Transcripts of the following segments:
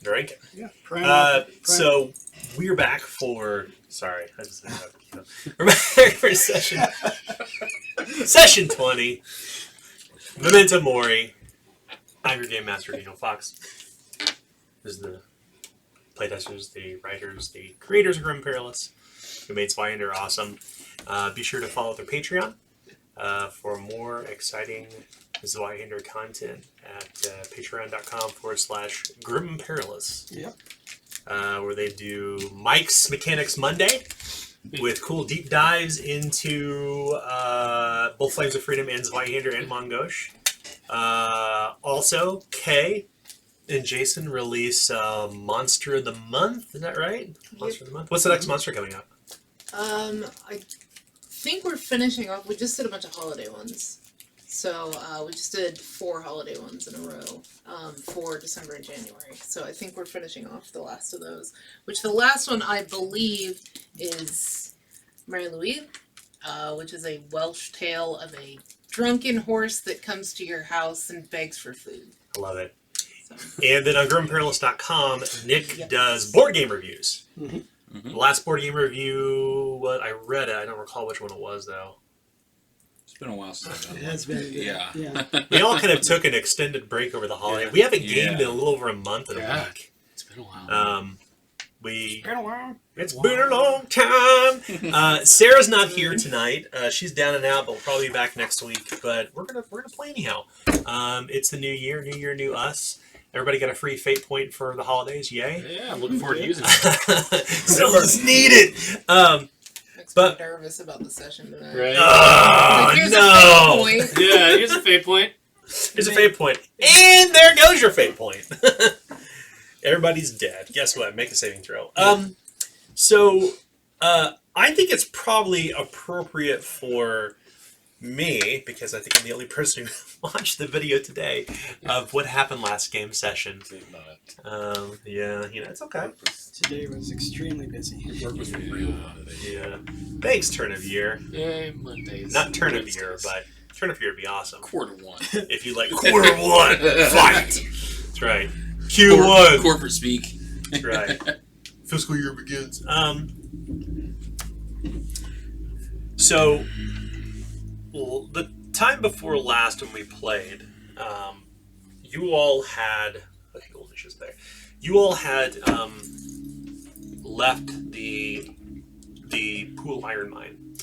Drinking. Yeah. So we're back for. Sorry, I just we're back for session 20. Memento Mori. I'm your game master, Daniel Fox. This is the playtesters, the writers, the creators of Grim Perilous, who made Zweihander awesome. Be sure to follow their Patreon for more exciting Zweihander content at patreon.com/Grim Perilous. Yep. Where they do Mike's Mechanics Monday with cool deep dives into both Flames of Freedom and Zweihander and Mongosh. Also, Kay and Jason release Monster of the Month. Is that right? Monster of the Month. What's the next monster coming up? I think we're finishing off. We just did a bunch of holiday ones. So we just did 4 holiday ones in a row for December and January. So I think we're finishing off the last of those. Which the last one, I believe, is Mary Louise, which is a Welsh tale of a drunken horse that comes to your house and begs for food. I love it. So. And then on GrimPerilous.com, Nick does board game reviews. Mm-hmm. Mm-hmm. The last board game review, I read it. I don't recall which one it was, though. It's been a while since I've done It has been. Yeah. We all kind of took an extended break over the holiday. Yeah. We haven't gamed in a little over a month and a week. It's been a while. It's been a while. It's been a long time. Sarah's not here tonight. She's down and out, but we'll probably be back next week. But we're gonna play anyhow. It's the new year, new us. Everybody got a free fate point for the holidays. Yay! Yeah, I'm looking forward to using it. Some of us need it. But nervous about the session tonight. Right. Oh, here's no! a fate point. Yeah, here's a fate point. Here's a fate point. And there goes your fate point. Everybody's dead. Guess what? Make a saving throw. So, I think it's probably appropriate for me, because I think I'm the only person who watched the video today of what happened last game session. Yeah, it's okay. Today was extremely busy. Work was real today. Yeah. Thanks, Turn of Year. Yay, Mondays. Not Turn of Year, but Turn of Year would be awesome. Quarter 1. If you like Quarter 1, fight! That's right. Q1. Corporate speak. That's right. Fiscal year begins. So, the time before last when we played, you all had... Okay, gold issues there. You all had left the pool iron mine.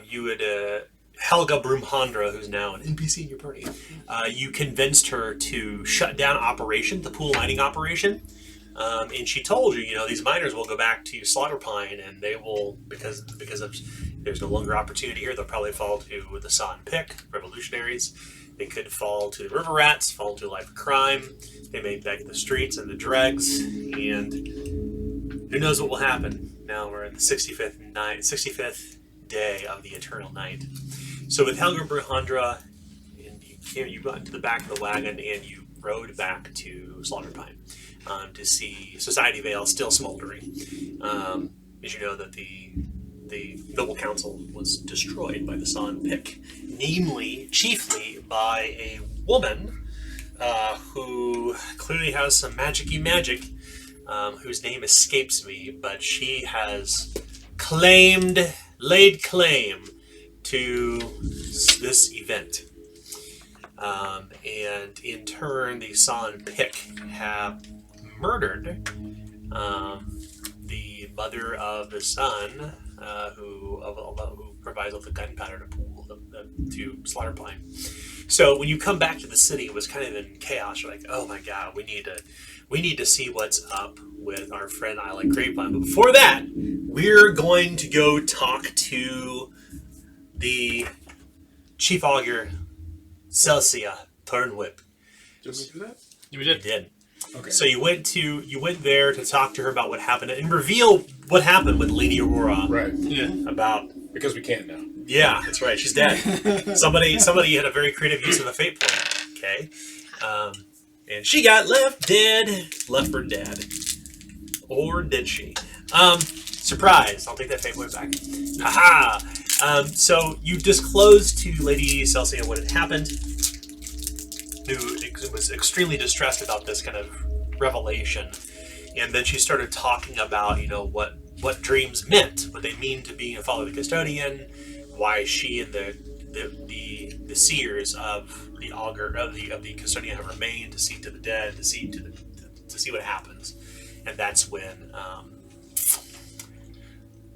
You had... Helga Broomhandra, who's now an NPC in your party, you convinced her to shut down the pool mining operation. And she told you, these miners will go back to Slaughterpine, and they will, because of there's no longer opportunity here, they'll probably fall to the Saw and Pick, revolutionaries. They could fall to the River Rats, fall to a life of crime. They may beg the streets and the dregs, and who knows what will happen. Now we're in the 65th day of the Eternal Night. So with Helga Broomhandra, you got into the back of the wagon and you rode back to Slaughterpine to see Society Vale still smoldering. As you know that the Noble Council was destroyed by the Saw and Pick, chiefly by a woman who clearly has some magic-y magic, whose name escapes me, but she has laid claim to this event. And in turn, the Saw and Pick have murdered the mother of the son, who provides all the gunpowder to pool to Slaughterpine. So when you come back to the city, it was kind of in chaos. You're like, oh my god, we need to see what's up with our friend Island Grapevine. But before that, we're going to go talk to the Chief Augur Celsia Turnwhip. Did we do that? You did. Okay. So you went there to talk to her about what happened and reveal what happened with Lady Aurora. Right. Yeah. Because we can now. Yeah, that's right. She's dead. Somebody had a very creative use of the fate point. Okay. And she got left for dead. Or did she? Surprise! I'll take that fate point back. Haha! So you disclosed to Lady Celsia what had happened, who was extremely distressed about this kind of revelation. And then she started talking about, what dreams meant, what they mean to be a follow the custodian, why she and the seers of the augur of the custodian have remained to see to the dead, to see what happens. And that's when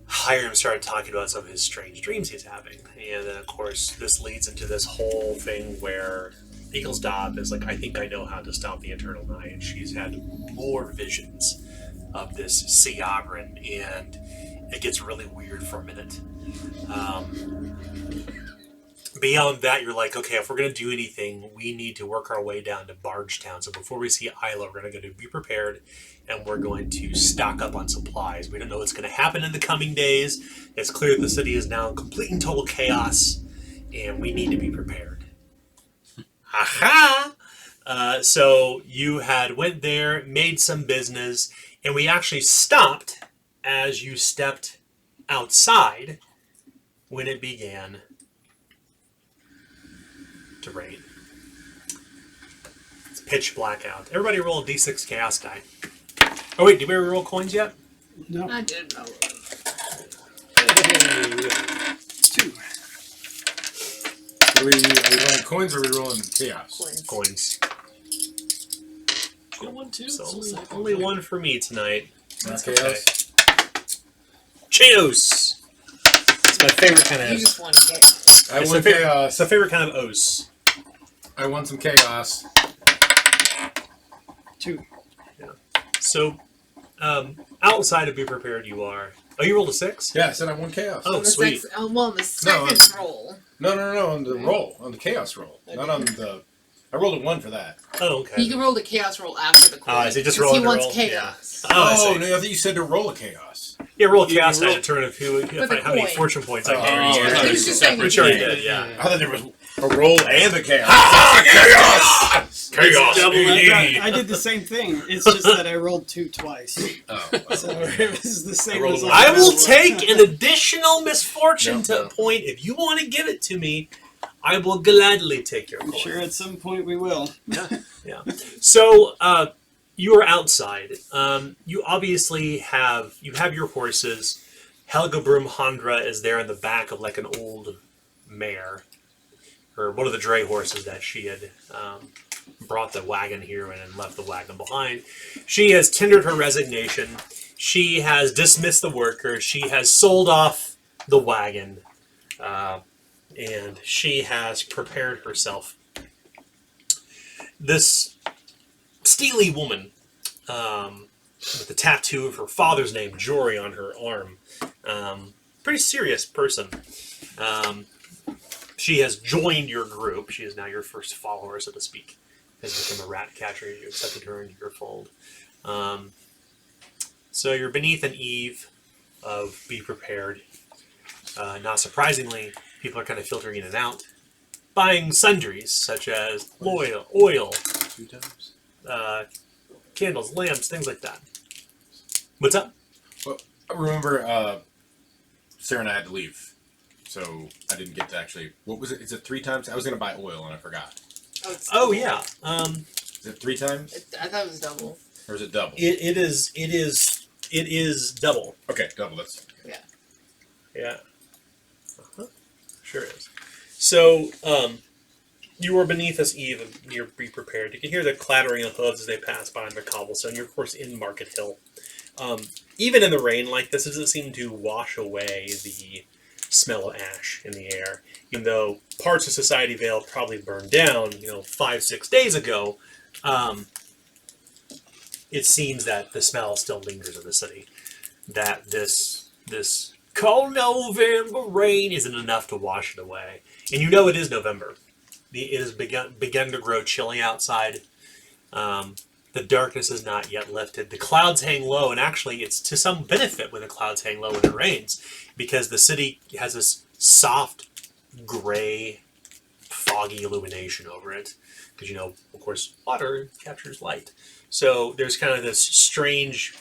Hiram started talking about some of his strange dreams he's having. And then, of course, this leads into this whole thing where Eaglesdop is like, I think I know how to stop the Eternal Night. And she's had more visions of this Siagrin, and it gets really weird for a minute. Beyond that, you're like, okay, if we're going to do anything, we need to work our way down to Bargetown. So before we see Isla, we're going to go to Be Prepared, and we're going to stock up on supplies. We don't know what's going to happen in the coming days. It's clear that the city is now in complete and total chaos, and we need to be prepared. Aha! So you had went there, made some business, and we actually stopped as you stepped outside when it began to rain. It's pitch black out. Everybody roll a d6 chaos die. Oh wait, did we ever roll coins yet? No. I did know. Hey, 2. are we rolling coins or are we rolling chaos? Coins. Got one too. So only one for me tonight. That's okay. chaos. Cheos! It's my favorite kind You of... just want to get. I It's won my favorite, chaos. it's my favorite kind of os. I won some chaos. 2. So, outside of Be Prepared you are... Oh, you rolled a 6? Yeah, I said I won chaos. Oh, On the sweet. on the second roll. No, on the roll, on the chaos roll, not on the. I rolled a 1 for that. Oh, okay. He can roll the chaos roll after the coin. Oh, so you just 'cause roll he the wants roll? chaos. Oh, I see. no, I thought you said to roll a chaos. Yeah, roll a You chaos die roll- to determine how many coin. fortune points I Oh, can yeah. use. He was just saying Which already yeah. did, yeah. I thought there was a roll and a chaos. Chaos! Chaos! Double indeed. that. I did the same thing. It's just that I rolled 2 twice. Oh, So it was the same I rolled a result. one. I will no matter take an additional misfortune No, to no. a point. If you want to give it to me, I will gladly take your what. I'm coin. sure at some point we will. Yeah. So you are outside. You obviously have your horses. Helga Broomhandra is there in the back of like an old mare, or one of the dray horses that she had brought the wagon here in and left the wagon behind. She has tendered her resignation. She has dismissed the workers. She has sold off the wagon, and she has prepared herself. This steely woman, with the tattoo of her father's name, Jory, on her arm. Pretty serious person. She has joined your group. She is now your first follower, so to speak. Has become a rat catcher. You accepted her into your fold. So you're beneath an eave of Be Prepared. Not surprisingly, people are kind of filtering in and out, buying sundries such as oil, 2 times. candles, lamps, things like that. What's up? Well, I remember Sarah and I had to leave, so I didn't get to actually. What was it? Is it 3 times? I was going to buy oil and I forgot. Oh yeah. Is it 3 times I thought it was double. or is it double? It is double. Okay, double. That's Yeah. Uh-huh. Sure is. So, you are beneath this eave and you're Be Prepared. You can hear the clattering of hooves as they pass by on the cobblestone. You're, of course, in Market Hill. Even in the rain like this, it doesn't seem to wash away the smell of ash in the air. Even though parts of Society Vale probably burned down, 5-6 days ago, it seems that the smell still lingers in the city. That this cold November rain isn't enough to wash it away. And it is November. It has begun to grow chilly outside. The darkness is not yet lifted. The clouds hang low, and actually it's to some benefit when the clouds hang low when it rains, because the city has this soft, gray, foggy illumination over it. Because, of course, water captures light. So there's kind of this strange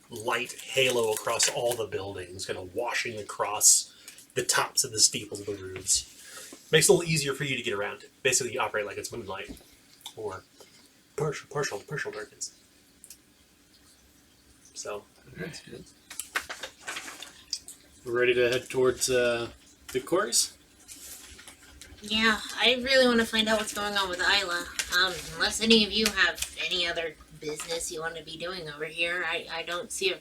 light halo across all the buildings, kind of washing across the tops of the steeples of the roofs. Makes it a little easier for you to get around. Basically, you operate like it's moonlight, or partial darkness. So That's good. We're ready to head towards the quarries. Yeah, I really want to find out what's going on with Isla. Unless any of you have any other business you want to be doing over here, I don't see a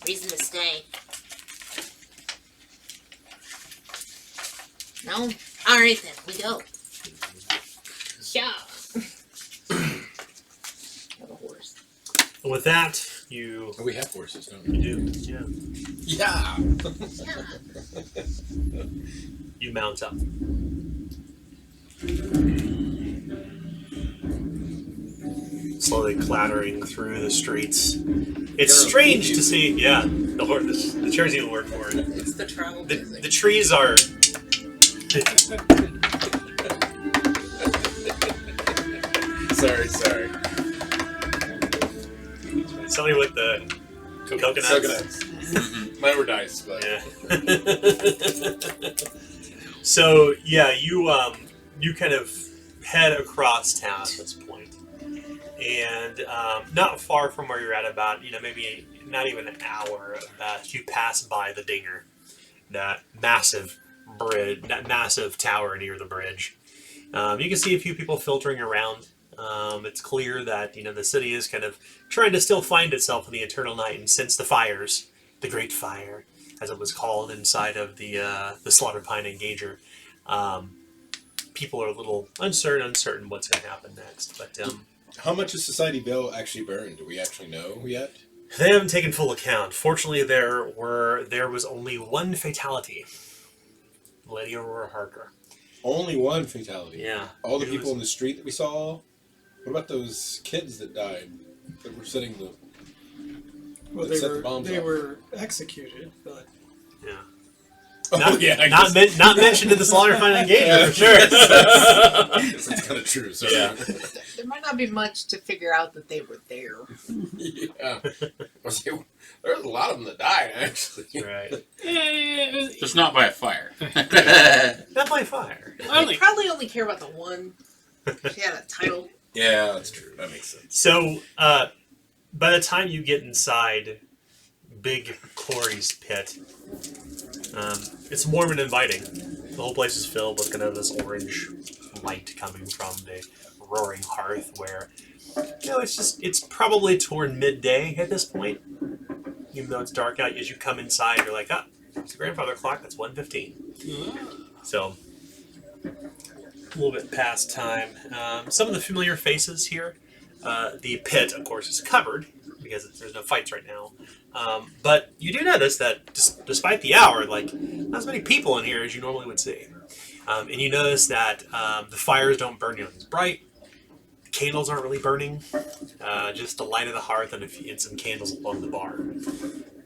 reason to stay. No? Alright then, we go. Yeah. Have a horse. with that, you We have horses, don't we? do, yeah, Yeah. Yeah. you mount up. Slowly clattering through the streets. It's strange to see. Yeah, the horse. The chair's even work for it. It's the travel The trees are. Sorry. Somebody with the coconuts. Mine were dice, but Yeah. So yeah, you kind of head across town at this point, and not far from where you're at, about maybe not even an hour, you pass by the Dinger, that massive bridge, that massive tower near the bridge. You can see a few people filtering around. It's clear that the city is kind of trying to still find itself in the eternal night, and since the fires, the Great Fire, as it was called inside of the Slaughter Pine Engager, people are a little uncertain what's going to happen next. But how much is Society Vale actually burned? Do we actually know yet? they haven't taken full account. Fortunately, there was only one fatality. Lady Aurora Harker. Only one fatality. Yeah. All the It people was- in the street that we saw. What about those kids that died? That were sitting the. Well, That set the bombs they off. were executed, but Yeah. Oh Not, yeah, I not, guess- not mentioned in the Slaughter Pine Engager for sure. That's kind of true. Sorry. Yeah. There might not be much to figure out that they were there. Yeah. There was a lot of them that died, actually. Right. Just not by a fire. Not by fire. They probably only care about the one. She had a title. Yeah, that's true. That makes sense. So, by the time you get inside Big Corey's pit, it's warm and inviting. The whole place is filled with kind of this orange light coming from the roaring hearth, where it's probably toward midday at this point. Even though it's dark out, as you come inside, you're like, it's the grandfather clock. That's 1:15. So, a little bit past time. Some of the familiar faces here. The pit, of course, is covered because there's no fights right now. But you do notice that despite the hour, not as many people in here as you normally would see. And you notice that the fires don't burn as bright. The candles aren't really burning. Just the light of the hearth and some candles along the bar.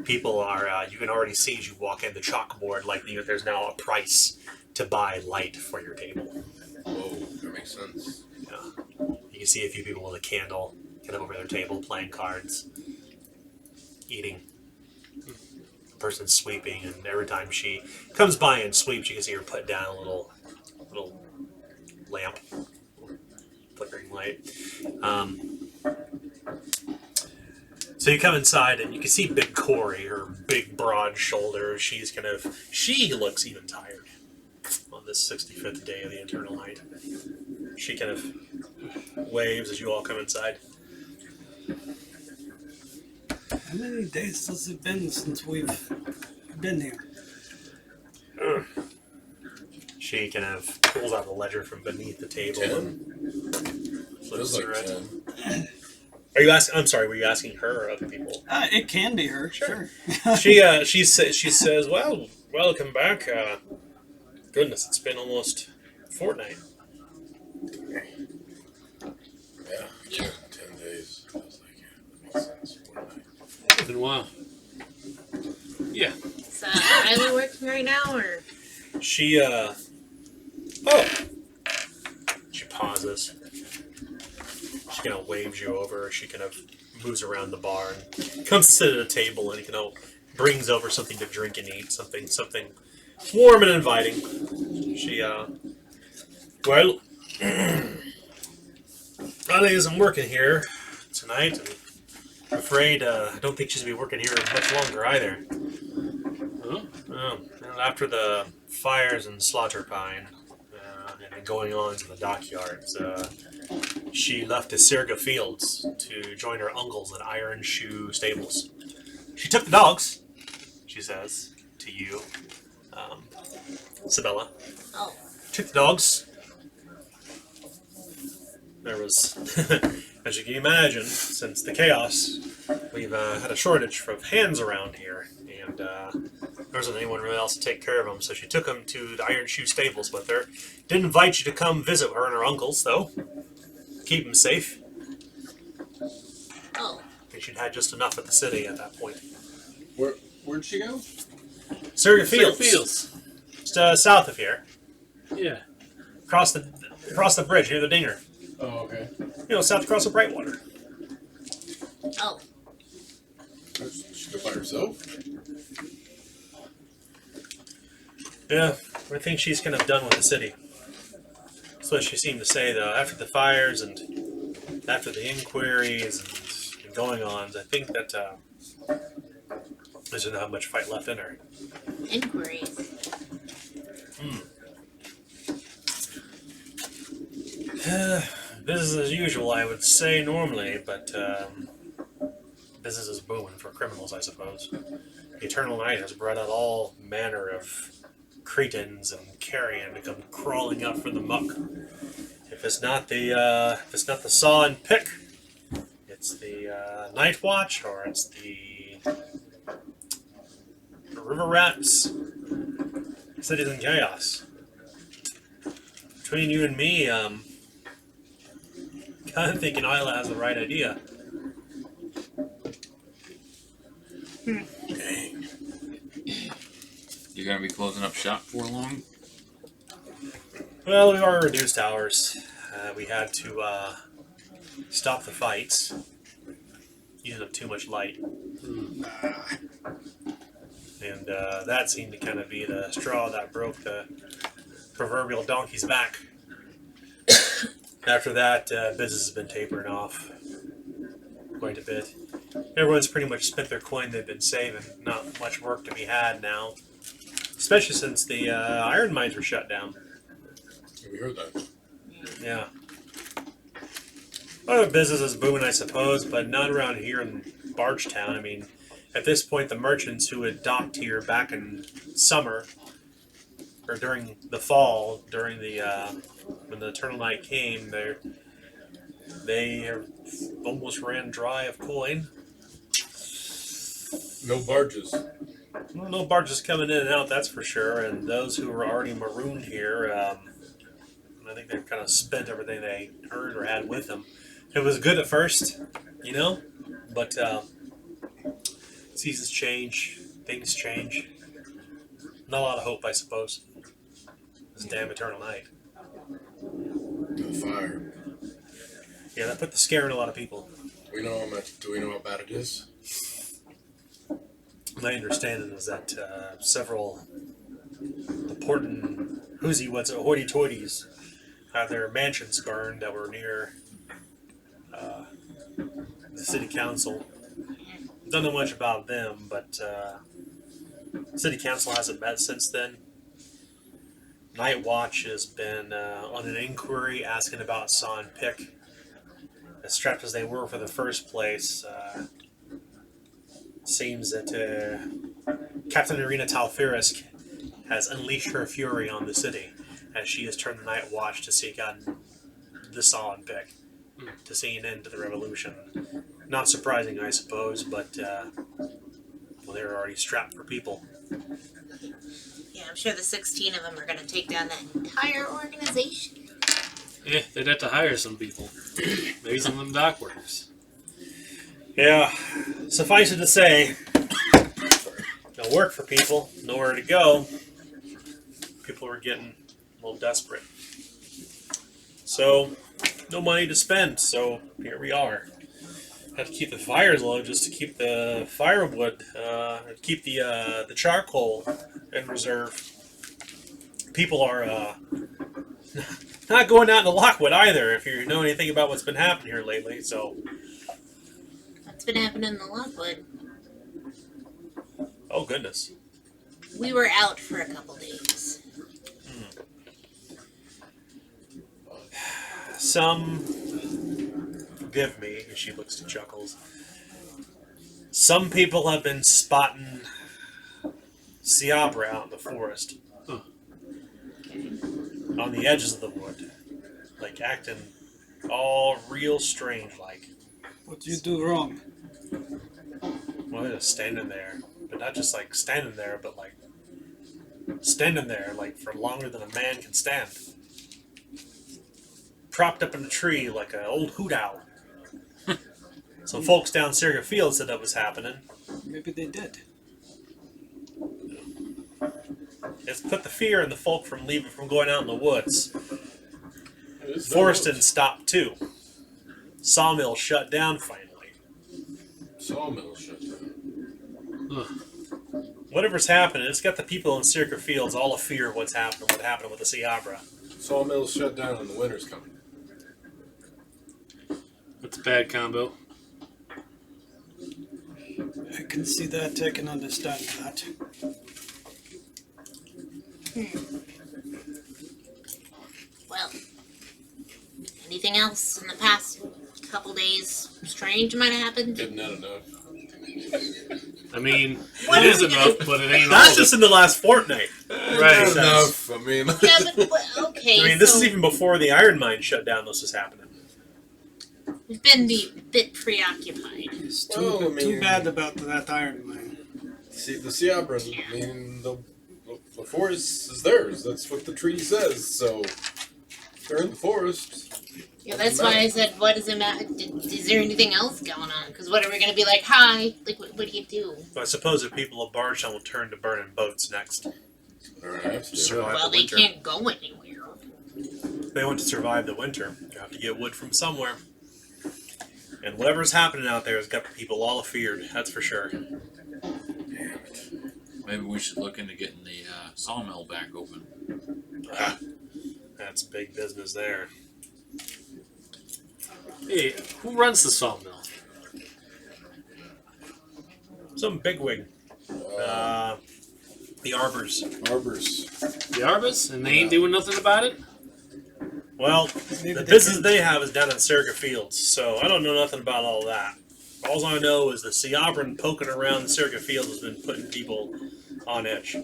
People are, you can already see as you walk in the chalkboard, there's now a price to buy light for your table. Whoa, that makes sense. You can see a few people with a candle kind of over their table playing cards, eating. The person's sweeping, and every time she comes by and sweeps, you can see her put down a little lamp, flickering light. So you come inside, and you can see Big Corey, her big broad shoulders. She looks even tired on this 65th day of the eternal night. She kind of waves as you all come inside. how many days has it been since we've been here? She kind of pulls out a ledger from beneath the table and flips Feels like through it. 10. Are you asking? I'm sorry. Were you asking her or other people? It can be her, Sure. sure. She says, "Well, welcome back. Goodness, it's been almost a fortnight." Yeah. 10 days. Feels like it. That makes sense. 4 nights. It's been a while. Yeah. Is Isla working right now, or? She She pauses. She kind of waves you over. She kind of moves around the bar and comes to sit at a table and kind of brings over something to drink and eat, something warm and inviting. She well, Riley isn't working here tonight, and I'm afraid I don't think she's going to be working here much longer either. Huh? Well, after the fires in Slaughterpine and then going on to the dockyards, she left Isirga Fields to join her uncles at Iron Shoe Stables. She took the dogs, she says to you, Sabella. Oh, Took the dogs. There was, as you can imagine, since the chaos, we've had a shortage of hands around here, and there wasn't anyone really else to take care of them, so she took them to the Iron Shoe Stables with her. Didn't invite you to come visit her and her uncles, though. Keep them safe. oh, I think she'd had just enough at the city at that point. Where'd she go? Surrey Fields. Fields. Just south of here. Yeah. Across the bridge near the Dinger. Oh, okay. You know, south across the Brightwater. oh. She go by herself? Yeah, I think she's kind of done with the city. That's what she seemed to say, though. After the fires and after the inquiries and going-ons, I think that there's not much fight left in her. Inquiries. Business as usual, I would say normally, but business is booming for criminals, I suppose. The Eternal Night has brought out all manner of cretins and carrion to come crawling up from the muck. If it's not the saw and pick, it's the night watch, or it's the river rats. Cities in chaos. Between you and me, I'm thinking Isla has the right idea. Dang. You're gonna be closing up shop for long? Well, we've already reduced hours. We had to stop the fights. Using up too much light. And that seemed to kind of be the straw that broke the proverbial donkey's back. After that, business has been tapering off quite a bit. Everyone's pretty much spent their coin they've been saving. Not much work to be had now. Especially since the iron mines were shut down. We heard that. Yeah. Other business is booming, I suppose, but not around here in Bargetown. I mean, at this point, the merchants who had docked here back in summer, or during the fall, during the when the Eternal Night came, they almost ran dry of coin. No barges. Well, no barges coming in and out, that's for sure. And those who were already marooned here, I think they've kind of spent everything they earned or had with them. It was good at first, you know, but seasons change, things change. Not a lot of hope, I suppose. This damn Eternal Night. The fire. Yeah, that put the scare in a lot of people. Do we know how bad it is? My understanding is that several important hoity-toities had their mansions burned that were near the city council. Don't know much about them, but city council hasn't met since then. Night Watch has been on an inquiry asking about Saw and Pick. As strapped as they were for the first place, seems that Captain Irina Talfirisk has unleashed her fury on the city as she has turned the Night Watch to seek out the Saw and Pick, to see an end to the revolution. Not surprising, I suppose, but well, they were already strapped for people. Yeah, I'm sure the 16 of them are going to take down that entire organization. Yeah, they'd have to hire some people. Maybe some of them dock workers. Yeah, suffice it to say, no work for people, nowhere to go. People were getting a little desperate. So, no money to spend, so here we are. Had to keep the fires low just to keep the firewood, keep the charcoal in reserve. People are not going out into Lockwood either, if you know anything about what's been happening here lately, so... That's what's been happening in the Lockwood. Oh goodness. We were out for a couple days. Some, forgive me, as she looks to Chuckles. Some people have been spotting Seabra out in the forest. Huh. On the edges of the wood. Like acting all real strange like. What do you do wrong? Well, they're just standing there. But not just like standing there, but like standing there like for longer than a man can stand. Propped up in a tree like an old hoot owl. Some folks down Syria Field said that was happening. Maybe they did. It's put the fear in the folk from going out in the woods. Forest didn't stop too. Sawmill shut down finally. Sawmill shut down. Ugh. Whatever's happening, it's got the people in Syria Fields all afear of what happened with the Seabra. Sawmill's shut down and the winter's coming. That's a bad combo. I can see that. I can understand that. Well, anything else in the past couple days strange might have happened? Isn't that enough? I mean, What it is are we enough, but it ain't all That's of just it. in the last fortnight. Right. Not enough. I mean, Yeah, but okay. I mean, this so is even before the iron mine shut down. This was happening. we've been a bit preoccupied. It's too, Well, I mean- too bad about that iron mine. see, the Seabra, I mean, the forest is theirs. That's what the treaty says. So, if they're in the forest. Yeah, that's why I said, what does it matter? Is there anything else going on? Because what are we going to be like, hi? Like, what do you do? But I suppose if people of Bardstown will turn to burning boats next. Alright. Survive Well, the they winter. can't go anywhere. They want to survive the winter. You have to get wood from somewhere. And whatever's happening out there has got the people all afeared. That's for sure. Maybe we should look into getting the sawmill back open. Ah, that's big business there. Hey, who runs the sawmill? Some bigwig. The Arbors. Arbors. The Arbus? And they ain't doing nothing about it? Well, Maybe the they business can- they have is down in Surrey Fields, so I don't know nothing about all that. All I know is the Seabran poking around the Surrey Fields has been putting people on edge.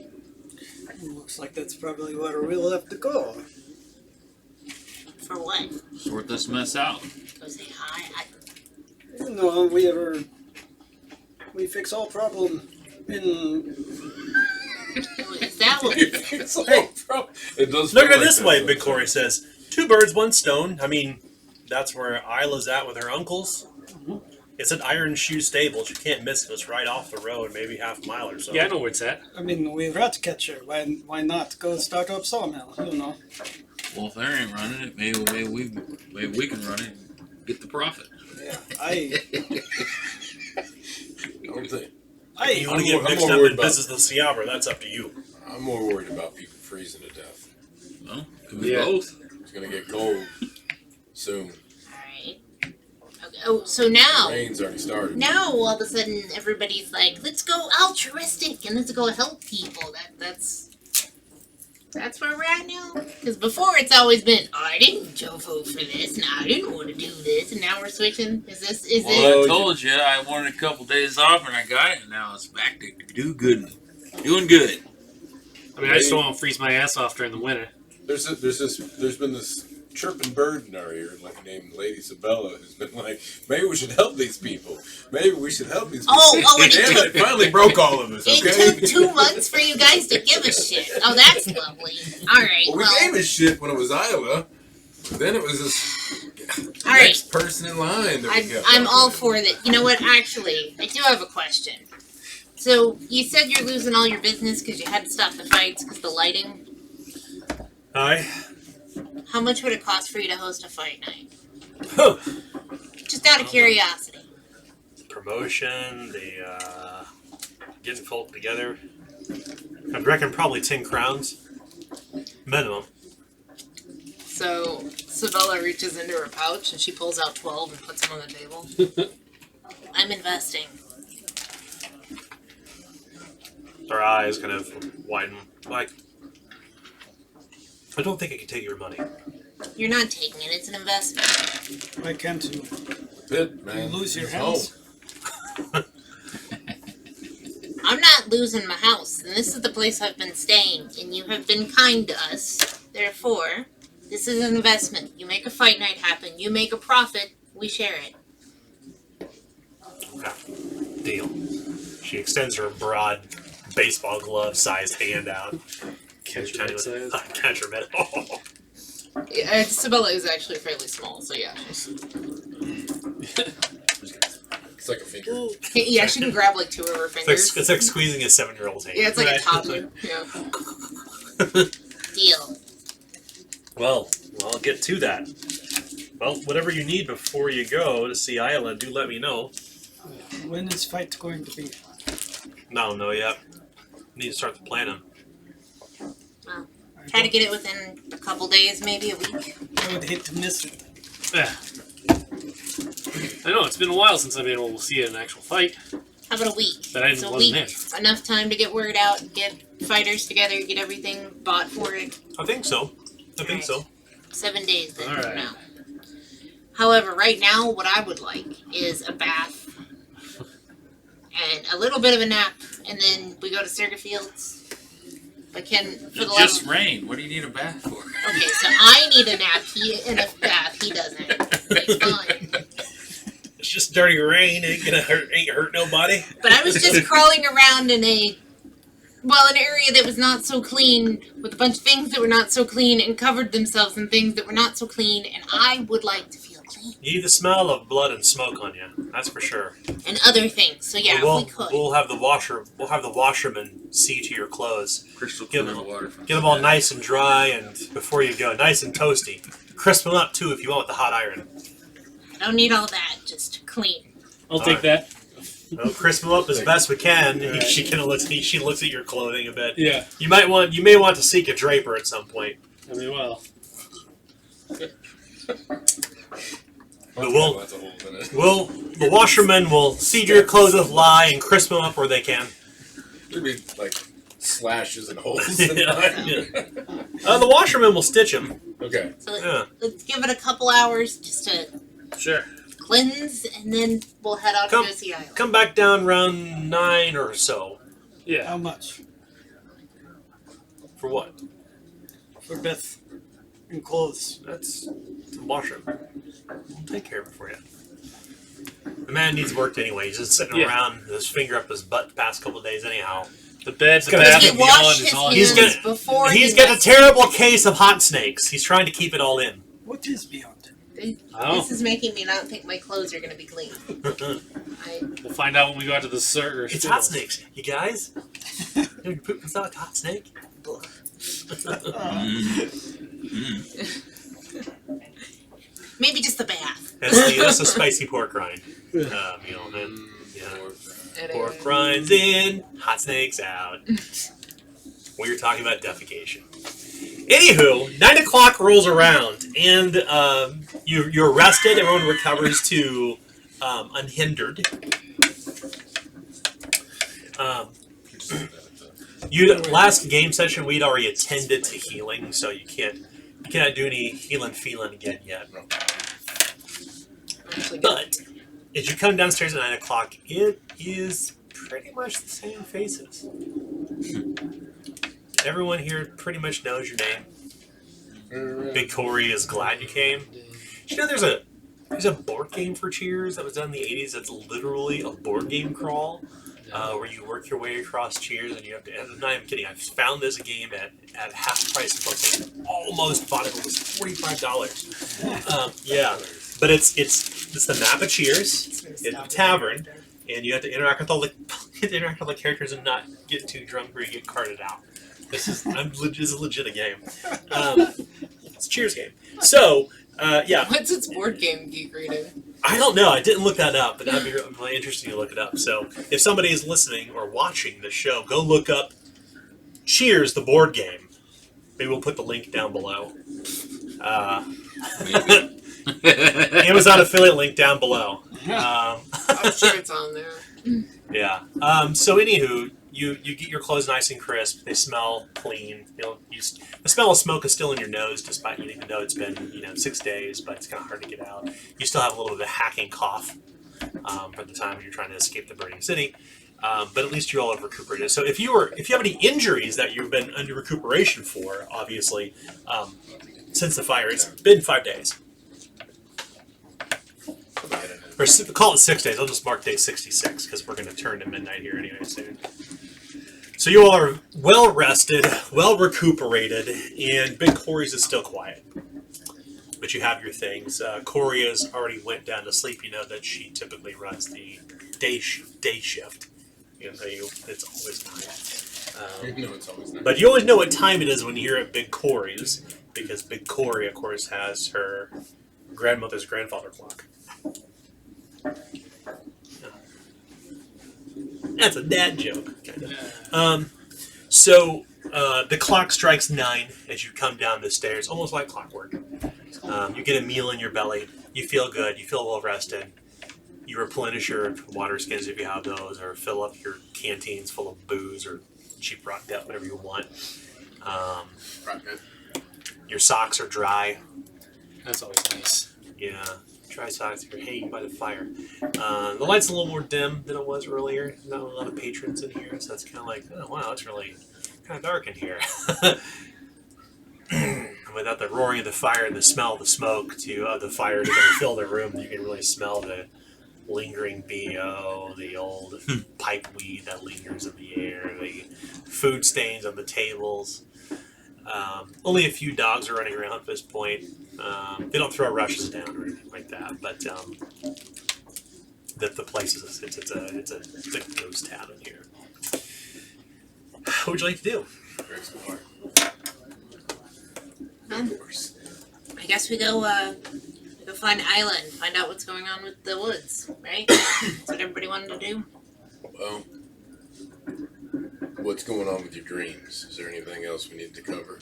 Looks like that's probably where we'll have to go. For what? Sort this mess out. Go say hi? No, we fix all problem in. Is that what? It's like, it does Look feel at it like this that way, sometimes. Big Corey says. 2 birds, 1 stone. I mean, that's where Isla's at with her uncles. It's at Iron Shoe Stables. You can't miss it. It's right off the road, maybe half a mile or so. Yeah, I know where it's at. I mean, we rat catcher. Why not go start up sawmill? You know. Well, if they ain't running it, maybe we can run it and get the profit. Yeah, Don't think. You want to get I'm mixed more up worried in about- business with Seabra, that's up to you. I'm more worried about people freezing to death. Well, could be Yeah. both. It's gonna get cold soon. Alright. Okay. Oh, so now. Rain's already started. Now all of a sudden everybody's like, let's go altruistic and let's go help people. That's where we're at now. Because before it's always been, oh, I didn't vote for this, and I didn't want to do this, and now we're switching. Is it? Well, I told you I wanted a couple days off and I got it, and now it's back to doing good. I mean, I just don't want to freeze my ass off during the winter. There's been this chirping bird in our ear, like named Lady Sabella, who's been like, maybe we should help these people. Maybe we should help these people. Oh, and Damn it finally broke all of us, it okay? took 2 months for you guys to give a shit. Oh, that's lovely. Alright, Well, we gave a shit when it was Iowa. But then it was this Alright. next person in line that we kept I'm up all with. for that. You know what? Actually, I do have a question. So, you said you're losing all your business because you had to stop the fights because the lighting. Aye. How much would it cost for you to host a fight night? Huh. Just out of curiosity. Promotion, getting folk together. I'd reckon probably 10 crowns. Minimum. So Sabella reaches into her pouch and she pulls out 12 and puts them on the table. I'm investing. Her eyes kind of widen. Like, I don't think I can take your money. You're not taking it. It's an investment. Why can't you? Bit, man. You lose your It's hands? I'm not losing my house, and this is the place I've been staying, and you have been kind to us. Therefore, this is an investment. You make a fight night happen. You make a profit. We share it. Okay. Deal. She extends her broad baseball glove sized hand out. Catch Tiny your little- size. Catch her mid. Yeah, Isabella is actually fairly small, so yeah. It's like a finger. Yeah, she can grab like 2 of her fingers. It's like squeezing a 7-year-old's hand. Yeah, it's like a Right. toddler. Yeah. Deal. Well, I'll get to that. Well, whatever you need before you go to see Isla, do let me know. When is fight going to be? No, no, yet. Need to start the planning. I Try to don't- get it within a couple days, maybe a week. I would hate to miss it. Yeah. I know, it's been a while since I've been able to see an actual fight. How about a week? But I It's a wasn't week. Enough time to get word out, get fighters together, get everything bought for it. I think so. I think Right. so. 7 days then All from right. now. However, right now, what I would like is a bath and a little bit of a nap, and then we go to Circuit Fields. But Ken, for It the just love rained. What do you need a bath for? okay, so I need a nap and a bath. He doesn't. It's fine. It's just dirty rain. Ain't hurt nobody. But I was just crawling around in an area that was not so clean, with a bunch of things that were not so clean, and covered themselves in things that were not so clean, and I would like to feel clean. You need the smell of blood and smoke on you. That's for sure. And other things. So yeah, we'll, if we could. we'll have the washerman see to your clothes. Crystal Give clear them- water from Get them all nice and dry, and before you go, nice and toasty. Crisp them up too if you want with the hot iron. I don't need all that, just clean. I'll All take right. that. We'll crisp them up as best we can. Right. She kind of looks at your clothing a bit. Yeah. You may want to seek a draper at some point. I mean, well. But we'll- That's a whole minute. the washerman will see to your clothes with lye and crisp them up where they can. There'd be like slashes and holes. Yeah, in yeah. The washerman will stitch them. Okay. So Yeah. let's give it a couple hours just to Sure. cleanse, and then we'll head out Come. to go see Isla. Come back down around 9 or so. Yeah. How much? For what? For Beth and clothes. That's to wash him. We'll take care of it for you. The man needs work anyway. He's just sitting Yeah. around with his finger up his butt the past couple of days anyhow. The bed, the gonna- bath, He and beyond washed is his all. He's hands got- before He's he got a left. terrible case of hot snakes. He's trying to keep it all in. What is beyond? Oh, This is making me not think my clothes are going to be clean. we'll find out when we go out to the circus. It's hot snakes, you guys. You poop it's not a hot snake. Maybe just the bath. That's the spicy pork rind. You know, man. Yeah. Pork rinds in, hot snakes out. We were talking about defecation. Anywho, 9 o'clock rolls around, and you're rested. Everyone recovers to unhindered. Last game session we'd already attended to healing, so you cannot do any healing feeling again yet. But as you come downstairs at 9 o'clock, it is pretty much the same faces. Everyone here pretty much knows your name. Big Corey is glad you came. You know, there's a board game for Cheers that was done in the 80s that's literally a board game crawl. Where you work your way across Cheers and you have to. I'm not even kidding. I found this game at half the price of the book. Almost bought it. It was $45. Yeah, but it's the map of Cheers. It's a tavern, and you have to interact with all the characters and not get too drunk or you get carted out. This is a legit game. It's a Cheers game. So yeah. What's its board game geek rating? I don't know. I didn't look that up, but that'd be really interesting to look it up. So if somebody is listening or watching this show, go look up Cheers, the board game. Maybe we'll put the link down below. Maybe. Amazon affiliate link down below. I'm sure it's on there. Yeah. So anywho, you get your clothes nice and crisp. They smell clean. The smell of smoke is still in your nose, despite even though it's been 6 days, but it's kind of hard to get out. You still have a little bit of a hacking cough from the time you're trying to escape the burning city. But at least you all have recuperated. So if you have any injuries that you've been under recuperation for, obviously, since the fire, it's been 5 days. Or call it 6 days. I'll just mark day 66 because we're going to turn to midnight here anyway soon. So you all are well rested, well recuperated, and Big Corey's is still quiet. But you have your things. Corey has already went down to sleep. You know that she typically runs the day shift. It's always night. It's always nice. But you always know what time it is when you're at Big Corey's, because Big Corey, of course, has her grandmother's grandfather clock. That's a dad joke, kind of. So the clock strikes 9 as you come down the stairs, almost like clockwork. You get a meal in your belly. You feel good. You feel well rested. You replenish your water skins if you have those, or fill up your canteens full of booze or cheap rock death, whatever you want. Your socks are dry. That's always nice. Yeah, dry socks. You're hanging by the fire. The light's a little more dim than it was earlier. Not a lot of patrons in here, so it's kind of like, oh wow, it's really kind of dark in here. Without the roaring of the fire and the smell of the smoke the fire to fill the room, you can really smell the lingering BO, the old pipe weed that lingers in the air, the food stains on the tables. Only a few dogs are running around at this point. They don't throw rushes down or anything like that, but the place is it's a ghost town in here. What would you like to do? I guess we go find Isla and find out what's going on with the woods, right? That's what everybody wanted to do. Well, what's going on with your dreams? Is there anything else we need to cover?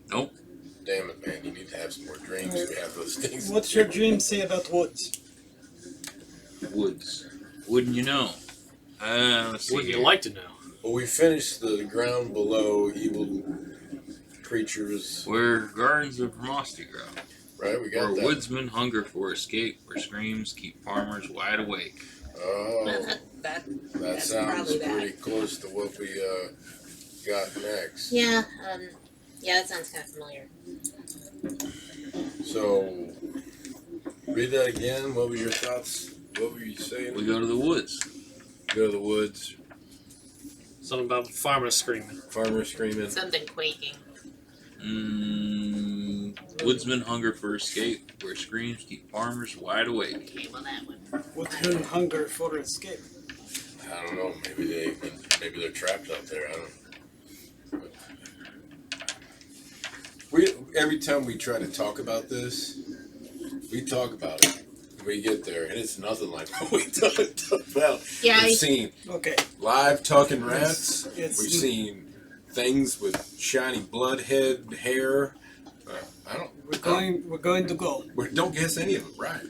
Nope. Damn it, man! You need to have some more dreams. We have those things. What's your dream say about woods? Woods. Wouldn't you know? Let's see Wouldn't here. you like to know? Well, we finished the ground below evil creatures. Where gardens of Vermosty grow. Right, we got Where that. woodsmen hunger for escape. Where screams keep farmers wide awake. Oh, Well, that that's sounds probably pretty that. close to what we got next. Yeah, that sounds kind of familiar. So, read that again. What were your thoughts? What were you saying? We go to the woods. Go to the woods. Something about farmers screaming. Farmer screaming. Something quaking. Woodsmen hunger for escape. Where screams keep farmers wide awake. Okay, well that one. Woodsmen hunger for escape. I don't know. Maybe they're trapped out there. I don't know. Every time we try to talk about this, we talk about it. We get there, and it's nothing like what we talked about. Yeah, We've seen Okay. live talking rats. It's- We've seen things with shiny blood head hair. We're going to go. Don't guess any of it right.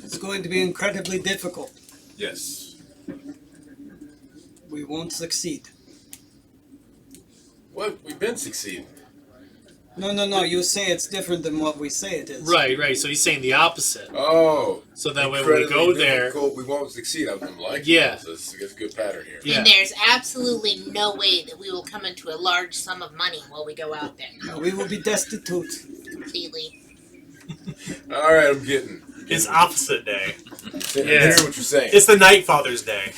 It's going to be incredibly difficult. Yes. We won't succeed. What? We've been succeeding. No. You say it's different than what we say it is. Right. So he's saying the opposite. Oh. So that way when we incredibly go there, difficult, we won't succeed. I've been liking Yeah. this. It's a good pattern here. Yeah. And there's absolutely no way that we will come into a large sum of money while we go out there. We will be destitute. Completely. All right, I'm getting. It's opposite day. I hear what you're saying. It's the Night Father's Day.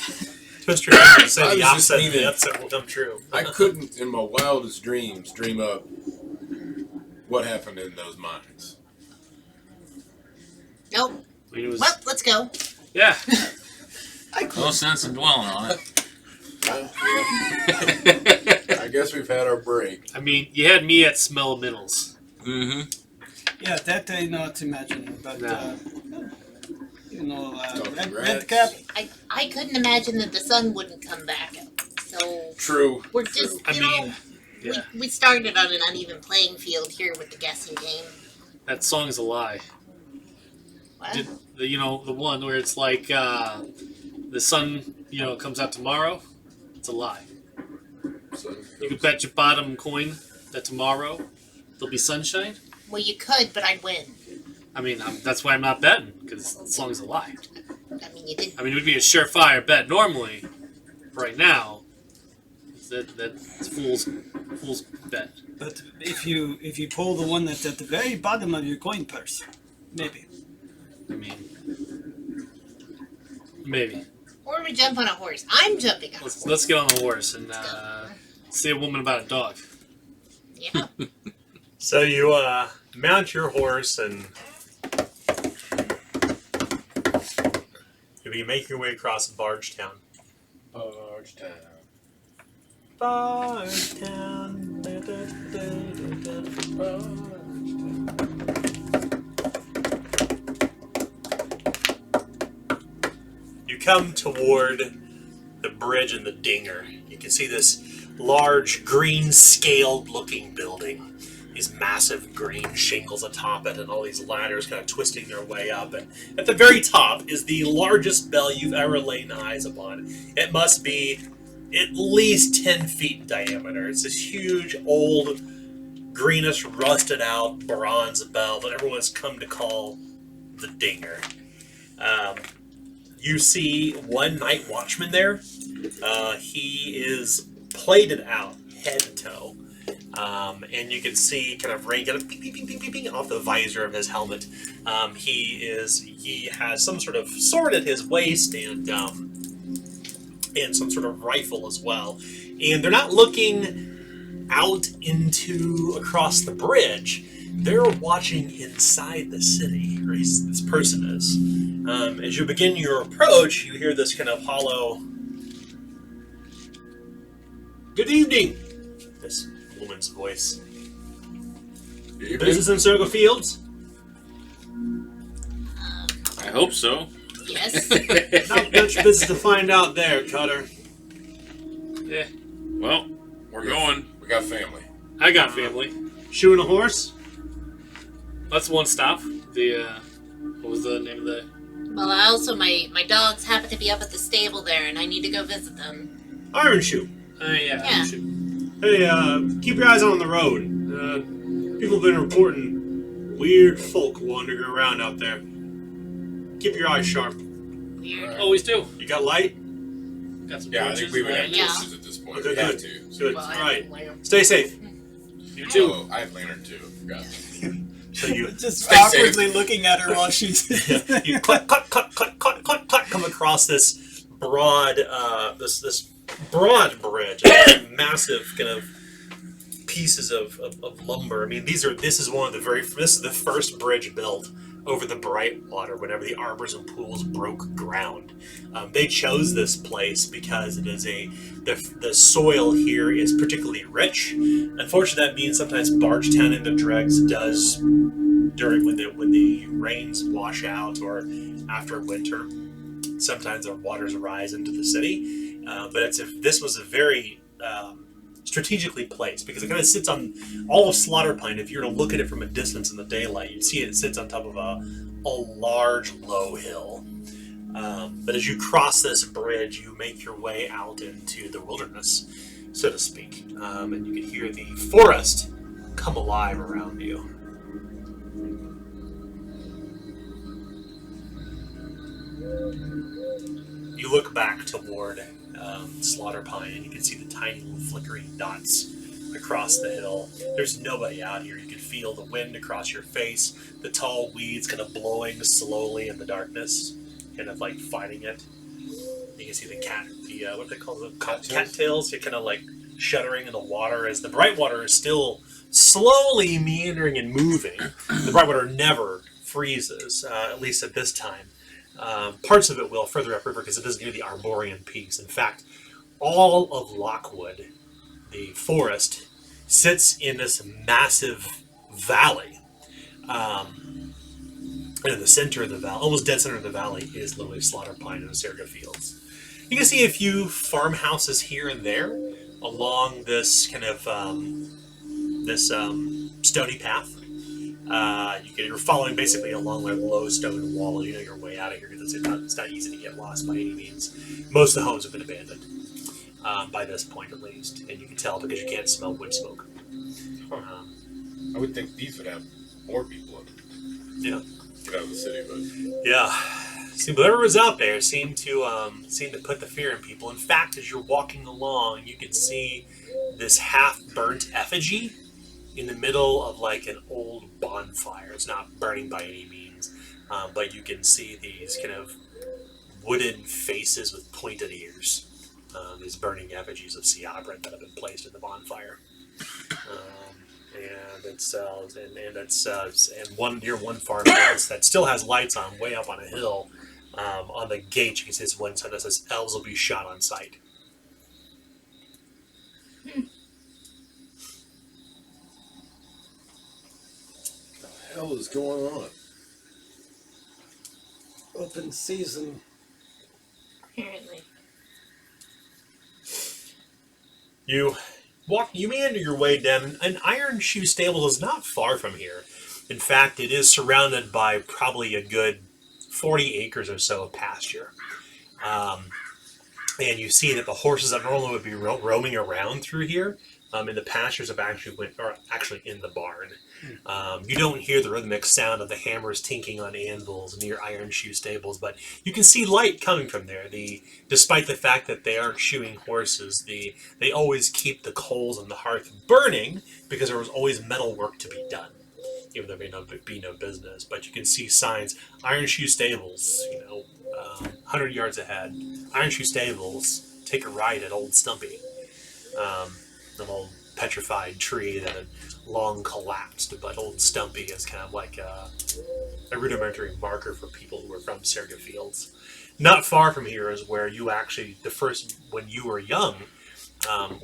Twist your arm and say I was the just opposite, meaning- the opposite will come true. I couldn't, in my wildest dreams, dream up what happened in those mines. Nope. it was, Well, let's go. yeah. No sense in dwelling on it. I guess we've had our break. I mean, you had me at smell minerals. Mm-hmm. Yeah, that I not imagine, but No. Talking red rats. cap. I couldn't imagine that the sun wouldn't come back. So True. we're just, I mean, yeah. we started on an uneven playing field here with the guessing game. That song's a lie. What? The one where it's like the sun, comes out tomorrow. It's a lie. You could bet your bottom coin that tomorrow there'll be sunshine. Well, you could, but I'd win. I mean, that's why I'm not betting, because the song's a lie. I mean, you did. I mean, it would be a surefire bet normally. Right now, that's fool's bet. But if you pull the one that's at the very bottom of your coin purse, maybe. I mean, maybe. Or we jump on a horse. I'm jumping on a horse. Let's get on the horse and see a woman about a dog. Yeah. So you mount your horse and you'll be making your way across Bargetown. Bargetown. Da, da, da, da, Bargetown. You come toward the bridge and the dinger. You can see this large green scaled looking building. These massive green shingles atop it and all these ladders kind of twisting their way up. And at the very top is the largest bell you've ever laid eyes upon. It must be at least 10 feet in diameter. It's this huge, old, greenish, rusted out bronze bell that everyone's come to call the Dinger. You see one night watchman there. He is plated out head to toe. And you can see kind of rain kind of ping off the visor of his helmet. He has some sort of sword at his waist and some sort of rifle as well. And they're not looking out across the bridge. They're watching inside the city, or this person is. As you begin your approach, you hear this kind of hollow, "Good evening," this woman's voice. Business in Circle Fields? I hope so. Yes. Not much business to find out there, Cutter. Yeah, Well, we're going. We got family. I got family. Shoeing a horse? That's one stop. What was the name of the? Well, my dogs happen to be up at the stable there, and I need to go visit them. Iron Shoe. Yeah. Shoot. Hey, keep your eyes on the road. People have been reporting weird folk wandering around out there. Keep your eyes sharp. Weird. Always do. You got light? Got some Yeah, I torches, think we would have right? Yeah. torches at this point. Okay, We have good. to. Good. Well, I All right. have a lamp. Stay safe. You too. Oh, I have lantern too. I forgot. So you Just Stay awkwardly looking at her while she's. you clack, come across this broad this broad bridge, massive kind of pieces of lumber. I mean, this is the first bridge built over the Brightwater whenever the arbors and pools broke ground. They chose this place because it is the soil here is particularly rich. Unfortunately, that means sometimes Bargetown in the dregs does during when the rains wash out or after winter. Sometimes the waters rise into the city, but this was a very strategically placed because it kind of sits on all of Slaughter Pine. If you were to look at it from a distance in the daylight, you'd see it sits on top of a large low hill. But as you cross this bridge, you make your way out into the wilderness, so to speak, and you can hear the forest come alive around you. You look back toward Slaughter Pine, and you can see the tiny little flickering dots across the hill. There's nobody out here. You can feel the wind across your face, the tall weeds kind of blowing slowly in the darkness, kind of like fighting it. You can see what do they call them? Cattails. You're kind of like shuddering in the water as the Brightwater is still slowly meandering and moving. The Brightwater never freezes, at least at this time. Parts of it will further upriver because it is near the Arborean Peaks. In fact, all of Lockwood, the forest, sits in this massive valley. And in the center of the valley, almost dead center of the valley, is literally Slaughter Pine and Acerga Fields. You can see a few farmhouses here and there along this kind of stony path. You're following basically along like low stone wall. You know your way out of here because it's not easy to get lost by any means. Most of the homes have been abandoned by this point, at least, and you can tell because you can't smell wood smoke. I would think these would have more people in them. Yeah. Get out of the city, but Yeah. See, whatever was out there seemed to put the fear in people. In fact, as you're walking along, you can see this half-burnt effigy in the middle of like an old bonfire. It's not burning by any means, but you can see these kind of wooden faces with pointed ears. These burning effigies of Seabrit that have been placed in the bonfire. And one near one farmhouse that still has lights on, way up on a hill. On the gate, you can see this one sign that says "Elves will be shot on sight." what the hell is going on? Open season. Apparently. You meander your way down. An Iron Shoe stable is not far from here. In fact, it is surrounded by probably a good 40 acres or so of pasture. And you see that the horses that normally would be roaming around through here in the pastures are actually in the barn. You don't hear the rhythmic sound of the hammers tinking on anvils near Iron Shoe stables, but you can see light coming from there. Despite the fact that they aren't shoeing horses, they always keep the coals on the hearth burning because there was always metal work to be done, even though there may be no business. But you can see signs, Iron Shoe Stables, 100 yards ahead. Iron Shoe Stables, take a ride at Old Stumpy. An old petrified tree that had long collapsed, but Old Stumpy is kind of like a rudimentary marker for people who are from Serga Fields. Not far from here is where you actually, when you were young,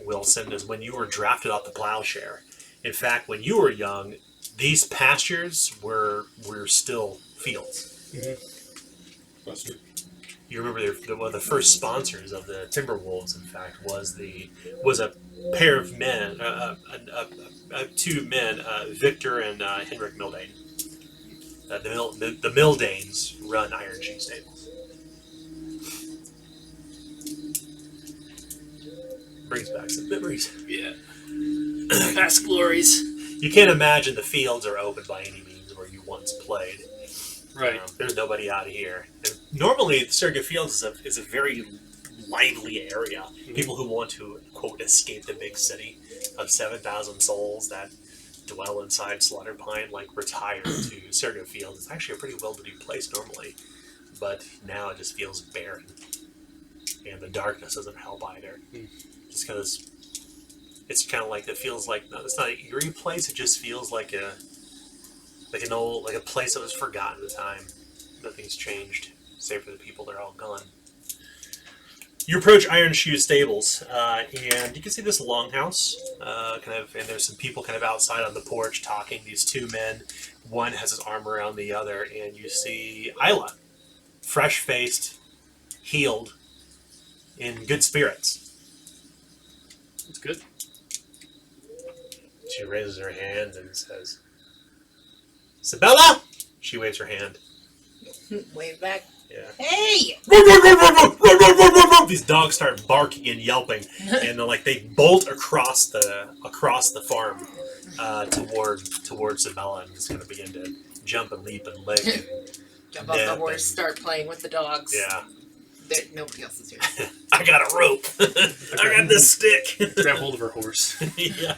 Wilson, is when you were drafted off the plowshare. In fact, when you were young, these pastures were still fields. Mm-hmm. That's true. You remember one of the first sponsors of the Timberwolves, in fact, was a pair of men, two men, Victor and Henrik Mildane. The Mildanes run Iron Shoe Stables. Brings back some memories. Yeah. Past glories. You can't imagine the fields are open by any means where you once played. Right. There's nobody out here. And normally, Serga Fields is a very lively area. Mm-hmm. People who want to, quote, escape the big city of 7,000 souls that dwell inside Slaughter Pine, retire to Serga Fields. It's actually a pretty well-to-do place normally, but now it just feels barren. And the darkness doesn't help either. Just because it's kind of it feels like, no, it's not an eerie place, it just feels like a place that was forgotten at the time. Nothing's changed, save for the people. They're all gone. You approach Iron Shoe Stables, and you can see this longhouse, and there's some people kind of outside on the porch talking. These two men, one has his arm around the other, and you see Isla, fresh-faced, healed, in good spirits. That's good. She raises her hand and says, "Sabella!" She waves her hand. Wave back. Yeah. Hey! These dogs start barking and yelping, and they bolt across the farm towards Sabella, and just going to begin to jump and leap and lick. And Jump off the horse, start playing with the dogs. Yeah. Nobody else is here. I got a rope. I got this stick. Grab hold of her horse. Yeah.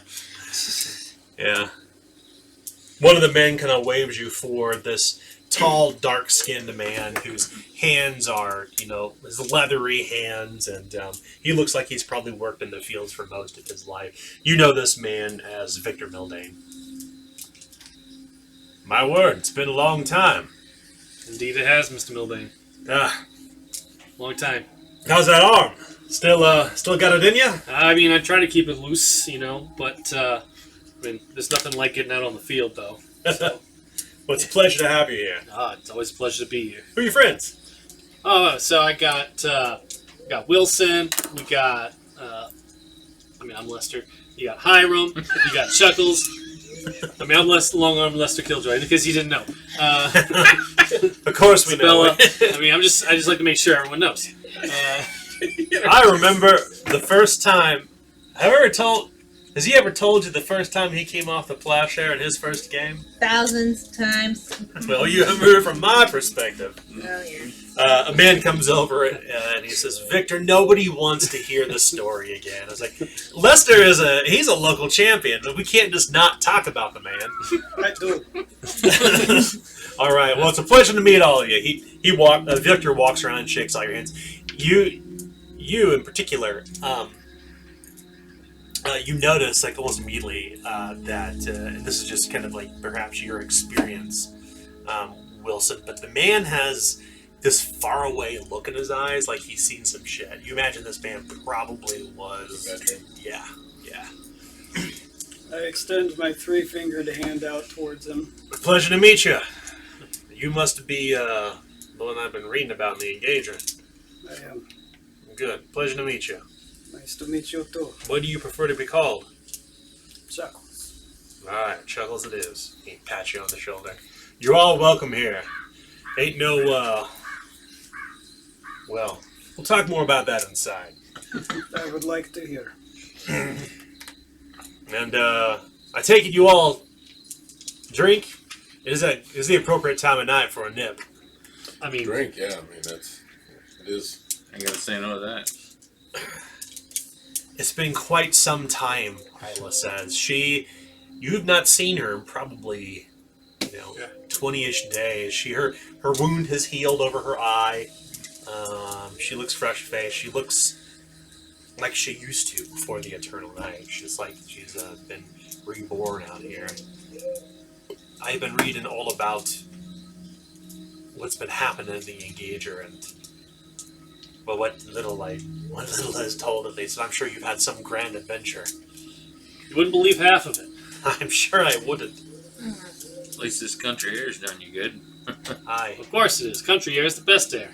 Yeah. One of the men kind of waves you forward, this tall, dark-skinned man whose hands are, his leathery hands, and he looks like he's probably worked in the fields for most of his life. You know this man as Victor Mildane. My word, it's been a long time. Indeed it has, Mr. Mildane. Long time. How's that arm? Still got it in you? I mean, I try to keep it loose, but, there's nothing like getting out on the field, though. So. Well, it's a pleasure to have you here. It's always a pleasure to be here. Who are your friends? Oh, so I got Wilson, we got, I'm Lester, you got Hiram, you got Chuckles, I mean, I'm long arm Lester Killjoy because you didn't know. Of course we know. Bella. I mean, I just like to make sure everyone knows. I remember the first time. Has he ever told you the first time he came off the plowshare in his first game? Thousands of times. Well, you haven't heard from my perspective. Oh, yeah. A man comes over and he says, "Victor, nobody wants to hear the story again." I was like, "Lester he's a local champion, but we can't just not talk about the man." I do. All right. Well, it's a pleasure to meet all of you. Victor walks around and shakes all your hands. You in particular, you notice like almost immediately that this is just kind of like perhaps your experience, Wilson. But the man has this faraway look in his eyes, like he's seen some shit. You imagine this man probably was A veteran. Yeah. I extend my 3-fingered hand out towards him. Pleasure to meet you. You must be the one I've been reading about in the Engager. I am. Good. Pleasure to meet you. Nice to meet you too. What do you prefer to be called? Chuckles. All right, Chuckles it is. He pats you on the shoulder. You're all welcome here. Ain't no, well, we'll talk more about that inside. I would like to hear. And, I take it you all drink? Is the appropriate time of night for a nip? I mean, Drink, yeah. I mean, it is. I gotta say no to that. It's been quite some time, Isla says. You've not seen her in probably, 20-ish days. Her wound has healed over her eye. She looks fresh-faced. She looks like she used to before the Eternal Night. She's like she's been reborn out here. I've been reading all about what's been happening in the Engager and what little is told at least. I'm sure you've had some grand adventure. you wouldn't believe half of it. I'm sure I wouldn't. At least this country air's done you good. Aye. Of course it is. Country air is the best air.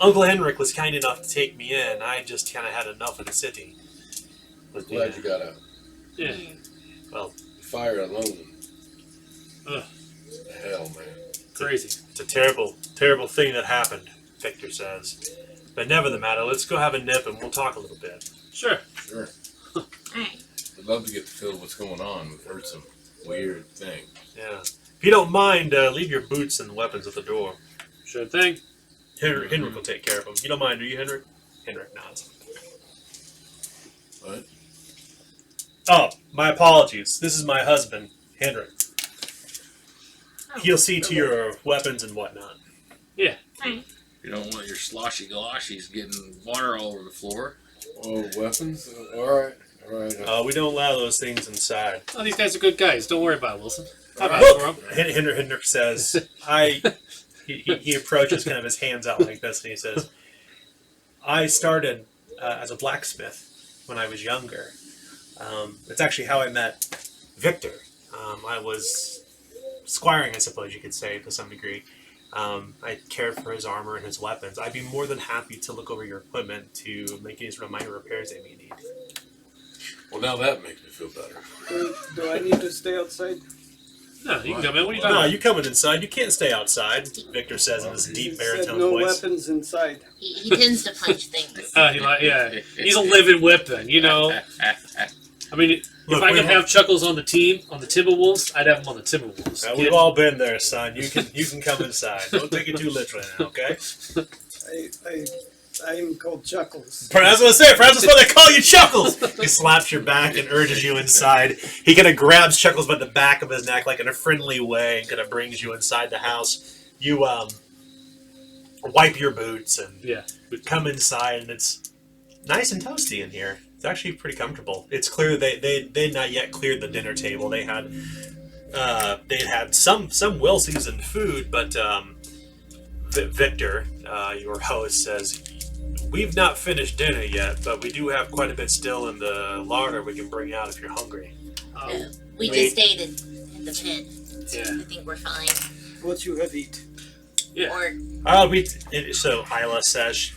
Uncle Henrik was kind enough to take me in. I just kind of had enough of the city. But, Glad you got out. Yeah. Well, Fire alone. Ugh. Hell, man. Crazy. it's a terrible, terrible thing that happened, Victor says. But never the matter. Let's go have a nip and we'll talk a little bit. Sure. Sure. Alright. I'd love to get to feel what's going on. We've heard some weird thing. Yeah. If you don't mind, leave your boots and weapons at the door. Sure thing. Henrik will take care of them. You don't mind, do you, Henrik? Henrik nods. What? Oh, my apologies. This is my husband, Henrik. He'll see to your weapons and whatnot. Yeah. Alright. You don't want your sloshy galoshies getting water all over the floor. Oh, weapons? Alright. Alright. We don't allow those things inside. Oh, these guys are good guys. Don't worry about it, Wilson. I'll Alright. vouch for 'em. Henrik says, he approaches kind of his hands out like this and he says, I started as a blacksmith when I was younger. It's actually how I met Victor. I was squiring, I suppose you could say, to some degree. I cared for his armor and his weapons. I'd be more than happy to look over your equipment to make any sort of minor repairs they may need. Well, now that makes me feel better. Do I need to stay outside? No, you can come in. What are you talking No, about? you coming inside. You can't stay outside, Victor says in his deep You baritone said no voice. weapons inside. He tends to punch things. Yeah. He's a living whip then, I mean, Look, if I we could have Chuckles on the team, on the Timberwolves, I'd have him on the Timberwolves. We've all been there, son. You can come inside. Don't take it too literally now, okay? I'm called Chuckles. Perhaps that's why they call you Chuckles. He slaps your back and urges you inside. He kind of grabs Chuckles by the back of his neck, like in a friendly way, and kind of brings you inside the house. You wipe your boots and come inside, and it's nice and toasty in here. It's actually pretty comfortable. It's clear they'd not yet cleared the dinner table. They'd had some well seasoned food, but Victor, your host, says, we've not finished dinner yet, but we do have quite a bit still in the larder we can bring out if you're hungry. We just ate in the pit. Yeah. I think we're fine. What you have eat? Yeah. Or So Isla says,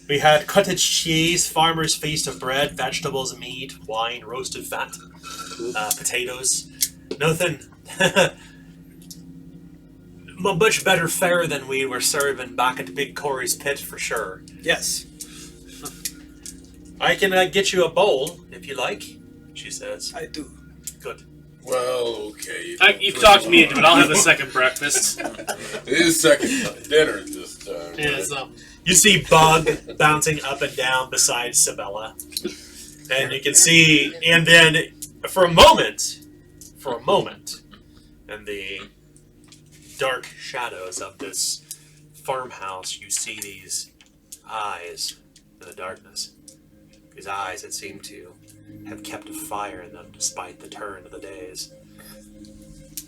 we We had cottage cheese, farmer's feast of bread, vegetables, meat, wine, roasted fat, potatoes. Nothing. Much better fare than we were serving back at the Big Corey's pit for sure. Yes. I can get you a bowl if you like, she says. I do. Good. Well, okay. You've talked me into it. I'll have a second breakfast. It is second dinner this time. Yeah, right? so. You see Bug bouncing up and down beside Sabella. And you can see, and then for a moment, in the dark shadows of this farmhouse, you see these eyes in the darkness. These eyes that seem to have kept a fire in them despite the turn of the days.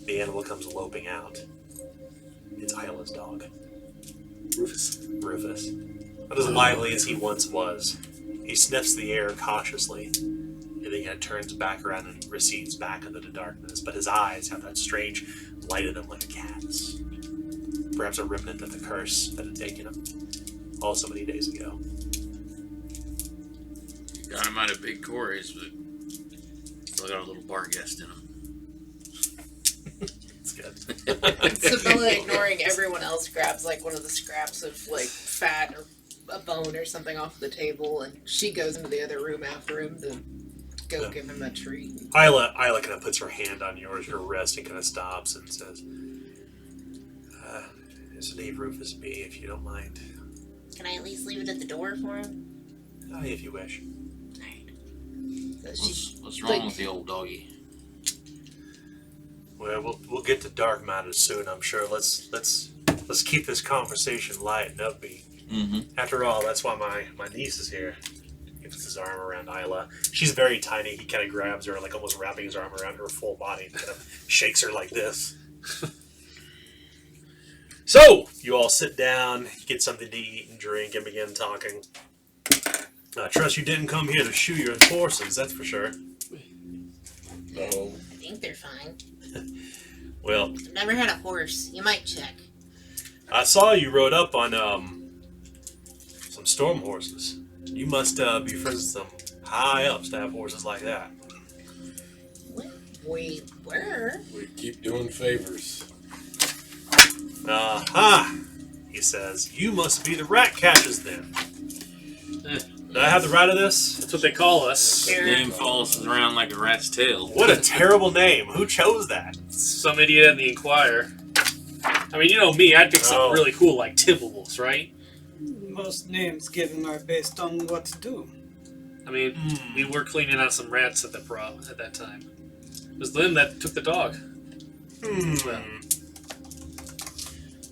The animal comes loping out. It's Isla's dog. Rufus. Not as lively as he once was. He sniffs the air cautiously, and then he kind of turns back around and recedes back into the darkness. But his eyes have that strange light in them like a cat's. Perhaps a remnant of the curse that had taken him all so many days ago. Got him out of Big Corey's, but still got a little bar guest in him. It's good. Sabella, ignoring everyone else, grabs like one of the scraps of like fat or a bone or something off the table, and she goes into the other room after him to go give him a treat. Isla kind of puts her hand on your wrist and kind of stops and says, just leave Rufus be if you don't mind. Can I at least leave it at the door for him? If you wish. Alright. What's wrong with the old doggy? Well, we'll get to dark matters soon, I'm sure. Let's keep this conversation light and upbeat. Mm-hmm. After all, that's why my niece is here. He puts his arm around Isla. She's very tiny. He kind of grabs her, like almost wrapping his arm around her full body, and kind of shakes her like this. So, you all sit down, get something to eat and drink, and begin talking. I trust you didn't come here to shoe your horses, that's for sure. No. I think they're fine. Well, I've never had a horse. You might check. I saw you rode up on some storm horses. You must be friends with some high ups to have horses like that. We were. We keep doing favors. Aha! He says, you must be the rat catchers then. Do I have the right of this? That's what they call us. The name follows around like a rat's tail. What a terrible name. Who chose that? Some idiot in the Inquirer. I mean, you know me, I'd pick something really cool like Timberwolves, right? Most names given are based on what to do. I mean, we were cleaning out some rats at the at that time. It was them that took the dog. Well,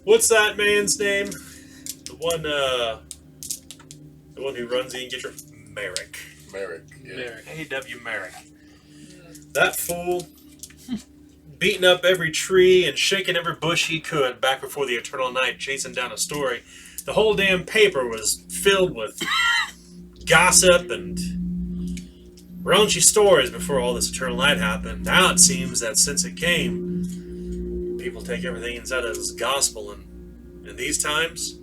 What's that man's name? The one who runs the Engagement? Merrick. Merrick. Yeah. Merrick. A.W. Merrick. That fool beating up every tree and shaking every bush he could back before the eternal night, chasing down a story. The whole damn paper was filled with gossip and raunchy stories before all this eternal night happened. Now it seems that since it came, people take everything inside as gospel, and in these times,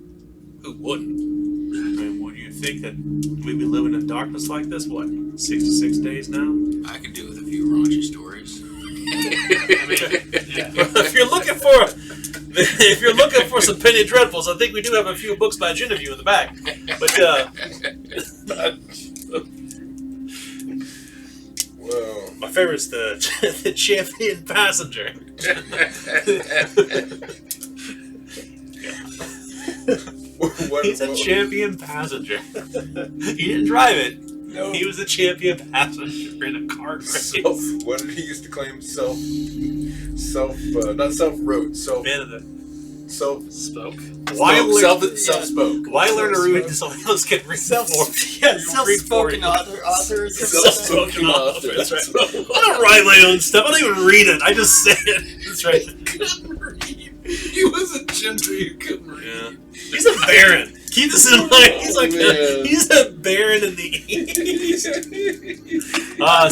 who wouldn't? I mean, would you think that we'd be living in darkness like this? What, 66 days now? I could do with a few raunchy stories. I mean, yeah. If you're looking for some penny dreadfuls, I think we do have a few books by Genevieve in the back. But Well, my favorite's the Champion Passenger. He's a champion passenger. He didn't drive it. No. He was a champion passenger in a car race. What did he used to claim? Not self-wrote, Man of the Spoke. self-spoke. Why learn to read so someone else can read Self-spoken authors. Self-spoken author. That's right. I don't write my own stuff. I don't even read it. I just say it. That's right. Couldn't read. He was a gentry who couldn't read. Yeah. He's a baron. Keep this in mind. He's like he's a baron in the East.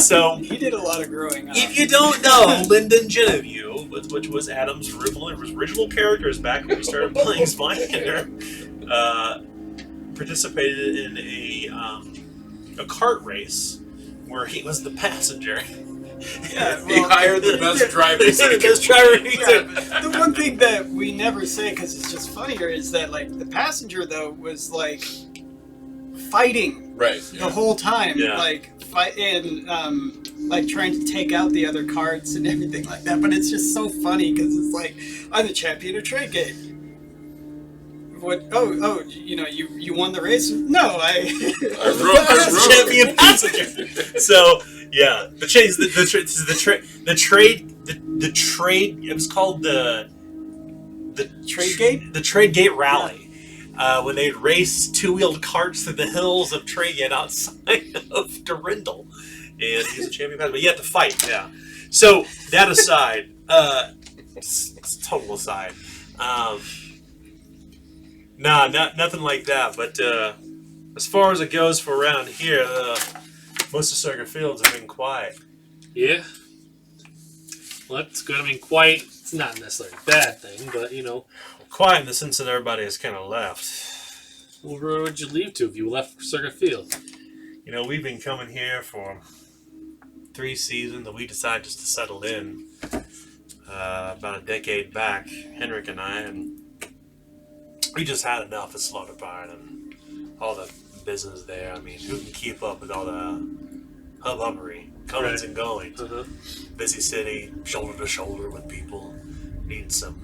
So He did a lot of growing up. if you don't know, Lyndon Genevieve, which was Adam's original characters back when we started playing Zweihander, participated in a kart race where he was the passenger. Yeah, He hired the best driver. The best driver. Yeah, but the one thing that we never say, because it's just funnier, is that like the passenger though was like fighting Right. the whole time, Yeah. like fight and like trying to take out the other carts and everything like that. But it's just so funny because it's like, I'm the champion of trade gate. What? Oh, you won the race? No, I I Champion passenger. So yeah, the trade. It was called the trade gate. The Trade Gate Rally. When they'd race two-wheeled carts through the hills of Tradegate outside of Durindal. And he's a champion passenger. But you have to fight, yeah. So, that aside, it's total aside. Nothing like that. But as far as it goes for around here, most of Circuit Fields have been quiet. Yeah. Well, that's good. I mean, quiet. It's not necessarily a bad thing, but Quiet in the sense that everybody has kind of left. well, where would you leave to if you left Circuit Field? We've been coming here for 3 seasons, and we decided just to settle in about a decade back, Henrik and I, and we just had enough of Slaughter Barn and all the business there. I mean, who can keep up with all the hubbubbery, comings and goings? Uh-huh. Busy city, shoulder to shoulder with people, need some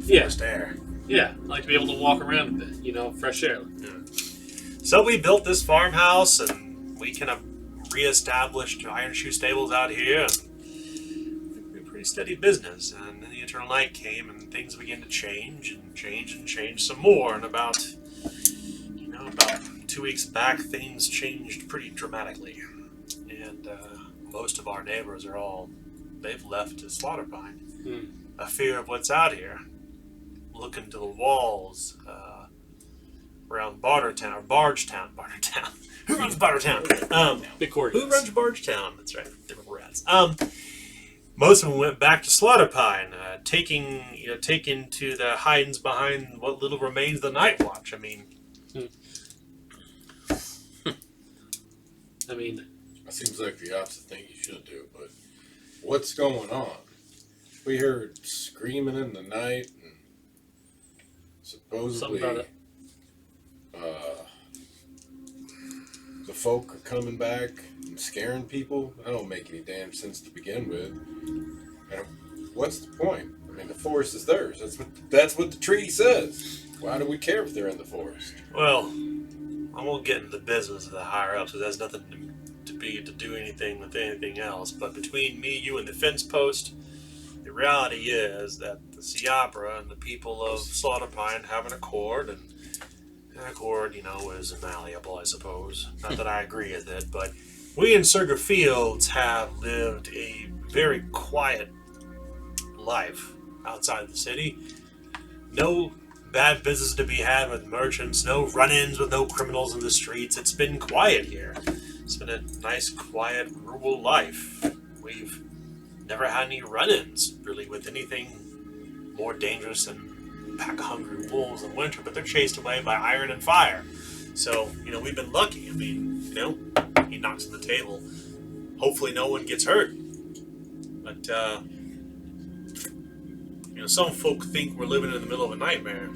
Yeah. forced air. Yeah, I like to be able to walk around a bit, fresh air. So we built this farmhouse, and we kind of reestablished Iron Shoe Stables out here. And a pretty steady business. And then the Eternal Night came, and things began to change some more. And about 2 weeks back, things changed pretty dramatically. And most of our neighbors they've left to Slaughterpine. A fear of what's out here. Looking to the walls, around Bartertown, or Bargetown. Who runs Bartertown? Big court. Who runs Bargetown? That's right, different rats. Most of them went back to Slaughterpine, taking to the hidings behind what little remains of the Night Watch. I mean, That seems like the opposite thing you should do, but what's going on? We heard screaming in the night, and supposedly something about it. the folk are coming back and scaring people. That don't make any damn sense to begin with. And what's the point? I mean, the forest is theirs. That's what the treaty says. Why do we care if they're in the forest? well, I won't get into the business of the higher ups, because that's nothing to do anything with anything else. But between me, you, and the fence post, the reality is that the Siabra and the people of Slaughterpine have an accord, and an accord, is malleable, I suppose. Not that I agree with it, but we in Circuit Fields have lived a very quiet life outside the city. No bad business to be had with merchants, no run-ins with no criminals in the streets. It's been quiet here. It's been a nice, quiet, rural life. We've never had any run-ins, really, with anything more dangerous than a pack of hungry wolves in winter, but they're chased away by iron and fire. So, we've been lucky. I mean, he knocks on the table. Hopefully no one gets hurt. But, some folk think we're living in the middle of a nightmare.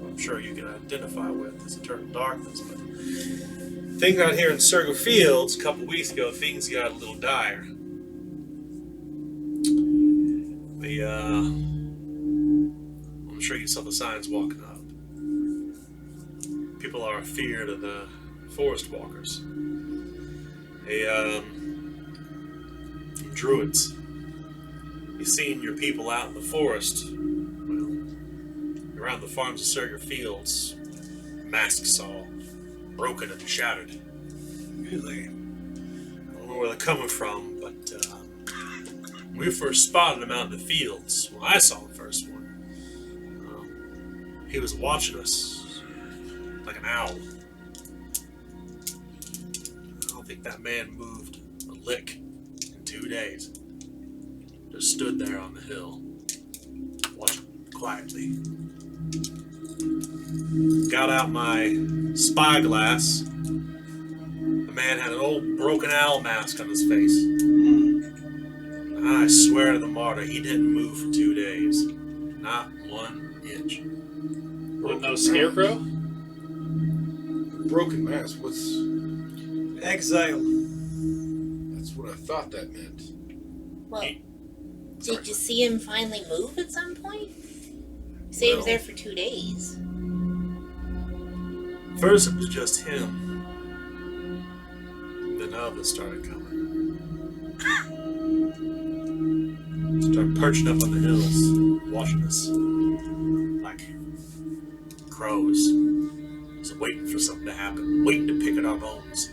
I'm sure you can identify with this eternal darkness, but things out here in Circle Fields, a couple weeks ago, things got a little dire. I'm sure you saw the signs walking up. People are afeared of the forest walkers. Druids. You've seen your people out in the forest. Well, around the farms of Circuit Fields, masks all broken and shattered. Really? I don't know where they're coming from, but when we first spotted them out in the fields, when I saw the first one, he was watching us like an owl. I don't think that man moved a lick in 2 days. Just stood there on the hill, watching quietly. got out my spyglass. The man had an old broken owl mask on his face. I swear to the martyr, he didn't move for 2 days. Not 1 inch. What, no scarecrow? Broken mask. What's? Exile. That's what I thought that meant. Well, did you see him finally move at some point? You say he was there for 2 days. First it was just him. Then others started coming. Started perching up on the hills, watching us like crows. Just waiting for something to happen, waiting to pick at our bones.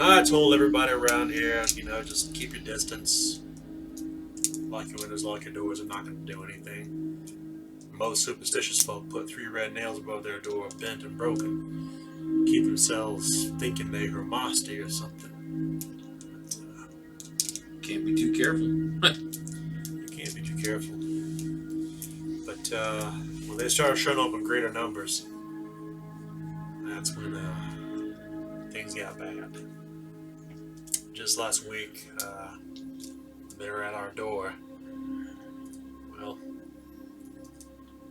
I told everybody around here, just keep your distance. Lock your windows, lock your doors, and not going to do anything. Most superstitious folk put 3 red nails above their door, bent and broken. Keep themselves thinking they are Masti or something. Can't be too careful. You can't be too careful. But when they started showing up in greater numbers, that's when things got bad. Just last week, they were at our door. Well,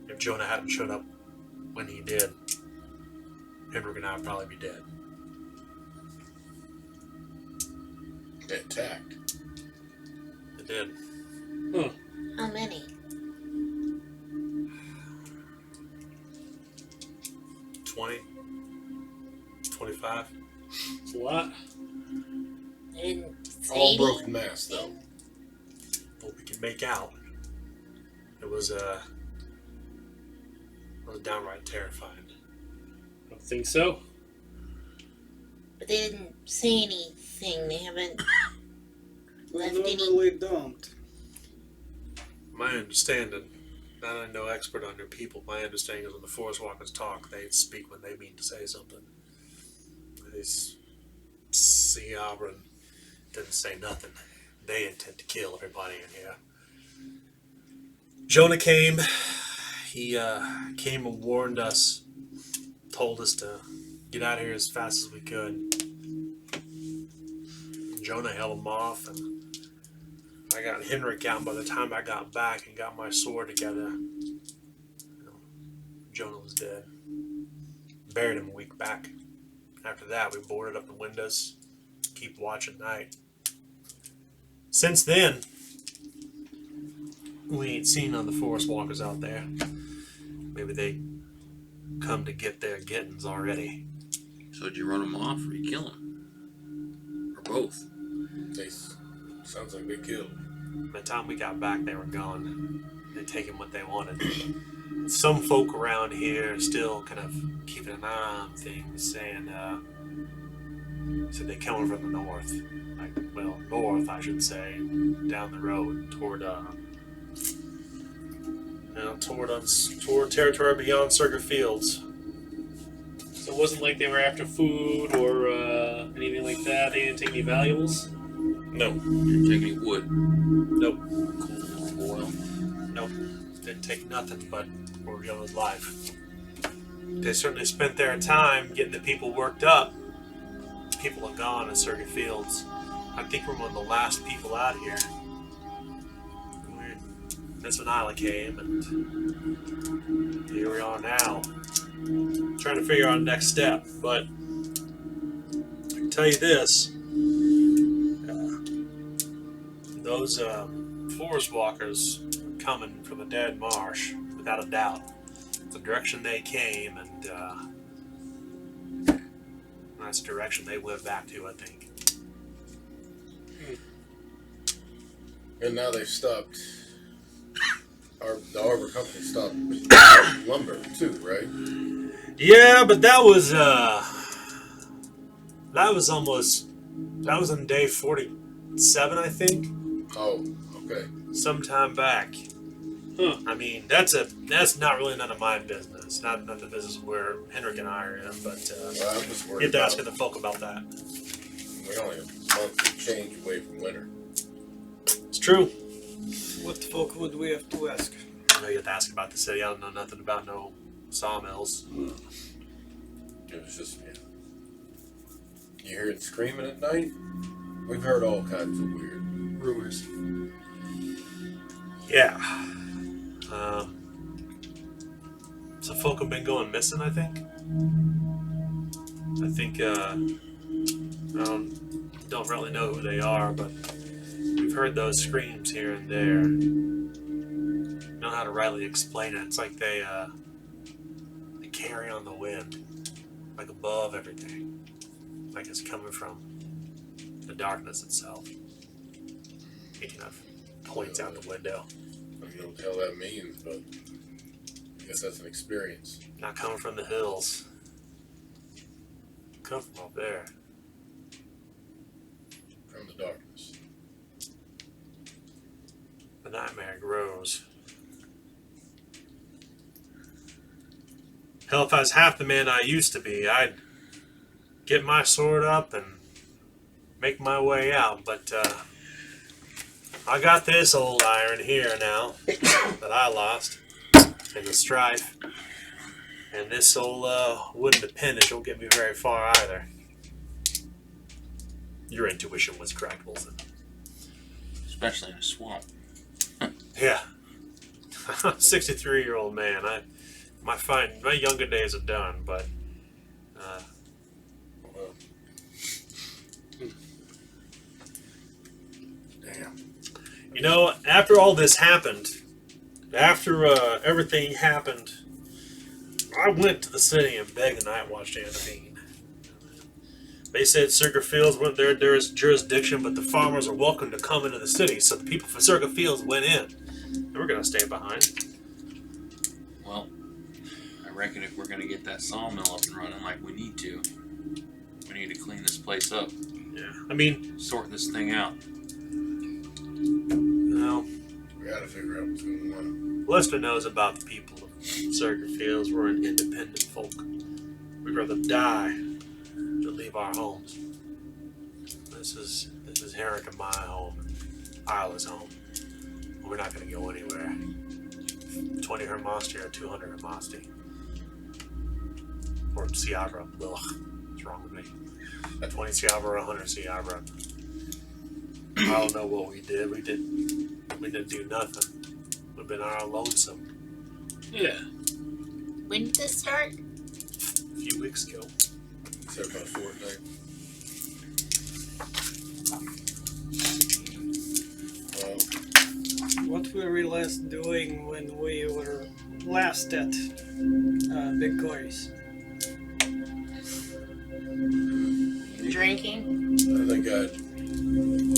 if Jonah hadn't shown up when he did, Henrik and I would probably be dead. They attacked. They did. How many? 20, 25. It's a lot. They didn't say All anything? broken masks, though. What we could make out. It was downright terrifying. I don't think so. But they didn't say anything. They haven't We left any. normally don't. My understanding, not I'm no expert on your people, my understanding is when the forest walkers talk, they speak when they mean to say something. See, Auburn didn't say nothing. They intend to kill everybody in here. Jonah came. He came and warned us, told us to get out of here as fast as we could. Jonah held him off, and I got Henrik out. By the time I got back and got my sword together, Jonah was dead. Buried him a week back. After that, we boarded up the windows, keep watch at night. Since then, we ain't seen none of the forest walkers out there. Maybe they come to get their gettings already. So did you run them off or you kill them? Or both? Sounds like they killed. By the time we got back, they were gone. They'd taken what they wanted. Some folk around here still kind of keeping an eye on things, saying, said they coming from the north. North, I should say, down the road toward toward territory beyond Circuit Fields. So it wasn't like they were after food or anything like that. They didn't take any valuables. No. Didn't take any wood. Nope. Coal, oil. Nope. Didn't take nothing but Oriona's life. They certainly spent their time getting the people worked up. People are gone in Circuit Fields. I think we're one of the last people out here. That's when Isla came, and here we are now. Trying to figure out the next step, but I can tell you this. Those forest walkers are coming from the dead marsh, without a doubt. The direction they came, and that's the direction they went back to, I think. And now they've stopped. The Arbor Company stopped lumber too, right? Yeah, but that was on day 47, I think. Oh, okay. Sometime back. Huh. I mean, that's not really none of my business. Not the business where Henrik and I are in, but Well, I'm just you worried have to about. ask the folk about that. We only have a month of change away from winter. It's true. What folk would we have to ask? I know you have to ask about the city. I don't know nothing about no sawmills. It was just, you hear it screaming at night? We've heard all kinds of weird Rumors. Yeah. So folk have been going missing, I think. I don't really know who they are, but we've heard those screams here and there. Don't know how to rightly explain it. It's like they carry on the wind, like above everything, like it's coming from the darkness itself. He kind of points out the window. I don't know what the hell that means, but I guess that's an experience. Not coming from the hills. Come from up there. From the darkness. The nightmare grows. Hell, if I was half the man I used to be, I'd get my sword up and make my way out. But I got this old iron here now that I lost in the strife. And this old wooden appendage won't get me very far either. Your intuition was correct, Wilson. Especially in a swamp. Yeah. 63-year-old man. My younger days are done, but Well, damn. you know, after all this happened, after everything happened, I went to the city and begged the Night Watch to intervene. They said Circa Fields weren't their jurisdiction, but the farmers are welcome to come into the city, so the people from Circa Fields went in. And we're going to stay behind. Well, I reckon if we're gonna get that sawmill up and running like we need to clean this place up. Yeah. I mean, Sort this thing out. no. We gotta figure out what's going on. Lester knows about the people of Circa Fields. We're an independent folk. We'd rather die than leave our homes. This is Herrick and my home, Isla's home. We're not going to go anywhere. 20 Hermasti or 200 Hermasti. Or Ciabra. Ugh, what's wrong with me? 20 Ciabra or 100 Ciabra. I don't know what we did. We didn't do nothing. We've been our lonesome. Yeah. When did this start? A few weeks ago. Except about a fortnight. Well, What were we last doing when we were last at Big Corey's? Drinking? I think I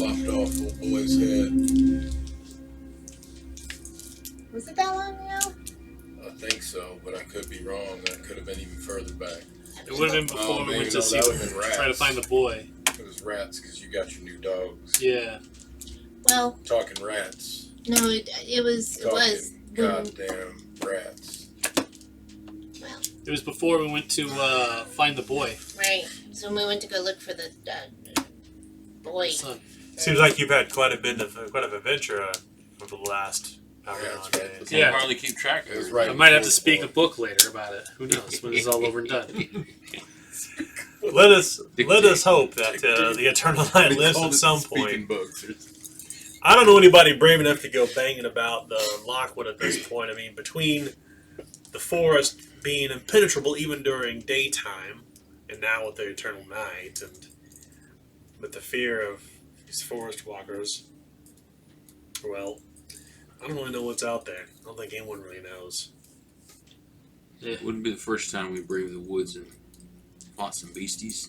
lopped off old boy's head. Was it that long ago? I think so, but I could be wrong. That could have been even further back. It would have been before we maybe went to no, see, that would've been rats. try to find the boy. It was rats because you got your new dogs. Yeah. Well, Talking rats. no, it was. Talking goddamn rats. Well, It was before we went to find the boy. right. So when we went to go look for the boy. Son. Seems like you've had quite an adventure over the last however Yeah, long that's right. days. We Yeah. can hardly keep track of It was it. right. I might have to before speak a the book later about it. Who knows when it's all over and done. Let us hope that the Eternal Night lives at some point. Books. I don't know anybody brave enough to go banging about the Lockwood at this point. I mean, between the forest being impenetrable even during daytime, and now with the Eternal Night, and with the fear of these forest walkers, well, I don't really know what's out there. I don't think anyone really knows. It wouldn't be the first time we braved the woods and fought some beasties.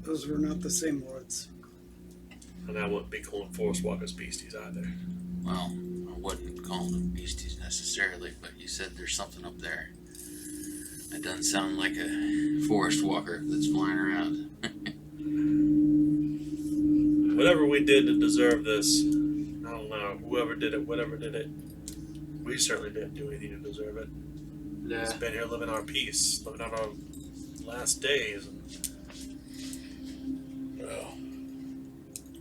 Those were not the same words. And I wouldn't be calling forest walkers beasties either. Well, I wouldn't call them beasties necessarily, but you said there's something up there. It doesn't sound like a forest walker that's flying around. Whatever we did to deserve this, I don't know. Whoever did it, whatever did it, we certainly didn't do anything to deserve it. Yeah. We've been here living our peace, living out our last days. And Well,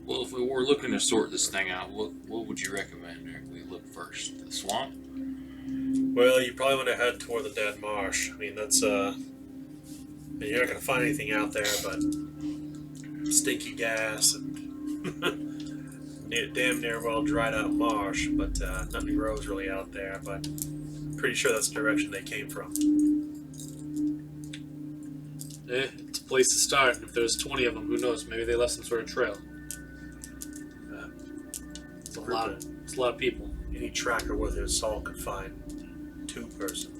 Well, if we were looking to sort this thing out, what would you recommend we look first? The swamp? Well, you probably want to head toward the dead marsh. I mean, that's you're not gonna find anything out there but stinky gas and damn near well dried up marsh. But nothing grows really out there. But pretty sure that's the direction they came from. It's a place to start. If there's 20 of them, who knows? Maybe they left some sort of trail. It's a lot of people. Any tracker worth his salt could find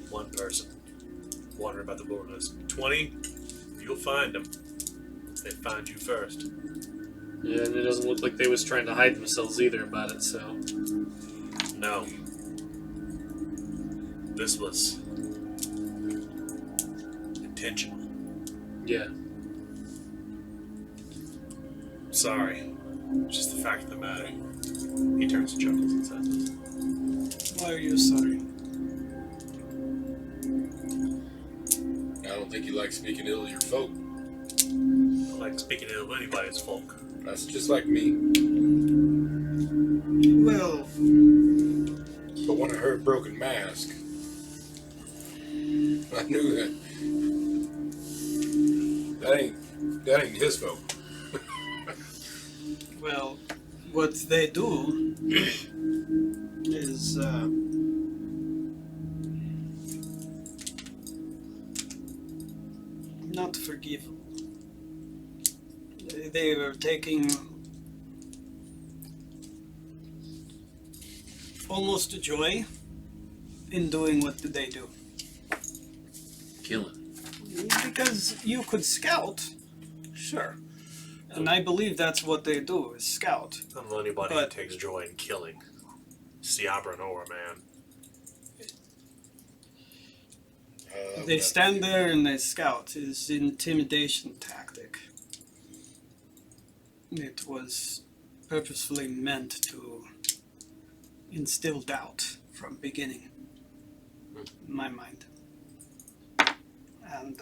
one person wandering about the wilderness. 20, you'll find them. They find you first. Yeah, and it doesn't look like they was trying to hide themselves either about it, so... No. This was intentional. Yeah. Sorry. It's just the fact of the matter. He turns and chuckles and says, Why are you sorry? I don't think you like speaking ill of your folk. I like speaking ill of anybody's folk. That's just like me. Well, But when I heard Broken Mask, I knew that ain't his folk. well, what they do is not forgivable. They were taking almost a joy in doing what did they do. Killing. Because you could scout, sure. And I believe that's what they do, is scout. I don't know anybody But- who takes joy in killing. Siabra Nor, man. They stand there and they scout. It's an intimidation tactic. It was purposefully meant to instill doubt from beginning, in my mind. And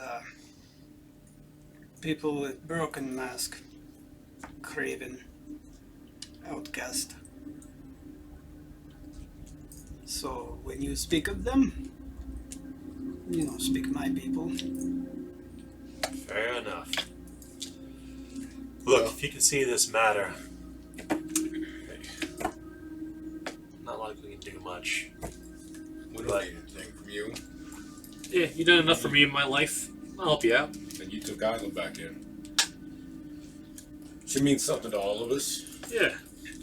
people with broken mask, craven, outcast. So when you speak of them, you know, speak my people. Fair enough. Look, if you can see this matter, not like we can do much. We don't need anything from you. Yeah, you done enough for me in my life. I'll help you out. And you took Isla back in. She means something to all of us. Yeah.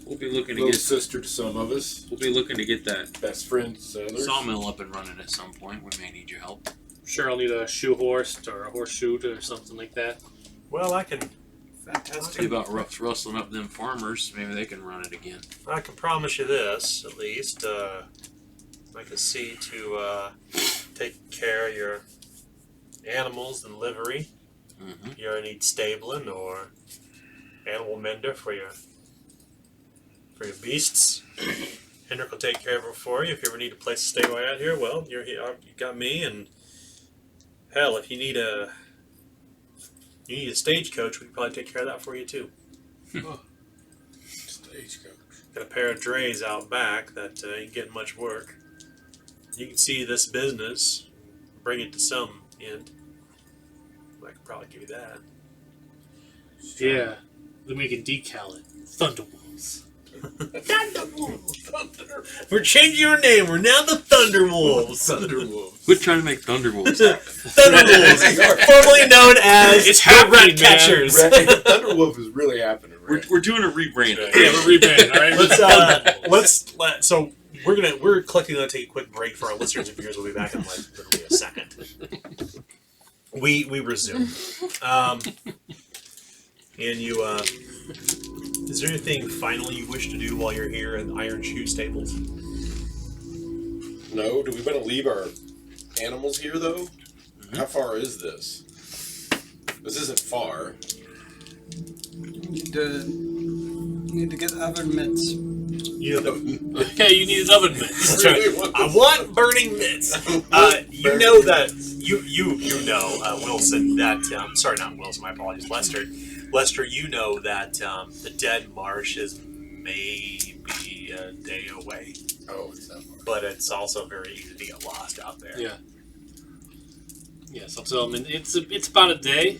We'll be looking to Little get sister to some of us. we'll be looking to get that Best friend to others. sawmill up and running at some point. We may need your help. Sure, I'll need a shoe horse or a horseshoe or something like that. Well, I can See Fantastic. about rustling up them farmers. Maybe they can run it again. promise you this, at least. I can see to take care of your animals and livery. Mm-hmm. You ever need stabling or animal mender for your beasts? Hendrik will take care of it for you. If you ever need a place to stay while you're out here, well, you're here. You got me, and hell, if you need a stagecoach, we can probably take care of that for you too. Stagecoach. Got a pair of drays out back that ain't getting much work. You can see this business, bring it to some end. I could probably give you that. Yeah. Then we can decal it. Thunderwolves. We're changing our name. We're now the Thunderwolves. Thunderwolves. Quit trying to make Thunderwolves happen. Thunderwolves, formerly known as It's the happening, Rat man. Catchers. Thunderwolf is really happening. We're doing a rebranding. Yeah, we're rebranding, alright? So we're collectively gonna take a quick break for our listeners and viewers. We'll be back in like literally a second. We resume. And you is there anything final you wish to do while you're here in Iron Shoe Stables? No, do we want to leave our animals here though? How far is this? This isn't far. Need to get other mitts. You know, Okay, you need an oven mitt. I want burning mitts. You know that you know Wilson that sorry, not Wilson. My apologies, Lester. Lester, you know that the dead marsh is maybe be a day away, Oh, it's that far. but it's also very easy to get lost out there. Yeah. Yeah, so tell them it's about a day.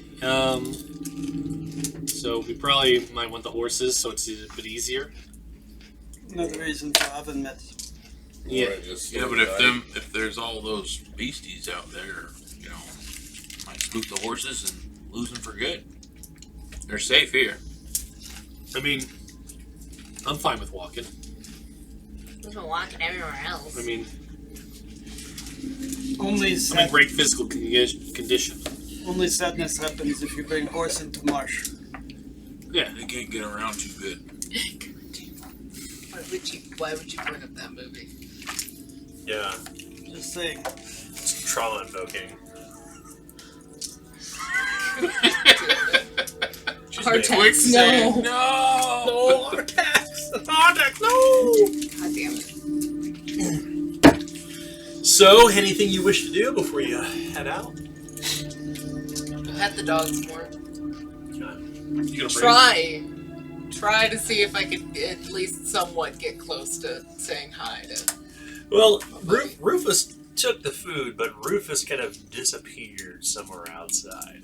So we probably might want the horses, so it's a bit easier. Another reason for oven mitts. Yeah. Or just Yeah, sleep but night. if there's all those beasties out there, you know, might spook the horses and lose them for good. They're safe here. I mean, I'm fine with walking. We've been walking everywhere else. I mean, Only I'm in sad, great physical condition. only sadness happens if you bring horse into marsh. Yeah. They can't get around too good. Why would you bring up that movie? Yeah, Just saying. it's trauma invoking. Cortex, no. No! Cortex! Cortex, no! God damn it. So, anything you wish to do before you head out? Pet the dogs more. You gonna bring? Try to see if I could at least somewhat get close to saying hi to. Well, Rufus took the food, but Rufus kind of disappeared somewhere outside.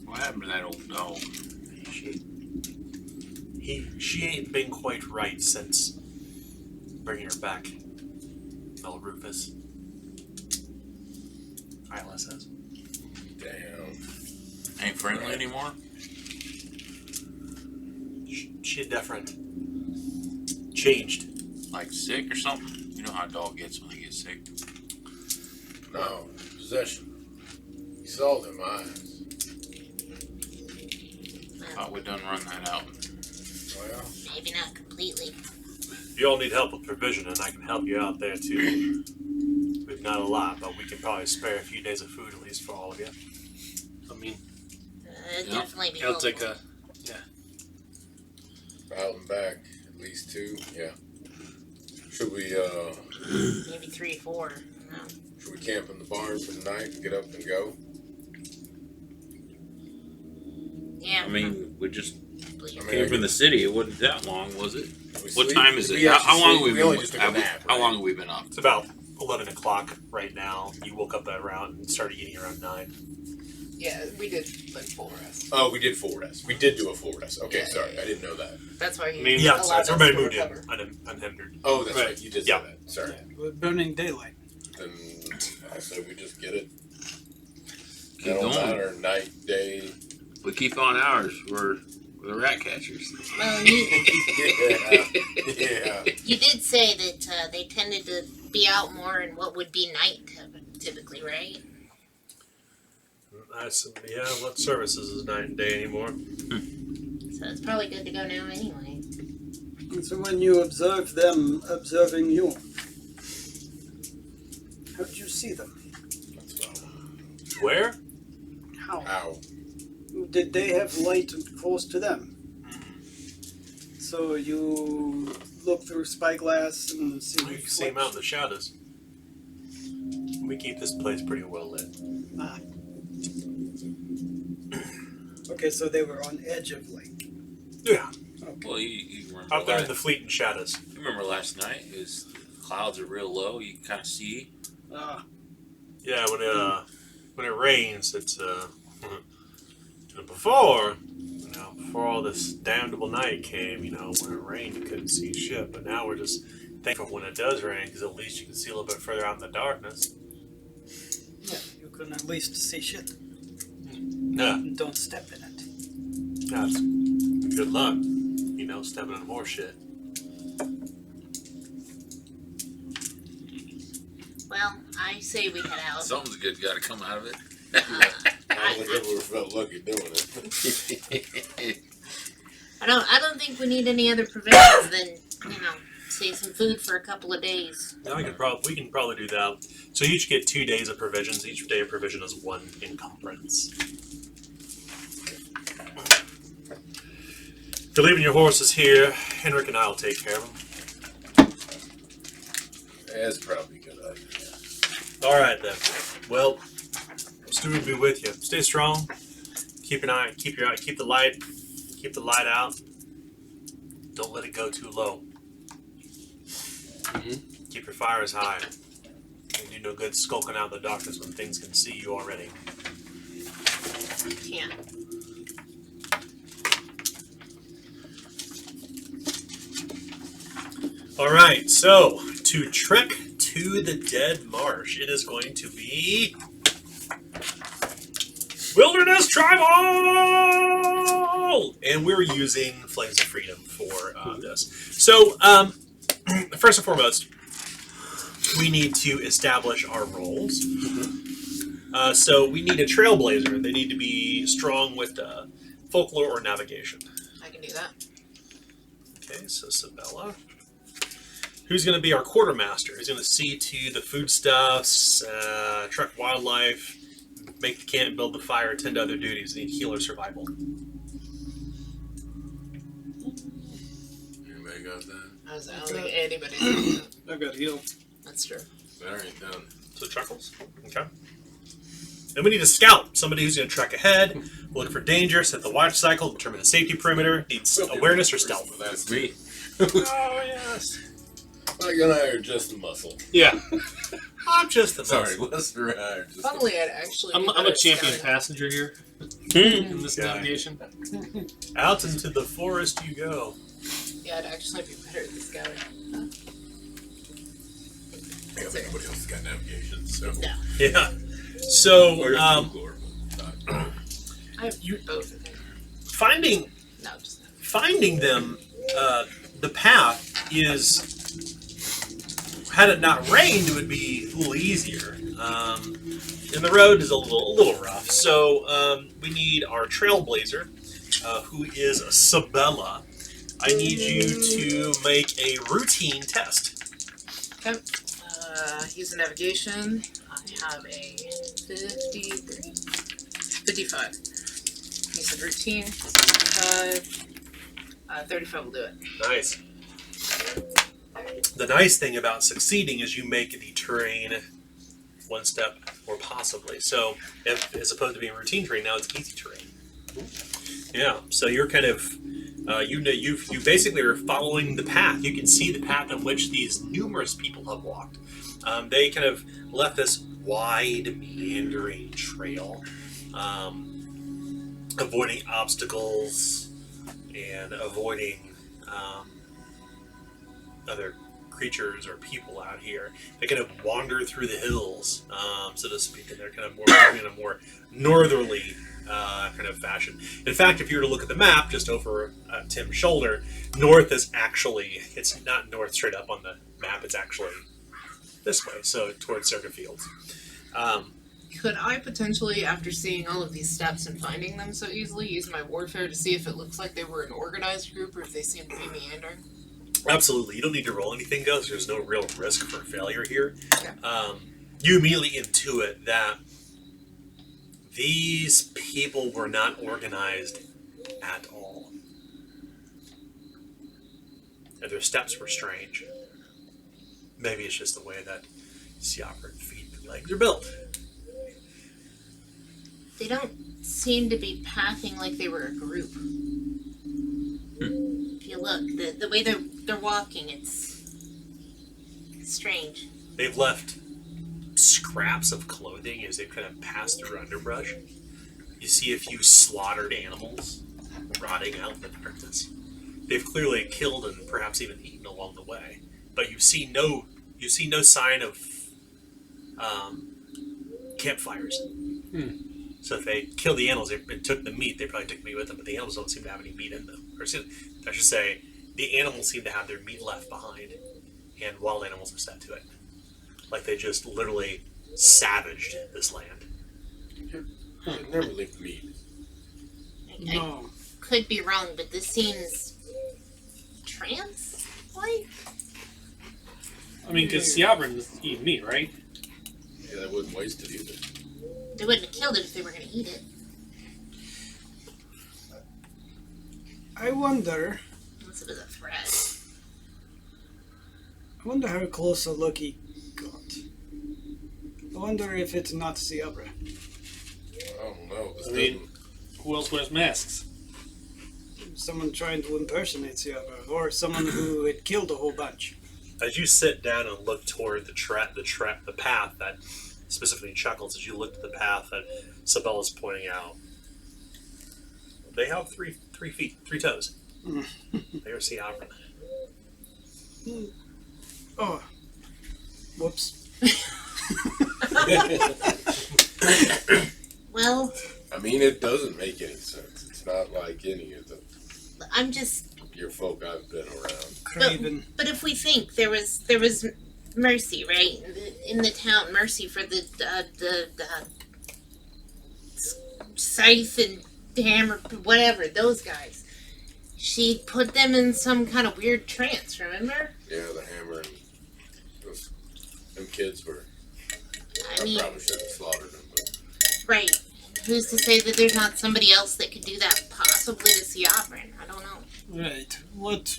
What happened to that old dog? She ain't been quite right since bringing her back. Oh, Rufus. Isla says. Damn. Ain't friendly anymore? She different. Changed. Like sick or something? You know how a dog gets when they get sick. No. Possession. You saw them eyes. Thought we'd done run that out. Well, Maybe not completely. You all need help with provision, and I can help you out there too. We've not a lot, but we can probably spare a few days of food at least for all of you. I mean, It'd Yeah. definitely be I'll helpful. take a. out and back. At least 2. Yeah. Should we Maybe 3 or 4. No. should we camp in the barn for the night and get up and go? Yeah. I mean, we just probably. I mean, came from the city. It wasn't that long, was it? Did we What sleep? time is Did it? we How actually long sleep? have we only been? just took a nap, How right? long have we been up? It's about 11 o'clock right now. You woke up around and started eating around 9. Yeah, we did like full rest. Oh, we did full rest. We did do a full rest. Okay, Yeah, sorry. yeah, I didn't know that. That's why he I mean, Yeah, allowed sorry. us Everybody to moved in recover. unhindered. Oh, that's Right. right. You did Yeah. say that. Sorry. Yeah, we're burning daylight. Then I say we just get it. Keep It don't going. matter. Night, day. We keep on ours. We're the rat catchers. Well, you, Yeah. you did say that they tended to be out more in what would be night typically, right? I said, yeah, what services is night and day anymore? So it's probably good to go now anyway. And so when you observe them observing you, how did you see them? Where? How? Ow. Did they have light close to them? So you look through spyglass and see You can see them out in the shadows. We keep this place pretty well lit. Ah. Okay, so they were on edge of light. Yeah, Well, you remember out there in last, the fleeting shadows. you remember last night? Is the clouds are real low. You can kind of see. Ah, Yeah, when it rains, it's before all this damnable night came, when it rained you couldn't see shit, but now we're just thankful when it does rain because at least you can see a little bit further out in the darkness. yeah, you can at least see shit. Yeah, And don't step in it. that's good luck, stepping on more shit. Well, I say we head out. Something's good got to come out of it. I don't think I ever felt lucky doing it. I don't think we need any other provisions than, say some food for a couple of days. Now we can probably do that. So you each get 2 days of provisions. Each day of provision is 1 encumbrance. If you're leaving your horses here, Henrik and I will take care of them. That's probably a good idea. All right then. Well, Stu will be with you. Stay strong. Keep the light out. Don't let it go too low. Keep your fires high. You do no good skulking out in the darkness when things can see you already. Can't. Alright, so to trek to the Dead Marsh, it is going to be Wilderness Tribal! And we're using Flames of Freedom for this. So, first and foremost, we need to establish our roles. So we need a trailblazer. They need to be strong with folklore or navigation. I can do that. Okay, so Sabella. Who's going to be our quartermaster? Who's going to see to the foodstuffs, truck wildlife, make the camp, build the fire, attend to other duties, need healer survival. Anybody got that? I don't think anybody's doing that. I've got heal. That's true. That ain't done. So Chuckles. Okay. And we need a scout, somebody who's going to trek ahead, look for danger, set the watch cycle, determine the safety perimeter, needs awareness or stealth. That's Me. Oh, yes. Mike and I are just a muscle. Yeah, I'm just the Sorry, muscle. Lester and I are just Funnily, I'd actually. I'm be a better at champion scouting. passenger here in this Yeah. navigation. Out into the forest you go. Yeah, I'd actually be better at the scouting. I think everybody else has got navigation, so. Yeah. So, Or folklore, but not- I have both, I think. finding No, just them, the path is, had it not rained, it would be a little easier. And the road is a little rough. So we need our trailblazer, who is Sabella. I need you to make a routine test. Okay. Use the navigation. I have a 53. 55. He said routine. 55. 35 will do it. Nice. The nice thing about succeeding is you make the terrain one step more possibly. So, if, as opposed to being routine terrain, now it's easy terrain. Yeah. So you're kind of, you basically are following the path. You can see the path on which these numerous people have walked. They kind of left this wide, meandering trail, avoiding obstacles and avoiding other creatures or people out here. They kind of wander through the hills, so to speak, and they're kind of more in a more northerly kind of fashion. In fact, if you were to look at the map just over Tim's shoulder, north is actually, it's not north straight up on the map, it's actually this way, so towards Circa Fields. Could I potentially, after seeing all of these steps and finding them so easily, use my warfare to see if it looks like they were an organized group or if they seem to be meandering? Absolutely. You don't need to roll anything, Gus. There's no real risk for failure here. Okay. You immediately intuit that these people were not organized at all. And their steps were strange. Maybe it's just the way that Siopera feet and legs are built. They don't seem to be pathing like they were a group. If you look, the way they're walking, it's strange. They've left scraps of clothing as they've kind of passed through underbrush. You see a few slaughtered animals rotting out in the darkness. They've clearly killed and perhaps even eaten along the way, but you see no sign of campfires. So if they killed the animals and took the meat, they probably took meat with them, but the animals don't seem to have any meat in them. Or I should say, the animals seem to have their meat left behind, and wild animals are set to it. Like they just literally savaged this land. They never leave meat. I No. could be wrong, but this seems trance-like? I mean, because Siobhan eat meat, right? Yeah, they wouldn't waste it either. They wouldn't have killed it if they were going to eat it. I wonder Unless it was a threat. how close a look he got. I wonder if it's not Siabra. I don't know. This I mean- doesn't- Who else wears masks? Someone trying to impersonate Siabra, or someone who had killed a whole bunch. as you sit down and look toward the path that specifically Chuckles, as you look at the path that Sabella's pointing out, they have three feet, 3 toes. They are sea opera. Oh, whoops. Well, I mean, it doesn't make any sense. It's not like any of the I'm just. your folk I've been around. Craven. But if we think there was Mercy, right, in the town, Mercy for the scythe and hammer, whatever, those guys. She put them in some kind of weird trance. Remember? Yeah, the hammer and them kids were. I mean, probably should have slaughtered them. But right. Who's to say that there's not somebody else that could do that, possibly to Siavrin? I don't know. Right. What?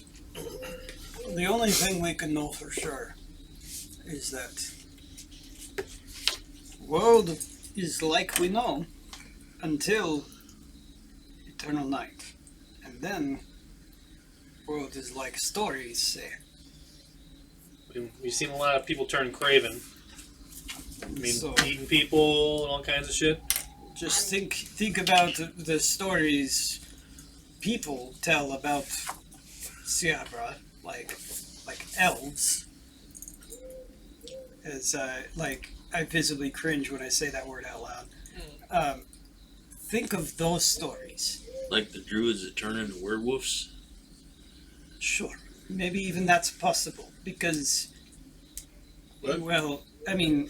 The only thing we can know for sure is that world is like we know until eternal night, and then world is like stories say. We've seen a lot of people turn craven. I mean, So eating people and all kinds of shit. just think about the stories people tell about Siabra, like elves. As like I visibly cringe when I say that word out loud. Think of those stories. Like the druids that turn into werewolves. Sure, maybe even that's possible because, What? well, I mean,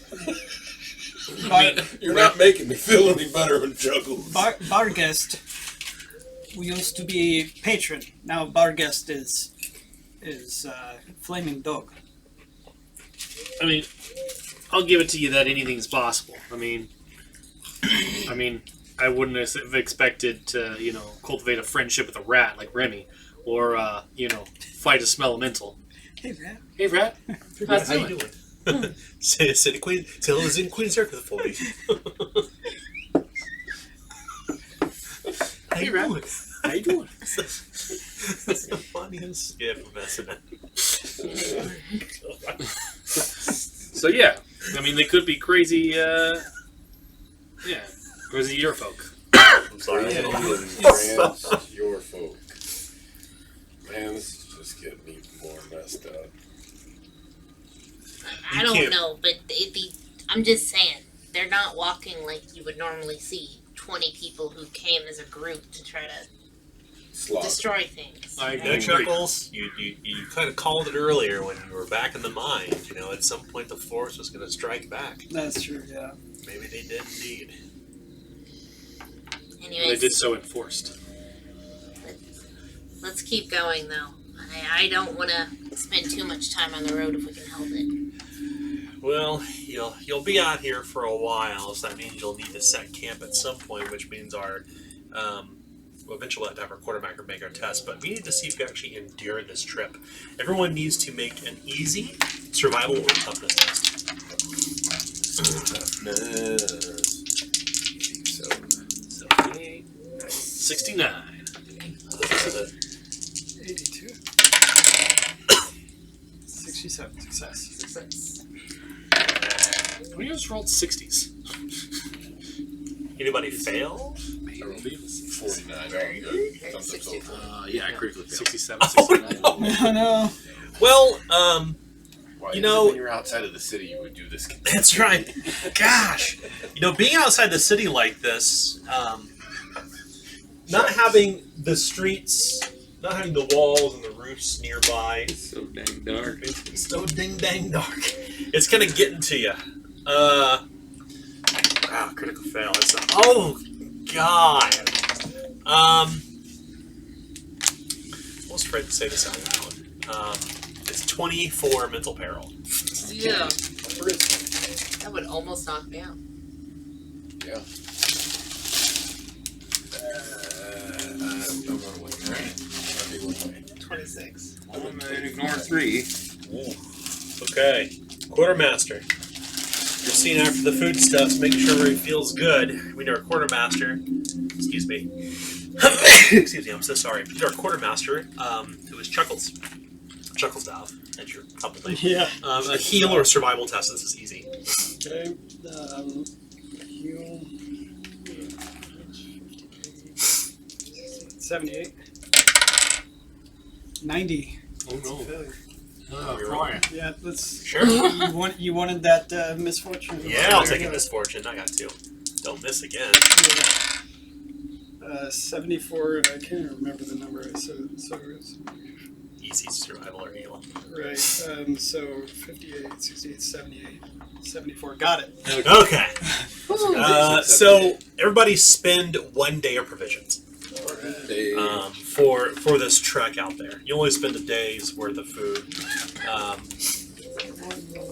you're not making me feel any better when Juggles. Barguest. We used to be patron. Now Barguest is flaming dog. I mean, I'll give it to you that anything's possible. I mean, I wouldn't have expected to, cultivate a friendship with a rat like Remy, or fight a smellemental. Hey, man. Hey, rat. How's How it you doing? doing? Say Queen. Tell us in Queen's Circle for you. How Hey, you Rat. doing? How you doing? That's the funniest skit from SNL. So yeah, I mean they could be crazy. Crazy your folk. I'm sorry. Crazy I and trans your folk. Man, this is just getting even more messed up. I You don't can't- know, but I'm just saying, they're not walking like you would normally see 20 people who came as a group to try to Slaughter. destroy things. I You know, Chuckles, you kind of called it earlier when you were back in the mine. At some point the force was going to strike back. That's true. Yeah. Maybe they did indeed. They Anyways, did so enforced. let's keep going though. I don't want to spend too much time on the road if we can help it. Well, you'll be out here for a while, so that means you'll need to set camp at some point, which means our we'll eventually have to have our quarterbacker make our test, but we need to see if you actually endure this trip. Everyone needs to make an easy survival or toughness test. Toughness. 78, 69. 82. 67. Success. Success. We just rolled 60s. Anybody fail? I believe it's 49. Oh, Okay, good. Thumbs up, 64. Yeah, I critically failed. 67, 69. Oh no. Well, Why You is know- it when you're outside of the city, you would do this. that's right. Gosh, being outside the city like this, not having the streets, not having the walls and the roofs nearby, So dang dark. it's so ding dang dark. It's kind of getting to you. Wow, critical fail. Oh God. Almost afraid to say this out loud. It's 24 mental peril. Yeah, For instance, that would almost knock me out. yeah. Don't run away. I'll be one way. 26. Ignore 3. Okay, quartermaster. You're seen after the foodstuffs, making sure everybody feels good. We need our quartermaster. Excuse me. Excuse me. I'm so sorry. We need our quartermaster, who is Chuckles. Chuckles Dive. That's your couple things. Yeah. A heal or survival test. This is easy. Okay. Heal. 78. 90. Oh no. Failure. Oh, boy. Yeah, let's. Sure. You wanted that misfortune. Yeah, I'll take a misfortune. I got 2. Don't miss again. 74. I can't even remember the number I said. So it's Easy survival or heal. right. So 58, 68, 78, 74. Got it. Okay. So everybody spend 1 day of provisions They, for this trek out there. You only spend a day's worth of food.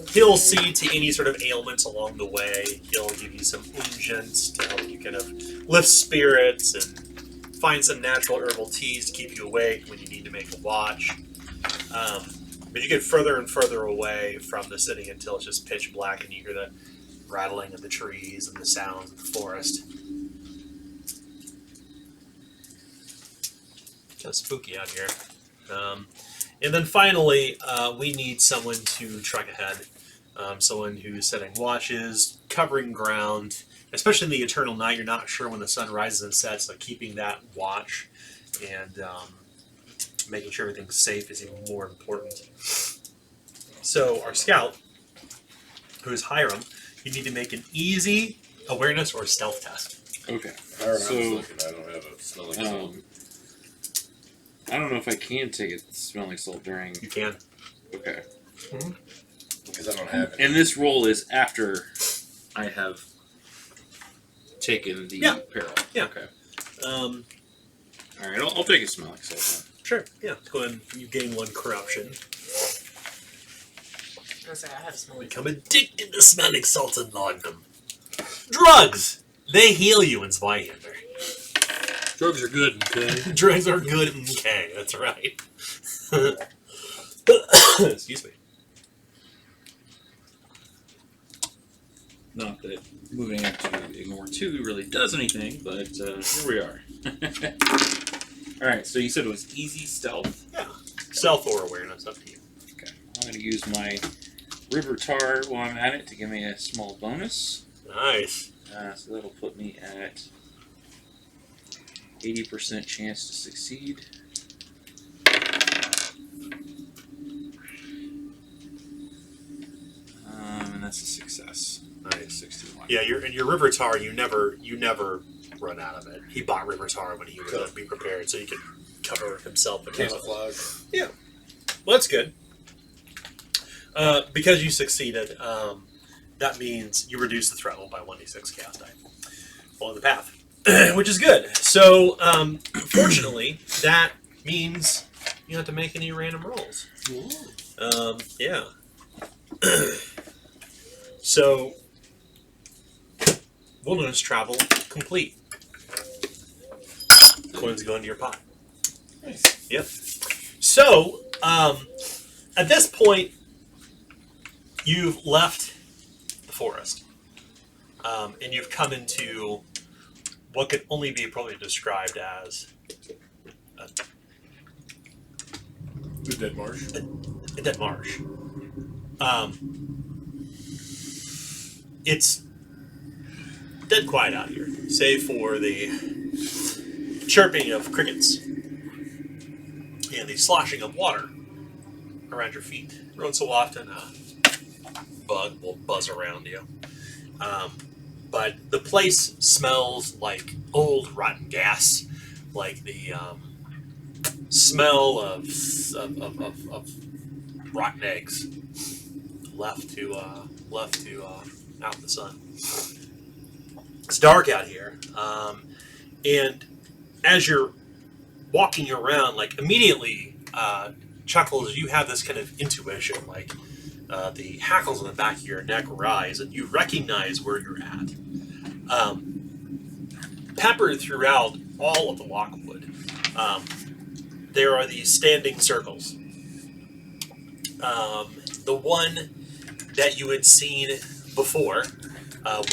He'll see to any sort of ailments along the way. He'll give you some unguents to help you kind of lift spirits and find some natural herbal teas to keep you awake when you need to make a watch. But you get further and further away from the city until it's just pitch black and you hear the rattling of the trees and the sounds of the forest. Kind of spooky out here. And then finally, we need someone to trek ahead. Someone who's setting watches, covering ground, especially in the eternal night. You're not sure when the sun rises and sets, so keeping that watch and making sure everything's safe is even more important. So our scout, who's Hiram, you need to make an easy awareness or stealth test. Okay. I So, don't have a smelling salt. I don't know if I can take a smelling salt during. You can. Okay. Because I don't have it. And this roll is after I have taken the peril. Yeah. Okay. All All right. I'll take a smelling salt Sure. Yeah. Go ahead. You gain 1 corruption. I was like, I have smelling. Become addicted to smelling salt and laudanum. Drugs. They heal you in Zweihander. Then. Drugs are good, okay? Drugs are good. Okay, that's right. Excuse me. Not that moving up to ignore 2 really does anything, but here we are. Alright, so you said it was easy stealth. Yeah. Stealth or awareness, up to you. Okay. I'm going to use my river tar while I'm at it to give me a small bonus. Nice. So that'll put me at 80% chance to succeed. And that's a success. Nice. 61. Yeah, your river tar. You never run out of it. He bought river tar when he was be prepared, so he could cover himself in Camouflage. Yeah. Well, that's good. Because you succeeded, that means you reduce the threat roll by 1d6 chaos die. Follow the path, which is good. So, fortunately, that means you don't have to make any random rolls. Yeah. So, wilderness travel complete. Coins go into your pot. Nice. Yep. So, at this point, you've left the forest, and you've come into what could only be probably described as The dead marsh. a dead marsh. It's dead quiet out here, save for the chirping of crickets and the sloshing of water around your feet. Every so often, a bug will buzz around you. But the place smells like old rotten gas, like the smell of rotten eggs left to out in the sun. It's dark out here, and as you're walking around, like immediately, Chuckles, you have this kind of intuition, like the hackles on the back of your neck rise, and you recognize where you're at. Peppered throughout all of the Lockwood, there are these standing circles. The one that you had seen before,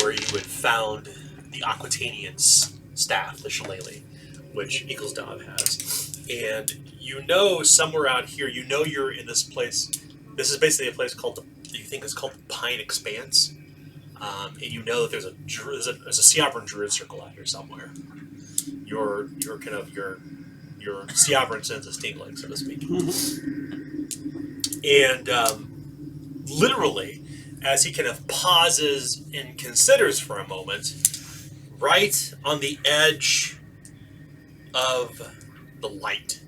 where you had found the Aquitanian's staff, the shillelagh, which Eaglesdove has. And you know somewhere out here, you know you're in this place. This is basically a place called you think is called the Pine Expanse, and you know that there's a Sea Opera Druid circle out here somewhere. Your Sea Opera sense is tingling, so to speak. And literally, as he kind of pauses and considers for a moment, right on the edge of the light,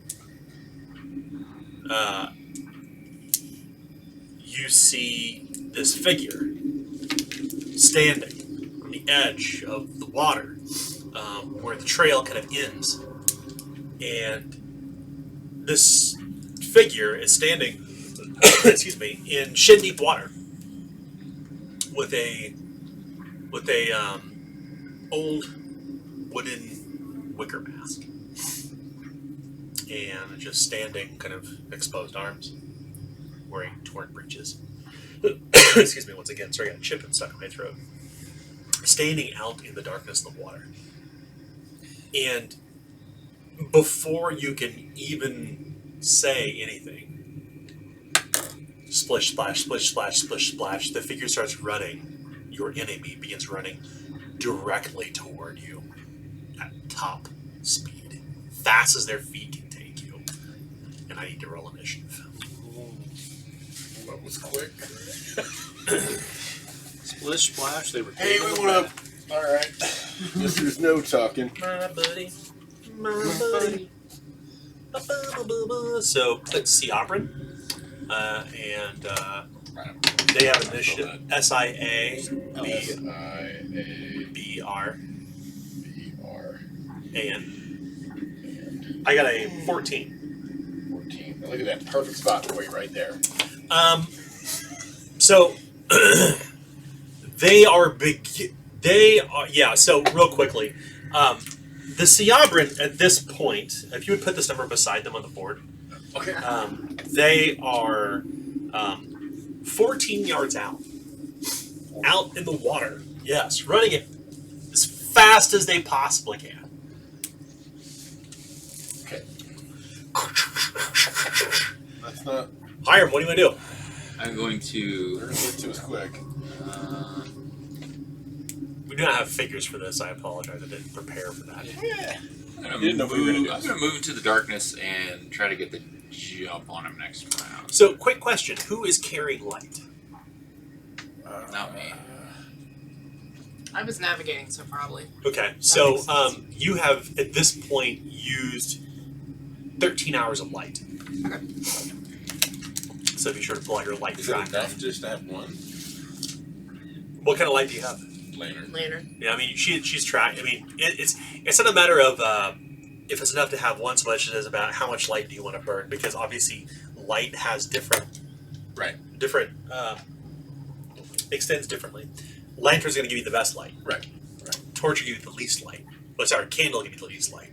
you see this figure standing on the edge of the water, where the trail kind of ends. And this figure is standing, excuse me, in shin deep water with a old wooden wicker mask, and just standing, kind of exposed arms, wearing torn breeches. Excuse me, once again, sorry, I got a chip and stuck in my throat. Standing out in the darkness of the water. And before you can even say anything, splish, splash, splish, splash, splish, splash, the figure starts running. Your enemy begins running directly toward you at top speed, fast as their feet can take you. And I need to roll initiative. That was quick. Splish splash, they were. Hey, we want to. All right. Guess there's no talking. My buddy. So click Sea Opera, and they have initiative SIABRAN. I got a 14. 14. Look at that perfect spot for you right there. So they are big. They are, yeah. So real quickly, the Siabran at this point, if you would put this number beside them on the board, Okay. they are 14 yards out in the water. Yes, running it as fast as they possibly can. Okay. That's not. Hiram, what do you want to do? I'm going They're to. gonna get to us quick. We do not have figures for this. I apologize. I didn't prepare for that. Yeah. I'm Didn't know we were gonna do going this. to move into the darkness and try to get the jump on him next round. So, quick question: who is carrying light? Not me. I was navigating, so probably. Okay, so makes sense. you have at this point used 13 hours of light. Okay. So be sure to pull out your light Is it tracker. enough just to have one What kind of light do you have? lantern? Lantern. Yeah, I mean she's tracked. I mean it's not a matter of if it's enough to have one so much as about how much light do you want to burn, because obviously light has different extends differently. Lantern's going to give you the best light. Right. Torch will give you the least light. Oh, sorry, candle will give you the least light.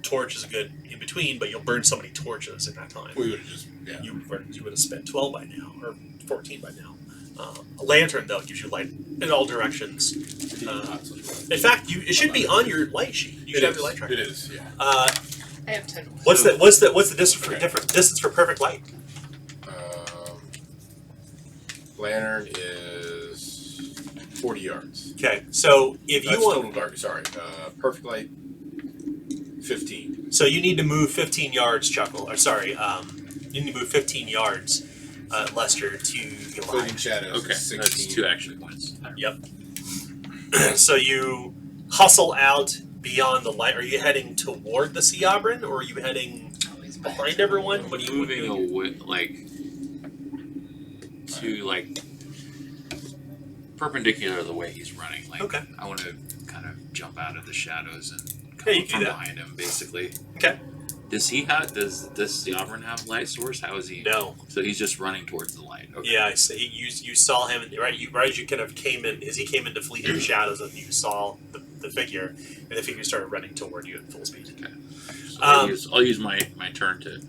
Torch is a good in between, but you'll burn so many torches in that time. We would have just You would have spent 12 by now, or 14 by now. A lantern, though, gives you light in all directions. In fact, it should be on your light sheet. You should have your light tracker. It is. Yeah. I have 10 more. What's the distance for distance for perfect light? Lantern is 40 yards. Okay, so if you That's want, total dark. Sorry. Perfect light. 15. so you need to move 15 yards, Chuckle. Or sorry, you need to move 15 yards, Lester, to get Including light. shadows. Okay, is that's 16. 2 action points. Yep. So you hustle out beyond the light. Are you heading toward the Siabran, or are you heading behind everyone? What are you Moving doing? away, perpendicular to the way he's running. Like, Okay. I want to kind of jump out of the shadows and Yeah, come you up can from do that. behind him, basically. Okay. Does Siavern have light source? How is he? No. So he's just running towards the light. Okay. Yeah, I see. You saw him right. Right as you kind of came in, as he came into fleeting shadows, and you saw the figure, and the figure started running toward you at full speed. Okay. So I'll use my turn to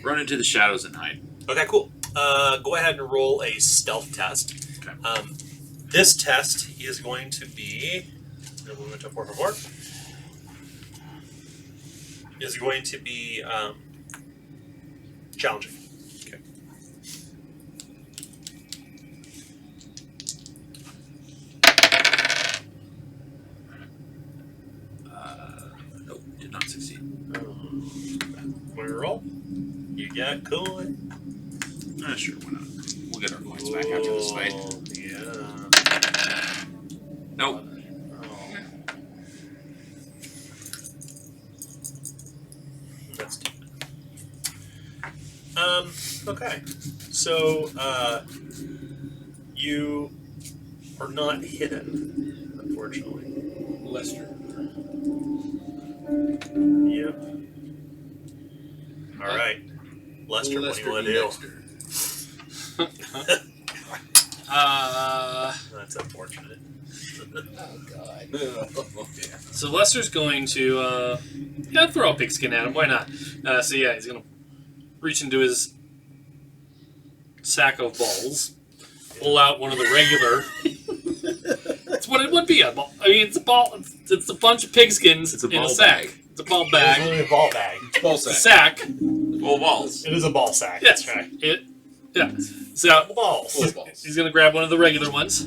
run into the shadows and hide. Okay, cool. Go ahead and roll a stealth test. Okay. This test is going to be. Por favor. is going to be challenging. Okay. Nope, did not succeed. Roll. You got coin. Sure, why not? We'll get our coins back after this fight. Yeah. Nope. That's okay. So you are not hidden, unfortunately. Lester. Yep. All right, Lester. What do you want to do? That's unfortunate. Oh god. So Lester's going to throw a pigskin at him. Why not? So yeah, he's gonna reach into his sack of balls, pull out one of the regular. It's what it would be a ball. I mean, it's a ball. It's a bunch of pigskins It's a in a ball sack. bag. It's a ball It's bag. only a ball bag. Ball It's a sack. sack. Full balls. It is a ball sack. Yes. That's right. Yeah. So Balls. Full balls. he's gonna grab one of the regular ones,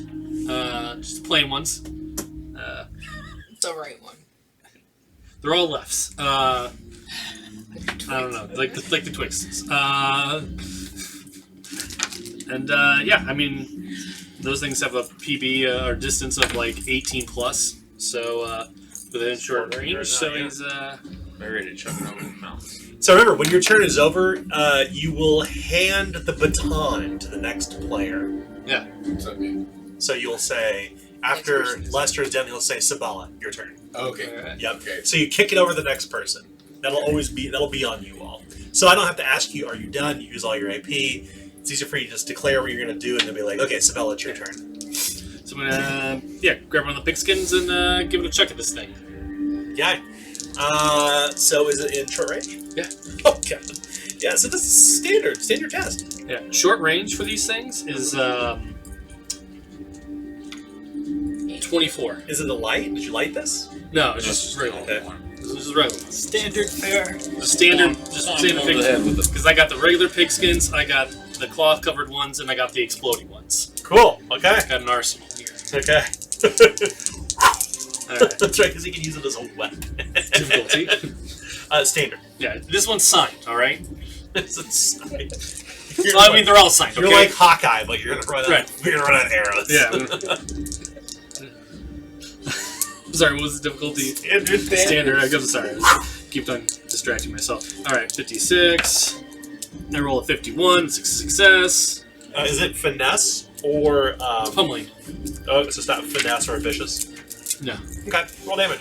just the plain ones. The right one. They're all lefts. I don't know, like the Twists. Yeah, I mean, those things have a PB or distance of like 18 plus, so within short range. Right So now, yeah. he's I'm ready to chuck it over the mouth. So remember, when your turn is over, you will hand the baton to the next player. What's that mean? So you'll say, after Next person. Lester is done, he'll say, Sabala, your turn. Okay. Yep. Okay. So you kick it over to the next person. That'll be on you all. So I don't have to ask you, are you done? You use all your AP. It's easier for you to just declare what you're going to do and then be like, okay, Sabella, it's your turn. so I'm gonna grab one of the pigskins and give it a chuck at this thing. Yeah. So is it in short range? Yeah. Okay. Yeah, so this is standard test. Yeah, short range for these things is 24. Is it a light? Did you light this? No, it's just regular. Okay. This is regular. Standard fare. Just standard pigskin. Because I got the regular pigskins, I got the cloth covered ones, and I got the exploding ones. Cool. Okay. I got an arsenal here. Okay. Alright. That's right, because you can use it as a weapon. Difficulty. Standard. Yeah, this one's signed, alright? It's signed. Well, I mean, they're all signed, okay? You're like Hawkeye, but you're gonna run out. Right. You're gonna run out of arrows. Yeah. Sorry, what was the difficulty? Standard. I'm sorry. I keep on distracting myself. Alright, 56. I roll a 51. It's a success. Is it finesse or Pummeling. Oh, so it's not finesse or vicious. No. Okay, roll damage.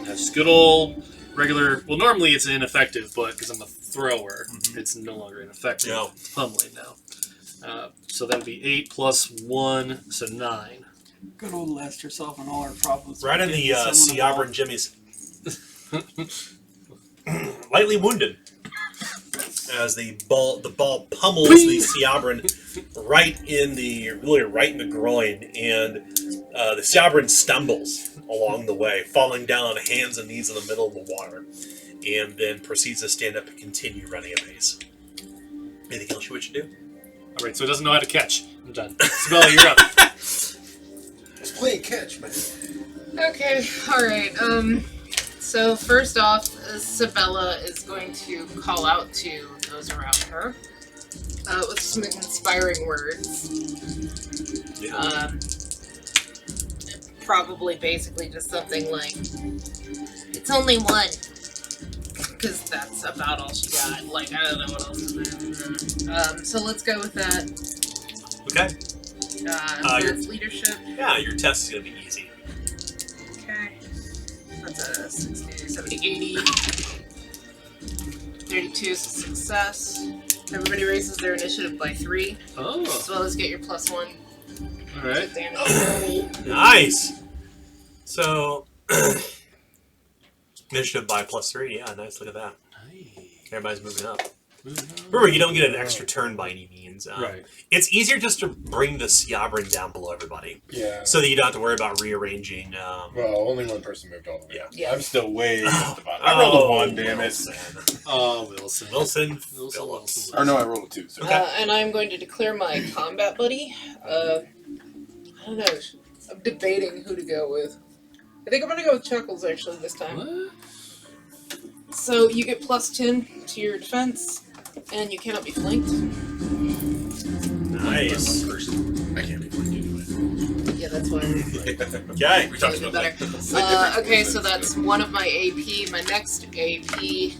That's good old regular. Well, normally it's ineffective, but because I'm a thrower, it's no longer ineffective. No. Pummeling now. So that'd be 8 plus 1, so 9. Good old Lester solving all our problems. Right in the Someone Siabran Jimmy's. Lightly wounded. As the ball pummels the Siabran right in the groin, and the Siabran stumbles along the way, falling down on hands and knees in the middle of the water, and then proceeds to stand up and continue running apace. Anything else you wish to do? Alright, so it doesn't know how to catch. I'm done. Isabella, you're up. Just play catch, man. Okay, alright. So first off, Sabella is going to call out to those around her with some inspiring words. Probably basically just something like, It's only one. because that's about all she got. Like, I don't know what else is there. So let's go with that. Okay. So your- that's leadership. Yeah, your test is going to be easy. Okay. That's a 60, 70, 80. 32 is a success. Everybody raises their initiative by 3, Oh, as well as get your +1 alright. damage. Nice. So initiative by +3. Yeah, nice. Look at that. Nice. Everybody's moving up. Remember, you don't get an extra turn by any means. Right. It's easier just to bring the Siabrin down below everybody, Yeah. so that you don't have to worry about rearranging. Well, only one person moved all the way. Yeah. up. Yeah. I'm still way at the bottom. I rolled a 1, damn it. Oh, Wilson. Wilson Wilson. Phillips. Or no, I rolled a 2. So. Okay. And I'm going to declare my combat buddy. I don't know. I'm debating who to go with. I think I'm going to go with Chuckles actually this time. What? So you get +10 to your defense, and you cannot be flanked. Nice. I can't be flanked anyway. Yeah, that's why. Okay. We talked Feeling about better. that. Okay, so that's one of my AP. My next AP,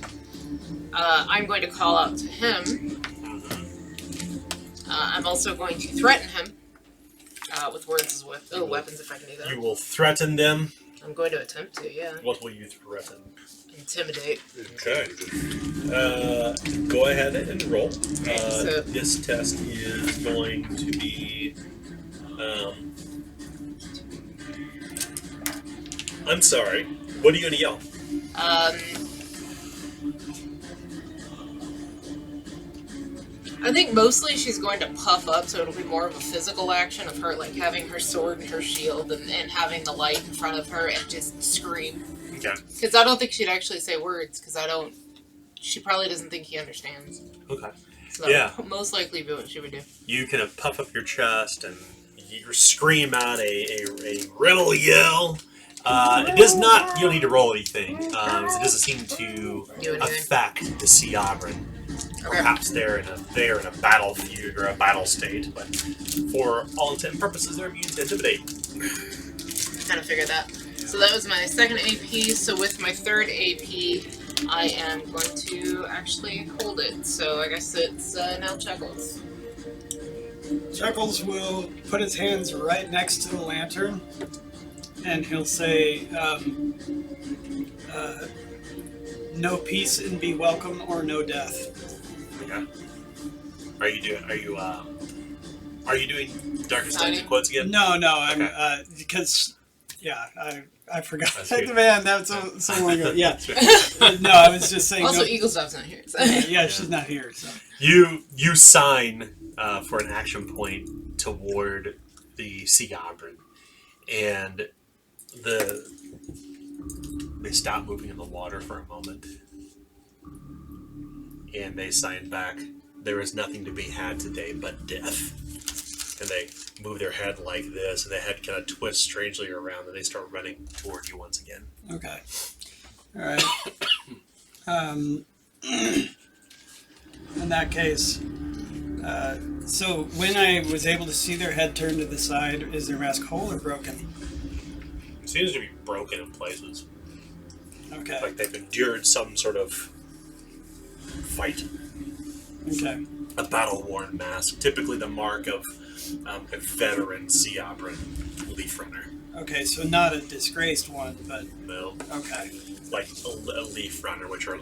I'm going to call out to him. I'm also going to threaten him with words as weapons if I can do that. You will threaten them. I'm going to attempt to, yeah. What will you threaten? Intimidate. Okay. Go ahead and roll. so- This test is going to be. I'm sorry. What are you going to yell? I think mostly she's going to puff up, so it'll be more of a physical action of her, like, having her sword and her shield and having the light in front of her and just scream. Okay. Because I don't think she'd actually say words, because she probably doesn't think he understands. Okay. So Yeah. that would most likely be what she would do. You kind of puff up your chest and you scream out a riddle yell. It does not. You don't need to roll anything. It doesn't seem to Do anything. affect the Siabrin. Okay. Perhaps they're in a battle feud or a battle state, but for all intents and purposes, they're immune to intimidate. Kind of figured that. So that was my second AP. So with my third AP, I am going to actually hold it. So I guess it's now Chuckles. Chuckles will put his hands right next to the lantern, and he'll say, "No peace and be welcome, or no death." Okay. Are you doing Darkest Times in quotes again? No, I'm Okay. because I forgot. That's good. Man, that was so long ago. Yeah. No, I was just saying. Also, no, Eagle Stuff's not here. So. yeah, she's not here. So. You sign for an action point toward the Siabrin, and they stop moving in the water for a moment, and they sign back, "There is nothing to be had today but death." And they move their head like this, and the head kind of twists strangely around, and they start running toward you once again. Okay. All right. In that case, so when I was able to see their head turn to the side, is their mask whole or broken? It seems to be broken in places, Okay. like they've endured some sort of fight. Okay. A battle-worn mask, typically the mark of a veteran Siabrin leaf runner. Okay, so not a disgraced one, but No, okay. like a leaf runner, which are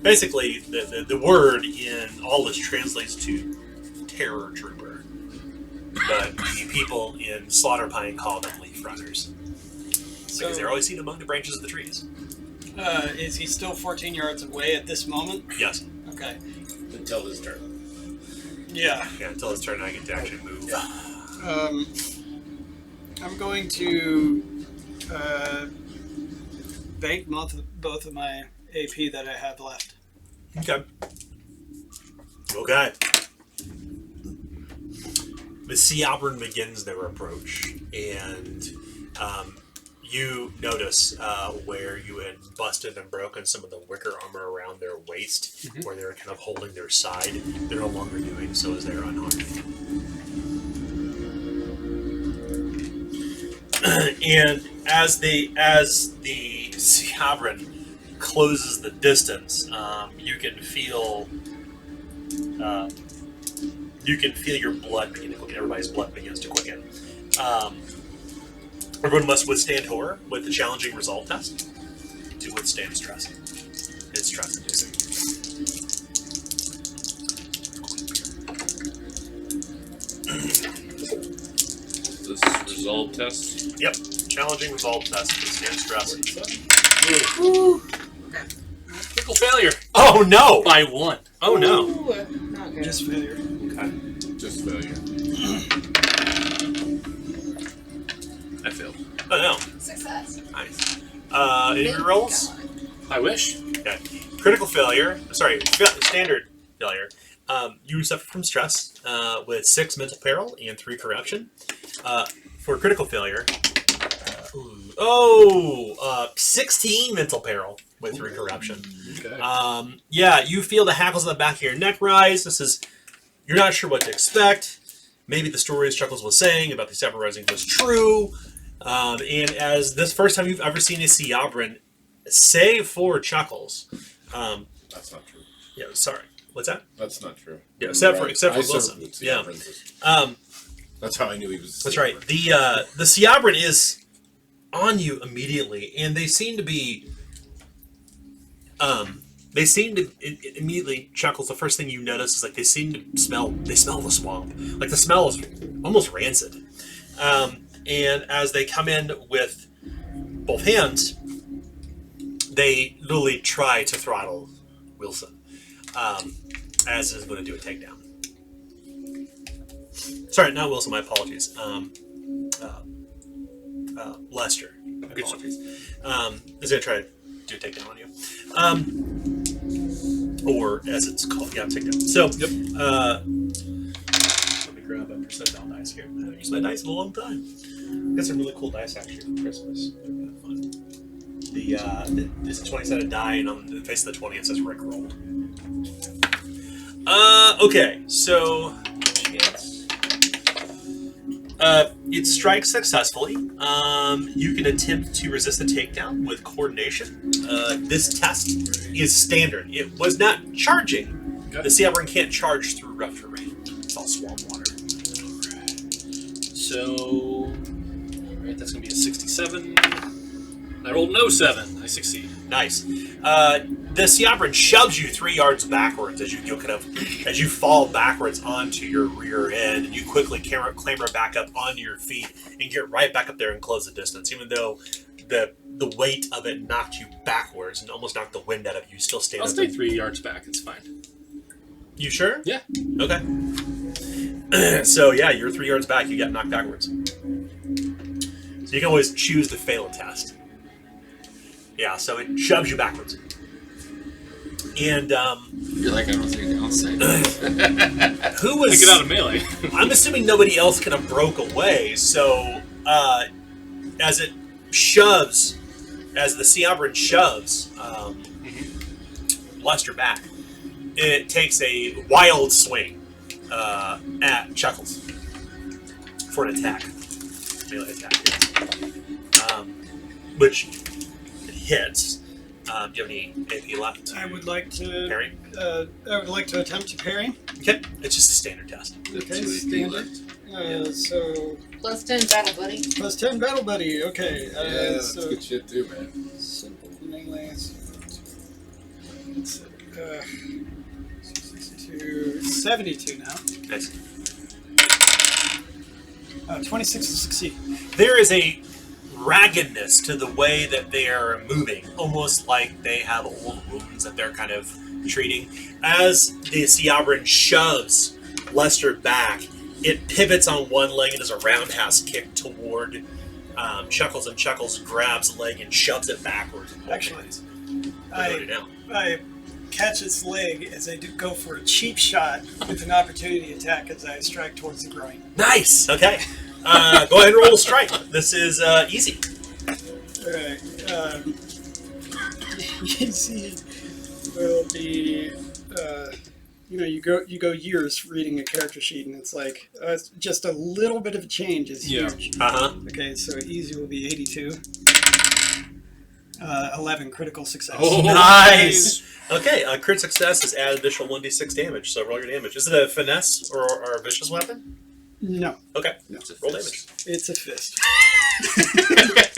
basically the word in all this translates to terror trooper, but the people in Slaughter Pine call them leaf runners So, because they're always seen among the branches of the trees. is he still 14 yards away at this moment? Yes. Okay. Until this turn. Yeah. Yeah. Until it's turn, I get to actually move. I'm going to bank both of my AP that I have left. Okay. Okay. The Siabrin begins their approach, and you notice where you had busted and broken some of the wicker armor around their waist, where they were kind of holding their side. They're no longer doing so as they're unharmed. And as the Siabrin closes the distance, you can feel your blood begin to quicken. Everybody's blood begins to quicken. Everyone must withstand horror with the challenging resolve test to withstand stress. It's stress-inducing. This resolve test. Yep, challenging resolve test to withstand stress. Critical failure Oh no! by 1. Oh no! Ooh, not good. Just failure. Just failure. I failed. Oh no! Success. Nice. Any rolls? I wish. Okay. Critical failure. Sorry, standard failure. You suffer from stress with 6 mental peril and 3 corruption. For critical failure, 16 mental peril with 3 corruption. Okay. Yeah, you feel the hackles on the back of your neck rise. You're not sure what to expect. Maybe the stories Chuckles was saying about the Sapper Rising was true. And as this first time you've ever seen a Siabran, save for Chuckles. That's not true. Yeah, sorry. What's that? That's not true. Yeah, except for I Wilson. served with Yeah. Siabrans. That's how I knew he was. That's right. The Siabran is on you immediately, and they seem to be. Immediately Chuckles. The first thing you notice is like they seem to smell. They smell the swamp. Like the smell is almost rancid. And as they come in with both hands, they literally try to throttle Wilson, as is going to do a takedown. Sorry, not Wilson. My apologies. Lester. My apologies. Is going to try to do a takedown on you, or as it's called, yeah, takedown. So, let me grab a percentile dice here. I haven't used my dice in a long time. Got some really cool dice actually for Christmas. They're kind of fun. This is a 20-sided die, and on the face of the 20 it says Rick rolled. Okay, so it strikes successfully. You can attempt to resist the takedown with coordination. This test is standard. It was not charging. Okay. The Siabran can't charge through rough terrain. It's all swamp water. So, alright, that's going to be a 67. I rolled no 7. I succeed. Nice. The Siabran shoves you 3 yards backwards as you fall backwards onto your rear end, and you quickly clamber back up onto your feet and get right back up there and close the distance. Even though the weight of it knocked you backwards and almost knocked the wind out of you, still stand I'll up. stay 3 yards back. It's fine. You sure? Yeah. Okay. So yeah, you're 3 yards back. You get knocked backwards. So you can always choose to fail a test. Yeah, so it shoves you backwards. And You're like, I don't see a downside. who was? Take it out of melee. I'm assuming nobody else kind of broke away. So as it shoves, as the Siabran shoves Lester back, it takes a wild swing at Chuckles for an attack, melee attack, which hits. Do you have any AP left? I would like to Parry. I would like to attempt to parry. Okay, it's just a standard test. Okay, standard. So Plus 10 battle buddy. plus 10 battle buddy. Okay. Yeah, that's so good shit too, man. simple melee. So, 62, 72 now. Nice. 26 to succeed. There is a raggedness to the way that they are moving, almost like they have old wounds that they're kind of treating. As the Siabran shoves Lester back, it pivots on one leg and does a roundhouse kick toward Chuckles, and Chuckles grabs the leg and shoves it backwards. Actually, I I catch its leg as I do go for a cheap shot with an opportunity attack as I strike towards the groin. Nice. Okay. Go ahead and roll a strike. This is easy. Alright. Easy will be. You go years reading a character sheet, and it's like just a little bit of a change is huge. Okay, so easy will be 82. 11 critical success. Oh, Nice. Okay, crit success is add additional 1d6 damage. So roll your damage. Is it a finesse or a vicious weapon? No, Okay, no, roll damage. it's a fist.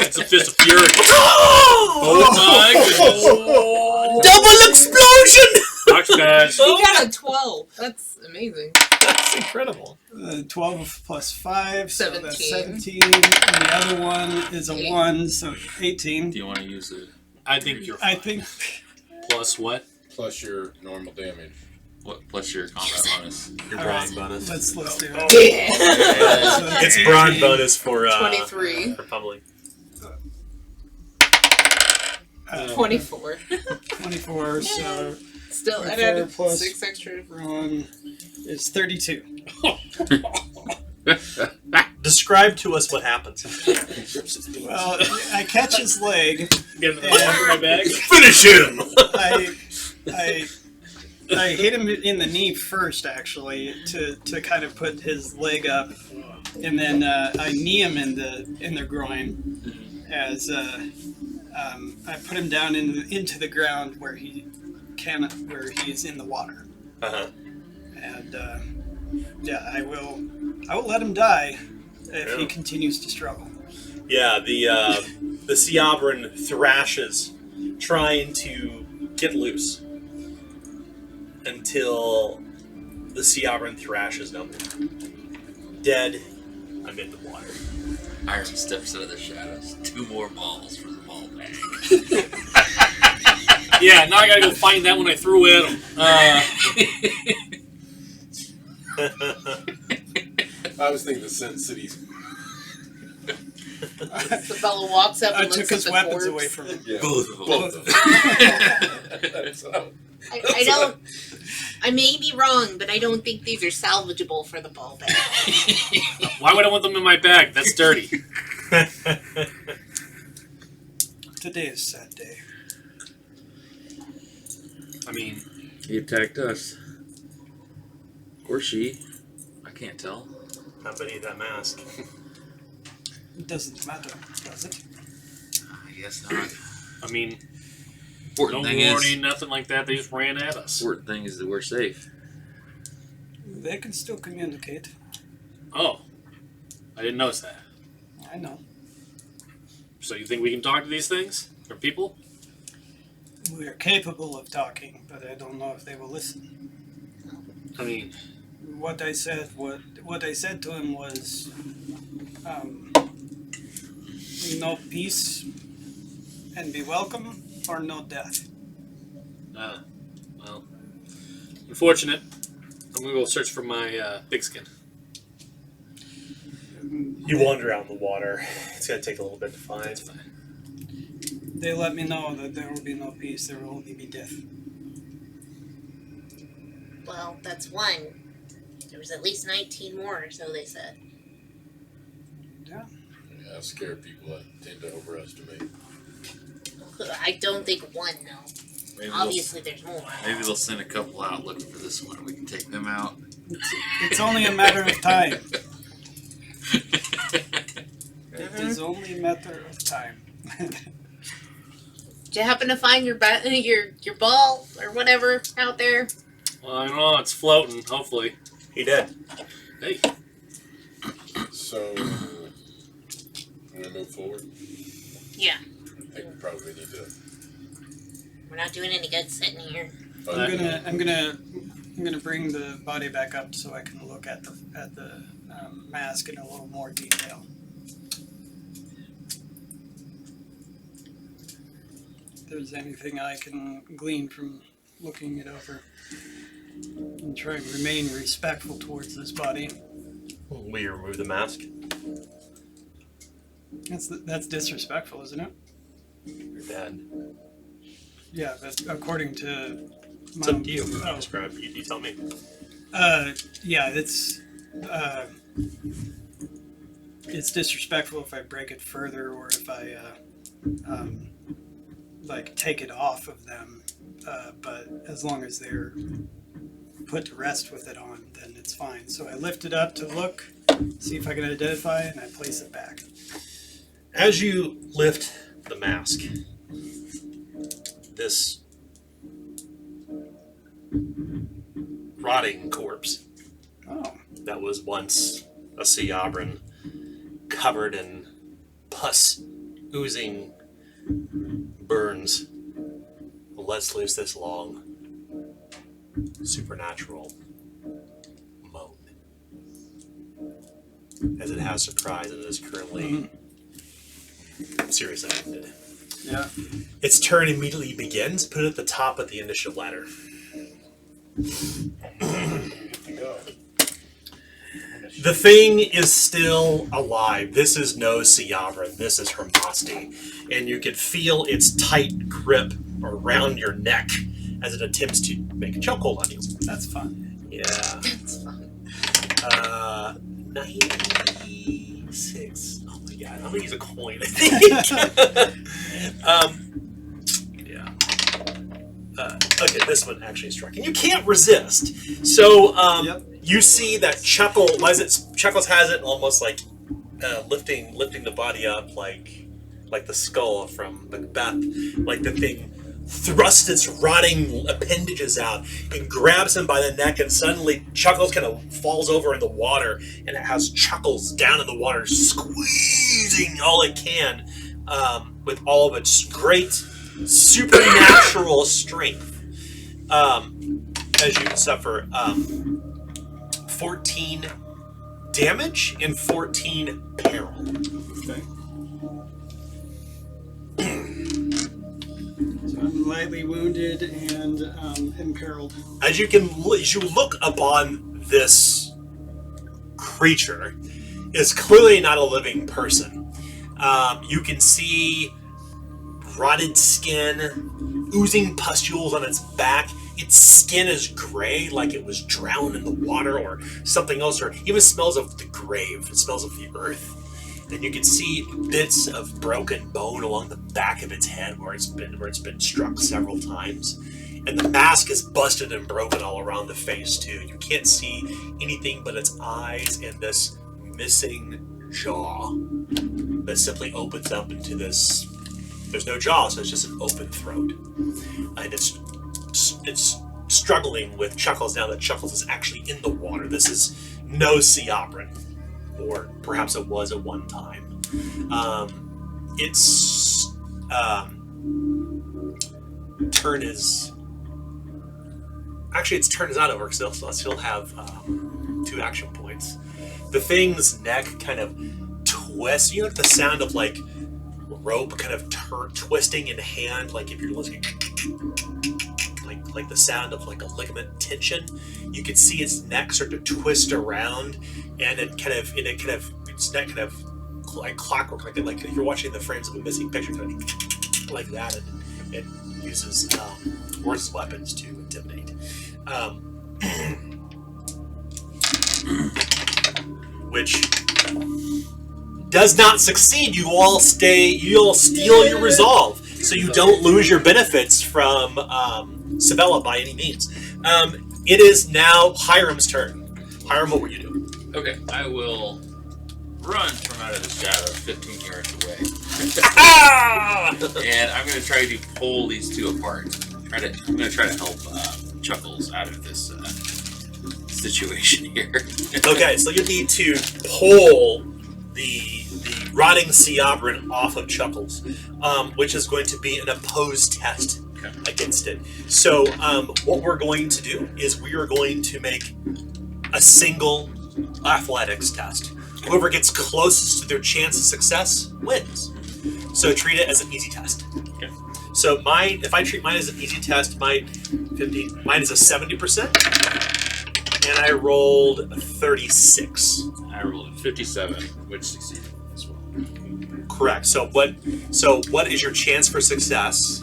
It's a fist of fury. Oh my goodness. Double explosion! Box guys. You got a 12. That's amazing. That's incredible. 12 plus 5, so that's 17. 17. And the other one is a 1, so 18. Do you want to use it? I think you're I fine. think Plus what? plus your normal damage. What plus your combat bonus? Your All brawn right, bonus. let's do it. Yeah. It's brawn bonus for 23. for pummeling. 24. 24, so Still, I 24 added plus- 6 extra. Brawn is 32. Describe to us what happens. Well, I catch his leg. Get it in my bag. Finish him. I hit him in the knee first, actually, to kind of put his leg up, and then I knee him in the groin as I put him down into the ground where he is in the water, Uh-huh. and yeah, I will let him die if he Yeah. continues to struggle. Yeah, the Seabran thrashes, trying to get loose until the Seabran thrashes them dead amid the water. Iron steps out of the shadows. 2 more balls for the ball bag. Yeah, now I gotta go find that one I threw at him. I was thinking the Sin Cities. The fellow walks up I and took looks at his the weapons corpse. away from him. Yeah. Both of them. Both of them. I don't. I may be wrong, but I don't think these are salvageable for the ball bag. Why would I want them in my bag? That's dirty. Today is a sad day. I mean, He attacked us. Or she. I can't tell. Not beneath that mask. It doesn't matter, does it? I guess not. I mean, no Important thing warning, is, nothing like that. They just ran at us. important thing is that we're safe. They can still communicate. Oh, I didn't notice that. I know. So you think we can talk to these things or people? We are capable of talking, but I don't know if they will listen. I mean, What I said to him was, no peace and be welcome, or no death. well, unfortunate. I'm gonna go search for my pigskin. You wander out in the water. It's gonna take a little bit to find. That's fine. They let me know that there will be no peace, there will only be death. Well, that's one. There was at least 19 more, so they said. Yeah, scare people that tend to overestimate. I don't think one, no. Maybe Obviously, there's more. maybe they'll send a couple out looking for this one and we can take them out. It's only a matter of time. It is only a matter of time. Did you happen to find your ball or whatever out there? Well, I don't know. It's floating. Hopefully. He did. Hey. So, I'm gonna move forward. Yeah. I think we probably need to. We're not doing any good sitting here. I'm gonna bring the body back up so I can look at the mask in a little more detail. If there's anything I can glean from looking it over, and try and remain respectful towards this body. Will you remove the mask? That's disrespectful, isn't it? You're dead. Yeah, but according to It's up to you. Oh. Describe. You tell me. Yeah, it's disrespectful if I break it further or if I like take it off of them. But as long as they're put to rest with it on, then it's fine. So I lift it up to look, see if I can identify, and I place it back. As you lift the mask, this rotting corpse Oh, that was once a Seabran, covered in pus, oozing burns, lets loose this long, supernatural moan. As it has surprise and is currently seriously wounded. Yeah. Its turn immediately begins. Put it at the top of the initiative ladder. The thing is still alive. This is no Siavra. This is Hermasti. And you can feel its tight grip around your neck as it attempts to make a chokehold on you. That's fun. Yeah. It's fun. 96. Oh my god. I'm going to use a coin, I think. Yeah. Okay, this one actually struck. And you can't resist. So, Yep. you see that Chuckles has it almost like lifting the body up like the skull from Macbeth. Like the thing thrusts its rotting appendages out and grabs him by the neck, and suddenly Chuckles kind of falls over in the water, and it has Chuckles down in the water squeezing all it can with all of its great supernatural strength. As you suffer 14 damage and 14 peril. Okay. So I'm lightly wounded and imperiled. As you look upon this creature, is clearly not a living person. You can see rotted skin, oozing pustules on its back. Its skin is gray, like it was drowned in the water or something else, or even smells of the grave. It smells of the earth. And you can see bits of broken bone along the back of its head where it's been struck several times. And the mask is busted and broken all around the face too. You can't see anything but its eyes and this missing jaw that simply opens up into this. There's no jaw, so it's just an open throat. And it's struggling with Chuckles now that Chuckles is actually in the water. This is no Siabran, or perhaps it was at one time. Its turn is not over because it'll still have 2 action points. The thing's neck kind of twists. You know, like the sound of like rope kind of twisting in hand, like if you're listening. Like the sound of like a ligament tension. You can see its neck start to twist around, and its neck kind of like clockwork, like if you're watching the frames of a missing picture, kind of like that, and it uses worse weapons to intimidate. Which does not succeed. You all steal your resolve, so you don't lose your benefits from Sabella by any means. It is now Hiram's turn. Hiram, what were you doing? Okay, I will run from out of the shadow 15 yards away. And I'm going to try to pull these two apart. I'm going to try to help Chuckles out of this situation here. Okay, so you need to pull the rotting Siabran off of Chuckles, which is going to be an opposed test against it. So what we're going to do is we are going to make a single athletics test. Whoever gets closest to their chance of success wins. So treat it as an easy test. Okay. So if I treat mine as an easy test, mine is a 70%, and I rolled a 36. I rolled a 57, which succeeded as well. Correct. So what is your chance for success?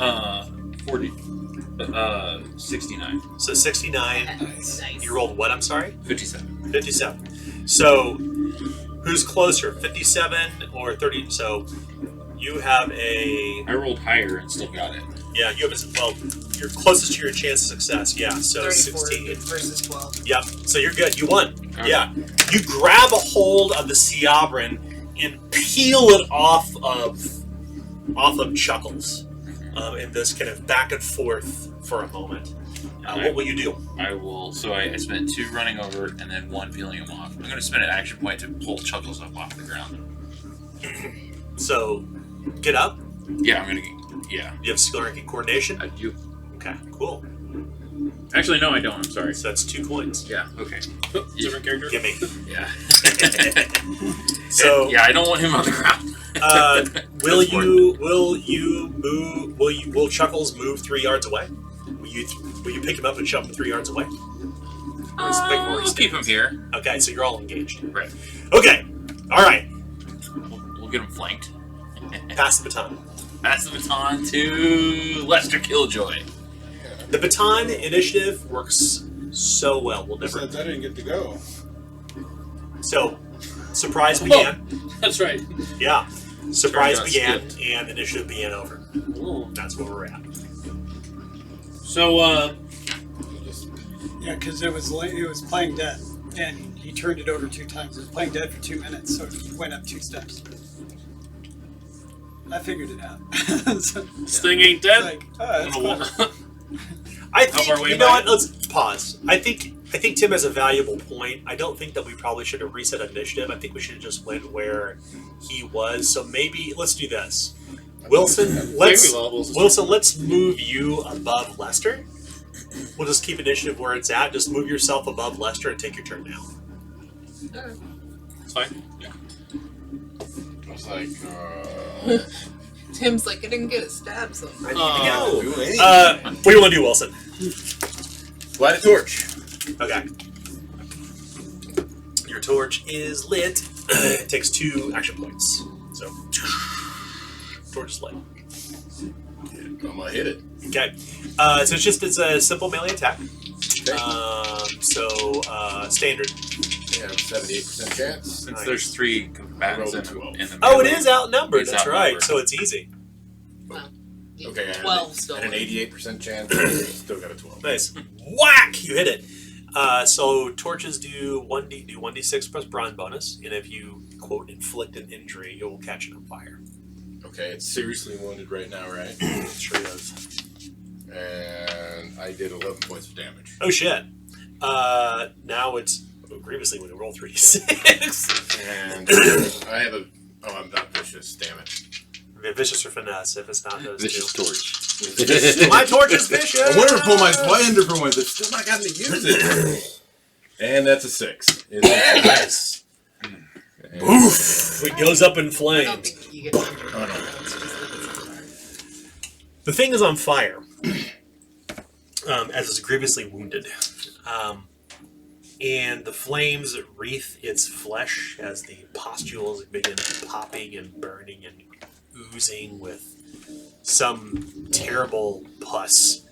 69. So 69. Nice. You rolled what? I'm sorry? 57. 57. So who's closer, 57 or 30? So you have a... I rolled higher and still got it. Yeah, you have you're closest to your chance of success. Yeah, so 34 16. versus 12. Yep, so you're good. You won. Okay. Yeah. You grab a hold of the Siabran and peel it off of Chuckles in this kind of back and forth for a moment. What will you do? I will. So I spent 2 running over and then 1 peeling him off. I'm going to spend an action point to pull Chuckles up off the ground. So, get up. Yeah, I'm going to. Yeah. You have skill ranking coordination. I do. Okay, cool. Actually, no, I don't. I'm sorry. So that's 2 coins. Yeah. Okay. Different character. Give me. Yeah. So yeah, I don't want him on the ground. will Chuckles move 3 yards away? Will you pick him up and shove him 3 yards away? We'll keep him here. Okay, so you're all engaged. Right. Okay. All right. We'll get him flanked. Pass the baton. Pass the baton to Lester Killjoy. The baton initiative works so well. We'll never. Since I didn't get to go. So, surprise began. That's right. Yeah. Surprise Got began, skipped. and initiative began over. Ooh. That's where we're at. So, Yeah, because it was playing dead, and he turned it over 2 times. It was playing dead for 2 minutes, so it went up 2 steps. I figured it out. So, this thing ain't dead. like, oh, I'm that's gonna clever. walk. I How far think away you am know I? what? Let's pause. I think Tim has a valuable point. I don't think that we probably should have reset initiative. I think we should have just went where he was. So maybe let's do this. Wilson, let's move you above Lester. We'll just keep initiative where it's at. Just move yourself above Lester and take your turn now. It's fine. I was like, Tim's like, I didn't get a stab, so. I need Oh. to go. What do you want to do, Wilson? Light a torch. Okay. Your torch is lit. It takes 2 action points. So, torch is lit. I'm gonna hit it. Okay. So it's a simple melee attack. Okay. Standard. Yeah, 78% chance. Since there's 3 combatants in the Oh, it melee, is outnumbered. It's That's right. outnumbered. So it's easy. Okay, I had 12 still. an 88% chance. Still got a 12. Nice. Whack! You hit it. So torches do 1d6 plus brawn bonus, and if you quote inflict an injury, it will catch it on fire. Okay, it's seriously wounded right now, right? Sure is. And I did 11 points of damage. Oh shit. Now it's grievously when you roll 3d6. And I have a. Oh, I'm not vicious, damn it. Vicious or finesse, if it's not those vicious two. torch. My torch is vicious! I wanted to pull my Zweihander for once, but still not gotten to use it. And that's a 6. Nice. And- Oof! It goes up in I don't flames. think you get to enter. Oh, no. It's just that it's on fire. The thing is on fire, as it's grievously wounded. And the flames wreath its flesh as the pustules begin popping and burning and oozing with some terrible pus.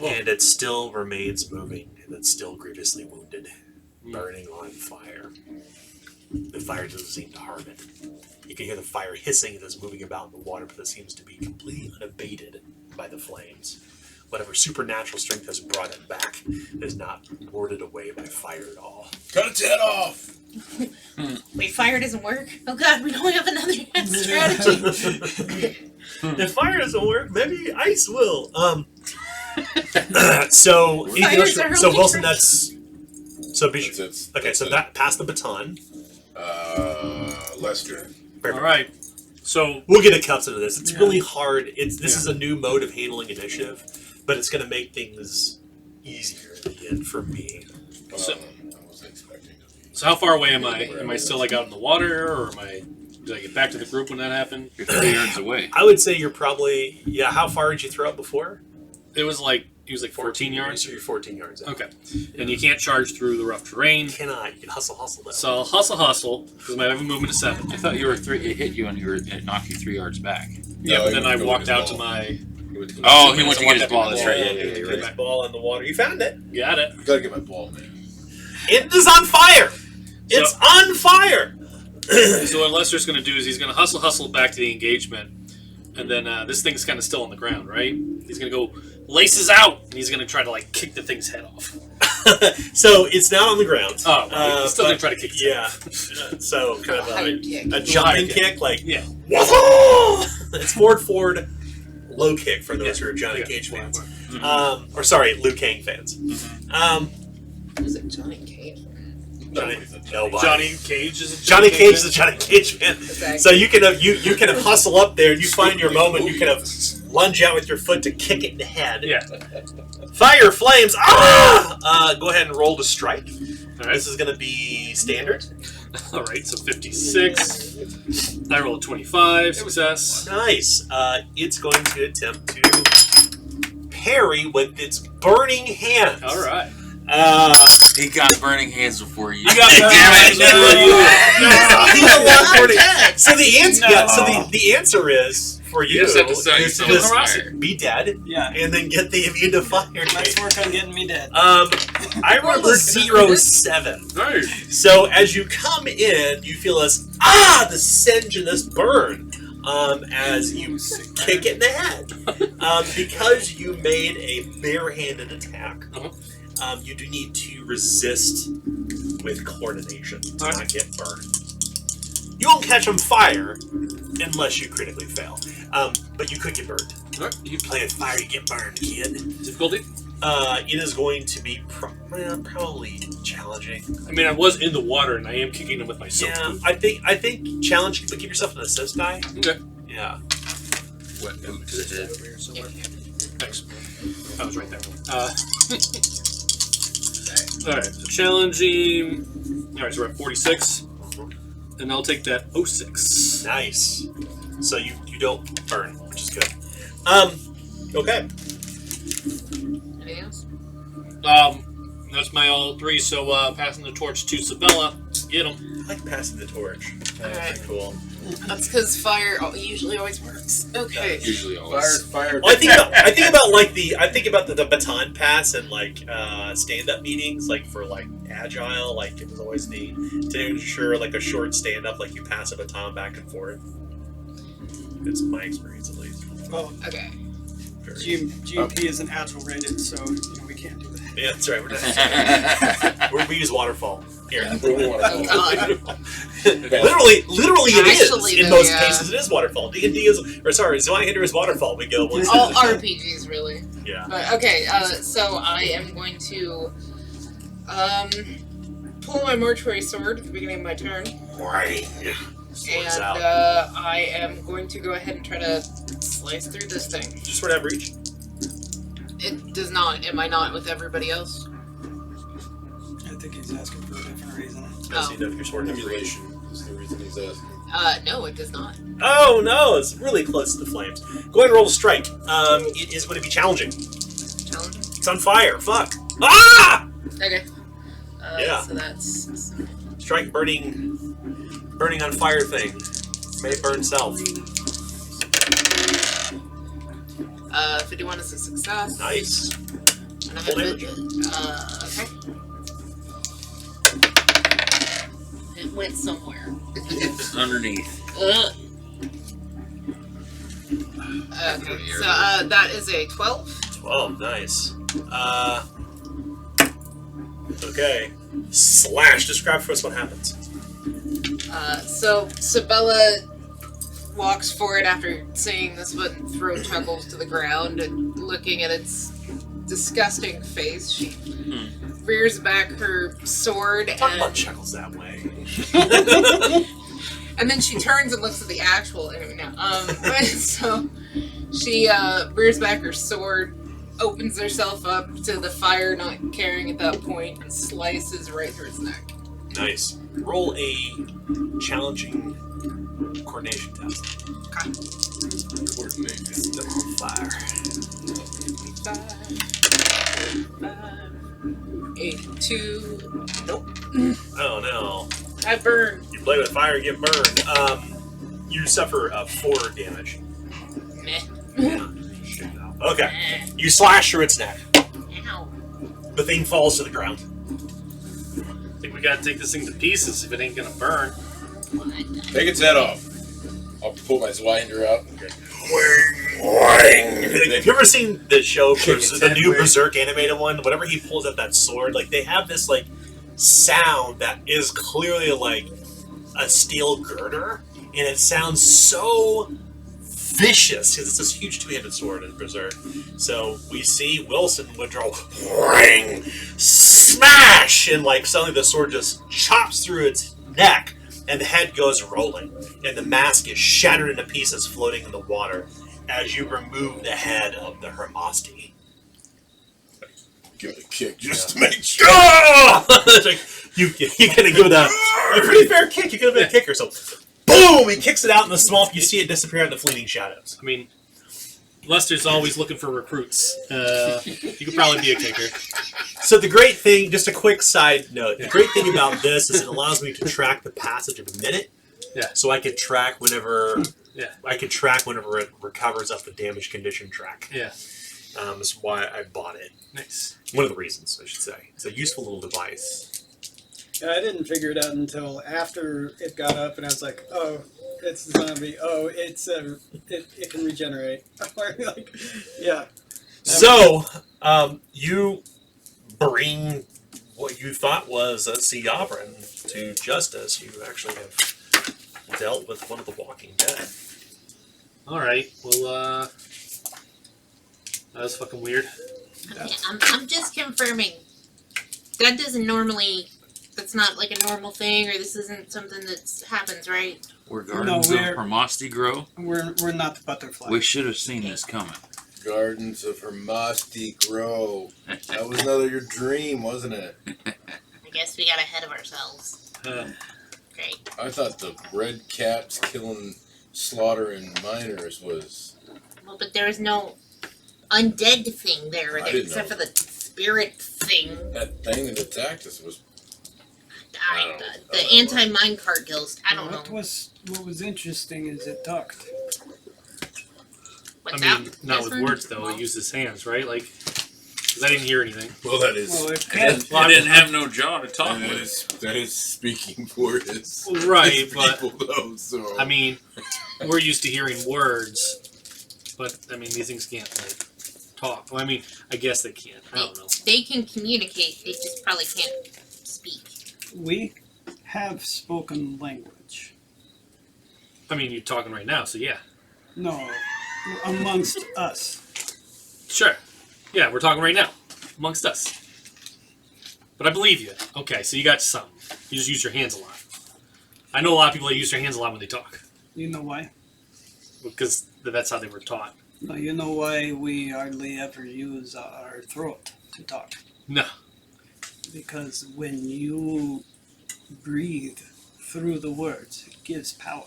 And it still remains moving, and it's still grievously wounded, burning on fire. The fire doesn't seem to harm it. You can hear the fire hissing as it's moving about in the water, but it seems to be completely unabated by the flames. Whatever supernatural strength has brought it back is not warded away by fire at all. Cut its head off! Wait, fire doesn't work? Oh god, we don't have another strategy. If fire doesn't work, maybe ice will. So anything else? Fires are So only Wilson, trick. that's so. That's Okay, so it. that pass the baton. Lester. All right. So, We'll get a cups into this. It's Yeah. really hard. This is a new mode of handling initiative, but it's going to make things easier at the end for me. So- I wasn't expecting to be. so how far away am I? Am I still like out in the water, or did I get back to the group when that happened? You're 3 yards away. I would say you're probably How far did you throw it before? It was like 14 yards. So you're 14 yards. Out. Okay, and you can't charge through the rough terrain. You cannot. You can hustle though. So I'll hustle because my every movement is 7. I thought you were it hit you and it knocked you 3 yards back. Yeah, No, but he then went I to walked his out ball. to my. Oh, he went So to I get his walked ball. out to That's my right. ball. Yeah, you're Get right. my ball in the water. You found it. Got it. You gotta get my ball, man. It is on fire. It's on fire. So what Lester's going to do is he's going to hustle back to the engagement, and then this thing's kind of still on the ground, right? He's going to go laces out, and he's going to try to like kick the thing's head off. So it's not on the ground. Oh, well, he's still going but- to try to kick its Yeah. head. So kind of High kick. a jumping kick, like Yeah. it's forward low kick for those who are Johnny Yeah. Cage fans. Mhm. Or sorry, Liu Kang fans. Was it Johnny Cage? Nobody. Johnny Cage is a Johnny Cage is a Johnny Cage fan. Exactly. So you can have hustle up there and you find your moment. You can have lunge out with your foot to kick it in the head. Yeah. Fire, flames, ah! Go ahead and roll to strike. Alright. This is going to be standard. Alright, so 56. I roll a 25. Success. Nice. It's going to attempt to parry with its burning hands. Alright. He got burning hands before you. You got Damn it! So the answer, the answer is for you, You just have to set is to yourself on just fire. be dead, Yeah. and then get the immune to fire. Let's work on getting me dead. I rolled a 0-7. Nice. So as you come in, you feel this the singe and this burn as you kick it in the head. Because you made a barehanded attack, you do need to resist with coordination to not get burned. You won't catch on fire unless you critically fail, but you could get burned. You play with fire, you get burned, kid. Difficulty? It is going to be probably challenging. I mean, I was in the water and I am kicking them with my soap Yeah, boot. I think challenge, but give yourself an assist die. Okay. Yeah. What boot to the head? Thanks. I was right there. Alright, so challenging. Alright, so we're at 46. And I'll take that 06. Nice. So you don't burn, which is good. Okay. Anything else? That's my all three, so passing the torch to Sabella. Get him. I like passing the torch. That's Alright. pretty cool. That's because fire usually always works. Okay. Usually always. Fire. Well, I think about the baton pass and like stand-up meetings, like for like agile, like it was always neat to ensure like a short stand-up, like you pass a baton back and forth. It's my experience at least. Well, Okay. Very- GMP isn't agile rated, so we can't do that. Yeah, that's right. We use waterfall here. Oh God. Literally, it is. Actually, In though, most yeah. cases, it is waterfall. D&D is, or sorry, Zweihander is waterfall. We go one All step at a time. RPGs, really. Yeah. But okay, so I am going to pull my mortuary sword at the beginning of my turn, Right. and out. I am going to go ahead and try to slice through this thing. Just whatever reach. It does not. Am I not with everybody else? I think he's asking for a different reason. Does he know if your sword has reach? Emulation is the reason he's asking. No, it does not. Oh no, it's really close to the flames. Go ahead and roll to strike. It is going to be challenging. Challenging. It's on fire. Fuck. Ah! Okay. Yeah. So that's Strike burning on fire thing. May burn self. 51 is a success. Nice. And I Full have damage. okay. It went somewhere. Underneath. Okay, so that is a 12. 12. Nice. Okay. Slash. Describe for us what happens. So Sabella walks forward after seeing this one throw chuckles to the ground and looking at its disgusting face. She rears back her sword Talk about and, chuckles that way. and then she turns and looks at the actual enemy now. So she rears back her sword, opens herself up to the fire not caring at that point, and slices right through its neck. Nice. Roll a challenging coordination test. Coordinate. Still on fire. 82. Nope. Oh no. I burn. You play with fire, you get burned. You suffer 4 damage. Meh. Yeah. Okay. You slash through its neck. Ow. The thing falls to the ground. I think we gotta take this thing to pieces if it ain't gonna burn. Take its head off. I'll pull my Zweihander out. Have you ever seen the show, Kick its the head new away. Berserk animated one? Whenever he pulls out that sword, like they have this like sound that is clearly like a steel girder, and it sounds so vicious because it's this huge two-handed sword in Berserk. So we see Wilson Woodrow ring, smash, and like suddenly the sword just chops through its neck, and the head goes rolling, and the mask is shattered into pieces, floating in the water. as you remove the head of the Hermasti. Give it a kick just to make sure. It's like, you gotta give it a pretty fair kick. You give it a kick or so. Boom! He kicks it out in the swamp. You see it disappear in the fleeting shadows. I mean, Lester's always looking for recruits. You could probably be a kicker. So the great thing, just a quick side note, the great thing about this is it allows me to track the passage of a minute. Yeah. So I could track whenever. Yeah. I could track whenever it recovers up the damage condition track. Yeah. That's why I bought it. Nice. One of the reasons, I should say. It's a useful little device. Yeah, I didn't figure it out until after it got up, and I was like, "Oh, it's a zombie. Oh, it can regenerate." Like, yeah. So, you bring what you thought was a sea Yavrin to justice. You actually have dealt with one of the Walking Dead. Alright, well, that was fucking weird. Okay, I'm just confirming. That doesn't normally. That's not like a normal thing, or this isn't something that happens, right? Where gardens of we're- Hermasti grow? We're not the butterfly. We should have seen this coming. Gardens of Hermasti grow. That was another your dream, wasn't it? I guess we got ahead of ourselves. Great. I thought the red caps killing, slaughtering miners was. Well, but there was no undead thing there, I didn't except know. for the spirit thing. That thing that attacked us was. I don't know. The anti-mine cart ghost. I don't know. What was interesting is it talked. What's I mean, that? not This with one? words, though. Well, He used his hands, right? Like, because I didn't hear anything. Well, that is. Well, it It can. didn't, it didn't have no jaw to talk That with. is, that is speaking for his, Right, his but- people, though. So I mean, we're used to hearing words, but, I mean, these things can't, like, talk. Well, I mean, I guess they can't. I don't know. They can communicate. They just probably can't speak. We have spoken language. I mean, you're talking right now, so yeah. No, amongst us. Sure. Yeah, we're talking right now. Amongst us. But I believe you. Okay, so you got some. You just use your hands a lot. I know a lot of people that use their hands a lot when they talk. You know why? Because that's how they were taught. No, you know why we hardly ever use our throat to talk. No. Because when you breathe through the words, it gives power.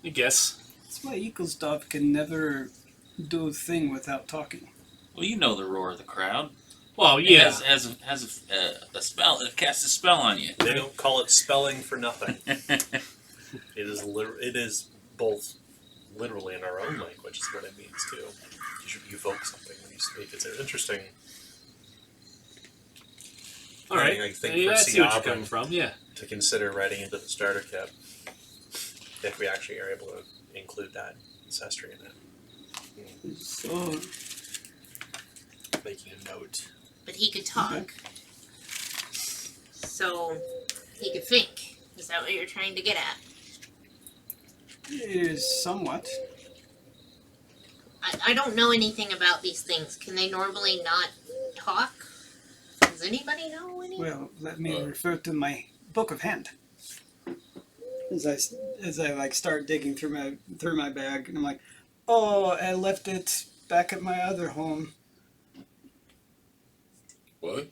I guess. That's why Eaglestop can never do a thing without talking. Well, you know the roar of the crowd. Well, yeah. It has a spell. It casts a spell on you. They don't call it spelling for nothing. It is both literally in our own language is what it means too. You evoke something when you speak. It's an interesting. All right. I think Yeah, for I see what you're Siabran coming from. Yeah. to consider writing into the starter kit if we actually are able to include that ancestry in it. So, Making a note. But he could talk. So he could think. Is that what you're trying to get at? is somewhat. I don't know anything about these things. Can they normally not talk? Does anybody know any? Well, let me refer to my book of hand. As I like start digging through my bag, and I'm like, oh, I left it back at my other home. what?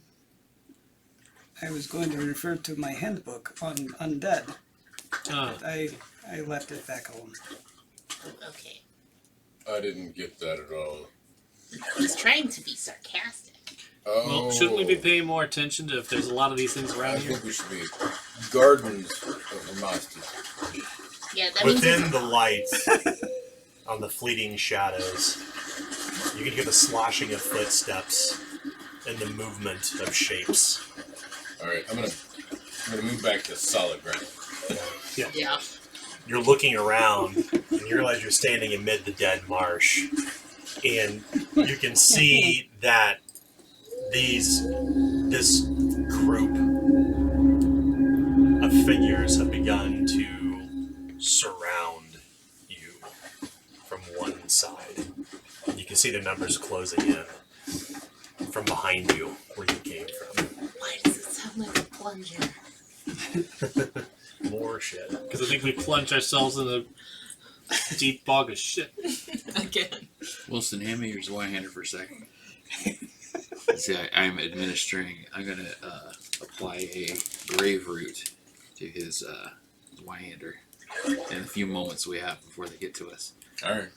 I was going to refer to my handbook on undead. Oh. I left it back home. Okay. I didn't get that at all. I was trying to be sarcastic. Oh. Well, shouldn't we be paying more attention to if there's a lot of these things I around here? think we should be gardens of Hermasti. Yeah, that means Within the light, on the fleeting shadows, you can hear the sloshing of footsteps and the movement of shapes. All right, I'm gonna move back to solid ground. yeah. You're looking around and you realize you're standing amid the dead marsh, and you can see that this group of figures have begun to surround you from one side. You can see the numbers closing in from behind you where you came from. Why does it sound like a plunger? More shit. Because I think we plunge ourselves in the Deep bog of shit. Again. Wilson, hand me your Zweihander for a second. See, I'm administering. I'm going to apply a grave root to his Zweihander in the few moments we have before they get to us. All right.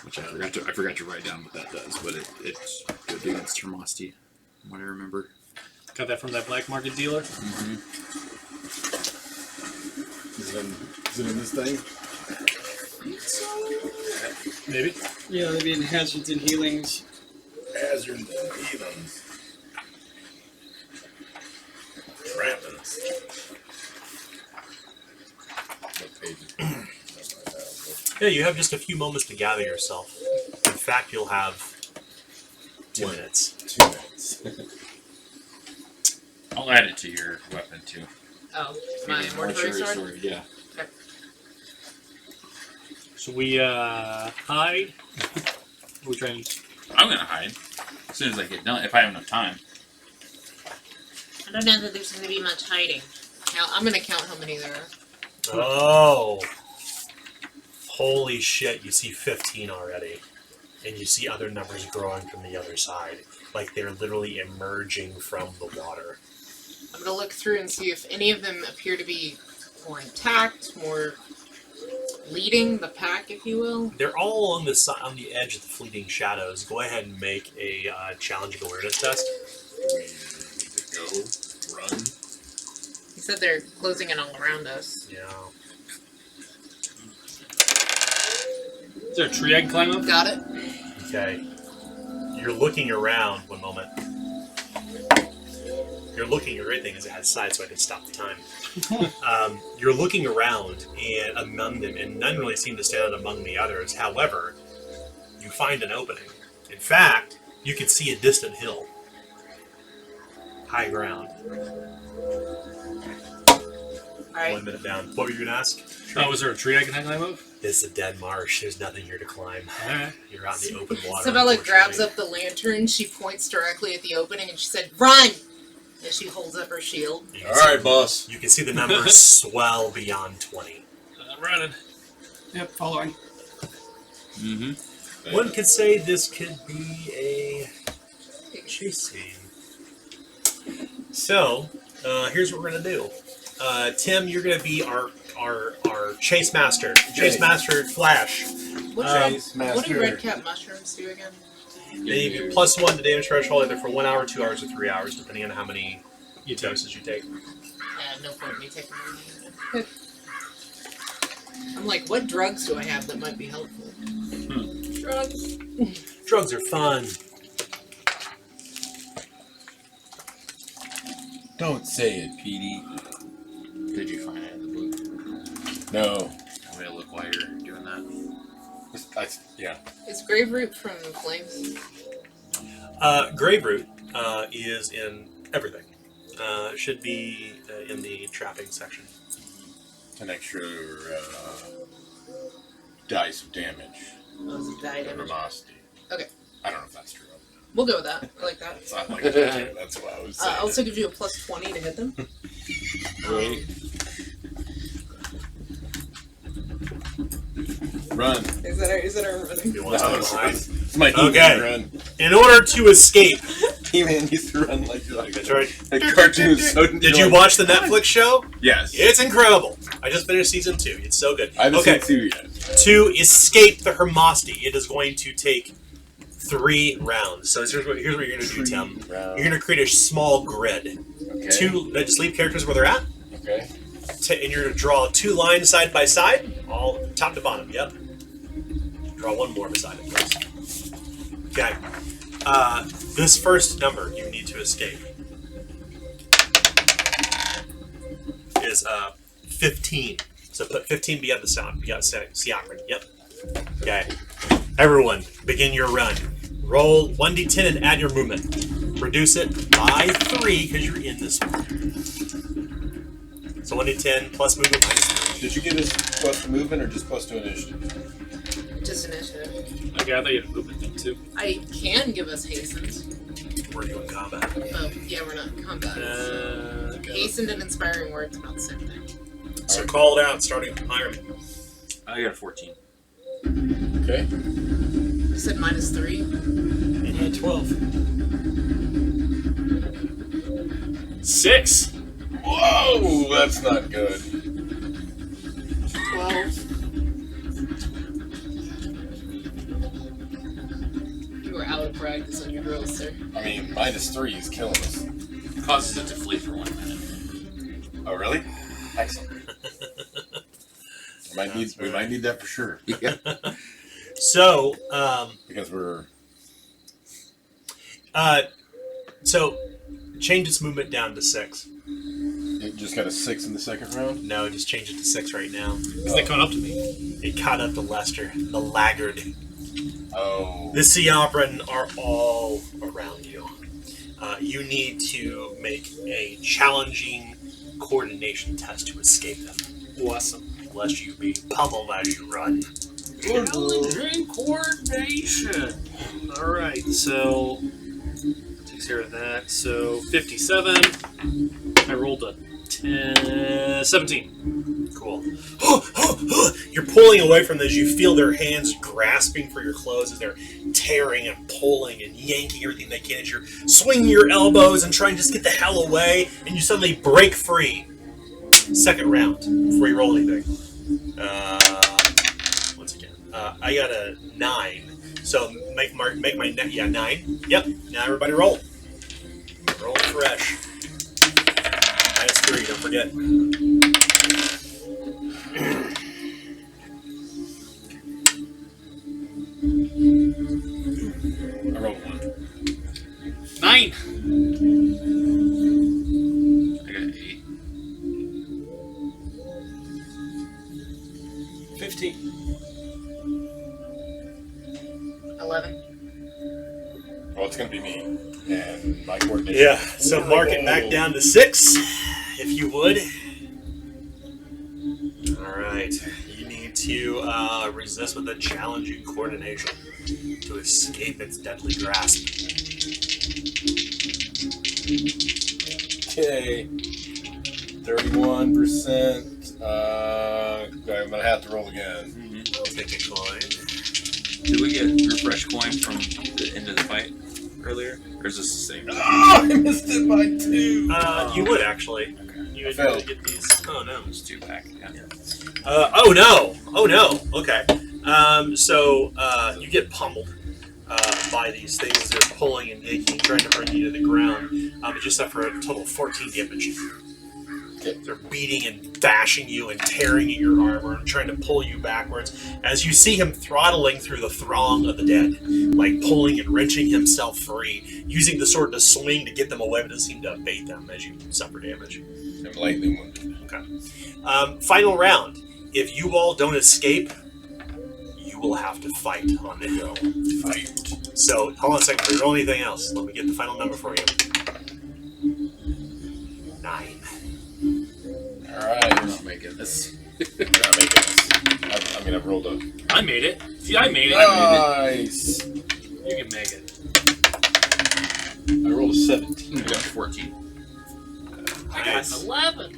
Which I forgot to write down what that does, but it's good against Hermosty, from what I remember. Got that from that black market dealer. Mm-hmm. Is it in this thing? Maybe. Yeah, there'd be hazards and healings. Hazards and healings. Trappings. What page is it? Yeah, you have just a few moments to gather yourself. In fact, you'll have 2 minutes. 2 minutes. I'll add it to your weapon too. Oh, my mortuary sword? Yeah. So we hide. We're trying. I'm gonna hide as soon as I get done, if I have enough time. I don't know that there's going to be much hiding. I'm gonna count how many there are. Oh. Holy shit, you see 15 already. And you see other numbers growing from the other side. Like they're literally emerging from the water. I'm gonna look through and see if any of them appear to be more intact, more leading the pack, if you will. They're all on the side, on the edge of the fleeting shadows. Go ahead and make a challenging awareness test. We need to go, run. He said they're closing in all around us. Yeah. Is there a tree I can climb up? Got it? Okay. You're looking around. One moment. You're looking. The great thing is it has sides, so I can stop the time. You're looking around and among them, and none really seem to stand out among the others. However, you find an opening. In fact, you can see a distant hill. High ground. Alright. 1 minute down. What were you going to ask? Oh, was there a tree I can climb up? It's a dead marsh. There's nothing here to climb. Alright. You're out in the open water. Isabella grabs unfortunately. up the lantern, she points directly at the opening, and she said, "Run!" As she holds up her shield. You can All see- right, boss. You can see the numbers swell beyond 20. I'm running. Yep, following. Mm-hmm. One could say this could be a chase scene. So, here's what we're gonna do. Tim, you're gonna be our chase master. Chase master Flash. What Chase what do master. red cap mushrooms do again? They give you +1 to damage threshold either for 1 hour, 2 hours, or 3 hours, depending on how many doses you take. No point in me taking one. I'm like, what drugs do I have that might be helpful? Drugs. Drugs are fun. Don't say it, Petey. Did you find it in the book? No. I'm gonna look while you're doing that. Yeah. Is grave root from the flames? Graveroot is in everything. It should be in the trapping section. An extra dice of damage. Oh, it's a die damage. Vermosity. Okay. I don't know if that's true. We'll go with that. I like that. It's not like it's true. That's what I was saying. Also gives you a +20 to hit them. Right. Run. Is that our running? You want to No, stay behind? it's my Okay. run. In order to escape, He-Man used to run like that's right. that cartoon. So Did you watch the Netflix show? Yes. It's incredible. I just finished season 2. It's so good. I haven't Okay, seen 2 yet. to escape the Hermosty, it is going to take 3 rounds. So here's what you're going to do, Tim. You're going to create a small grid. Okay. Just leave characters where they're at, Okay. and you're going to draw 2 lines side by side, all top to bottom. Yep. Draw 1 more beside it, please. Okay. This first number you need to escape is 15. So put 15 beyond the sound. You got Siakran. Yep. Okay. Everyone, begin your run. Roll 1d10 and add your movement. Reduce it by 3 because you're in this one. So 1d10 plus movement minus 3. Did you get us plus to movement or just plus to initiative? Just initiative. Okay, I thought you had a movement thing too. I can give us hastened. We're doing combat. Oh, yeah, we're not in combat. Okay. Hastened and inspiring words, not the same thing. So call it out, starting with Hiram. I got a 14. Okay. You said -3. It had 12. 6. Whoa, that's not good. 12. You were out of practice on your drills, sir. I mean, -3 is killing us. Causes it to flee for 1 minute. Oh, really? Excellent. We might need that for sure. Yeah. So, Because we're so change its movement down to 6. it just got a 6 in the second round. No, just change it to 6 right now. Because they caught up to me. It caught up to Lester, the laggard. Oh. The Sea Operan are all around you. You need to make a challenging coordination test to escape them, Awesome. lest you be pummeled as you run. Challenging coordination. Alright, so takes care of that. So 57. I rolled a 17. Cool. You're pulling away from this. You feel their hands grasping for your clothes as they're tearing and pulling and yanking everything they can as you're swinging your elbows and trying to just get the hell away, and you suddenly break free. Second round before you roll anything. Once again, I got a 9. So make my 9. Yep. Now everybody roll. Roll fresh. -3. Don't forget. I rolled 1. 9. I got 8. 15. 11. Well, it's gonna be me and my coordination. Yeah, so mark it back down to 6, if you would. Alright, you need to resist with a challenging coordination to escape its deadly grasp. Okay. 31%. I'm gonna have to roll again. Take a coin. Did we get refresh coin from the end of the fight earlier? Or is this the same? Oh, I missed it by 2. You would actually. You would failed. get these. Oh no. It's 2 pack. Yeah. Oh no! Oh no! Okay. So you get pummeled by these things. They're pulling and yanking, trying to bring you to the ground. But just suffer a total of 14 damage. They're beating and bashing you and tearing at your armor and trying to pull you backwards as you see him throttling through the throng of the dead, like pulling and wrenching himself free, using the sword to swing to get them away, but it doesn't seem to abate them as you suffer damage. I'm lightly wounded. Okay. Final round. If you all don't escape, you will have to fight on the hill. Fight. So, hold on a second. If you roll anything else, let me get the final number for you. 9. Alright. We're not making this. We're not making this. I've rolled a. I made it. See, I made it. Nice. You can make it. I rolled a 17. I got 14. I got an 11.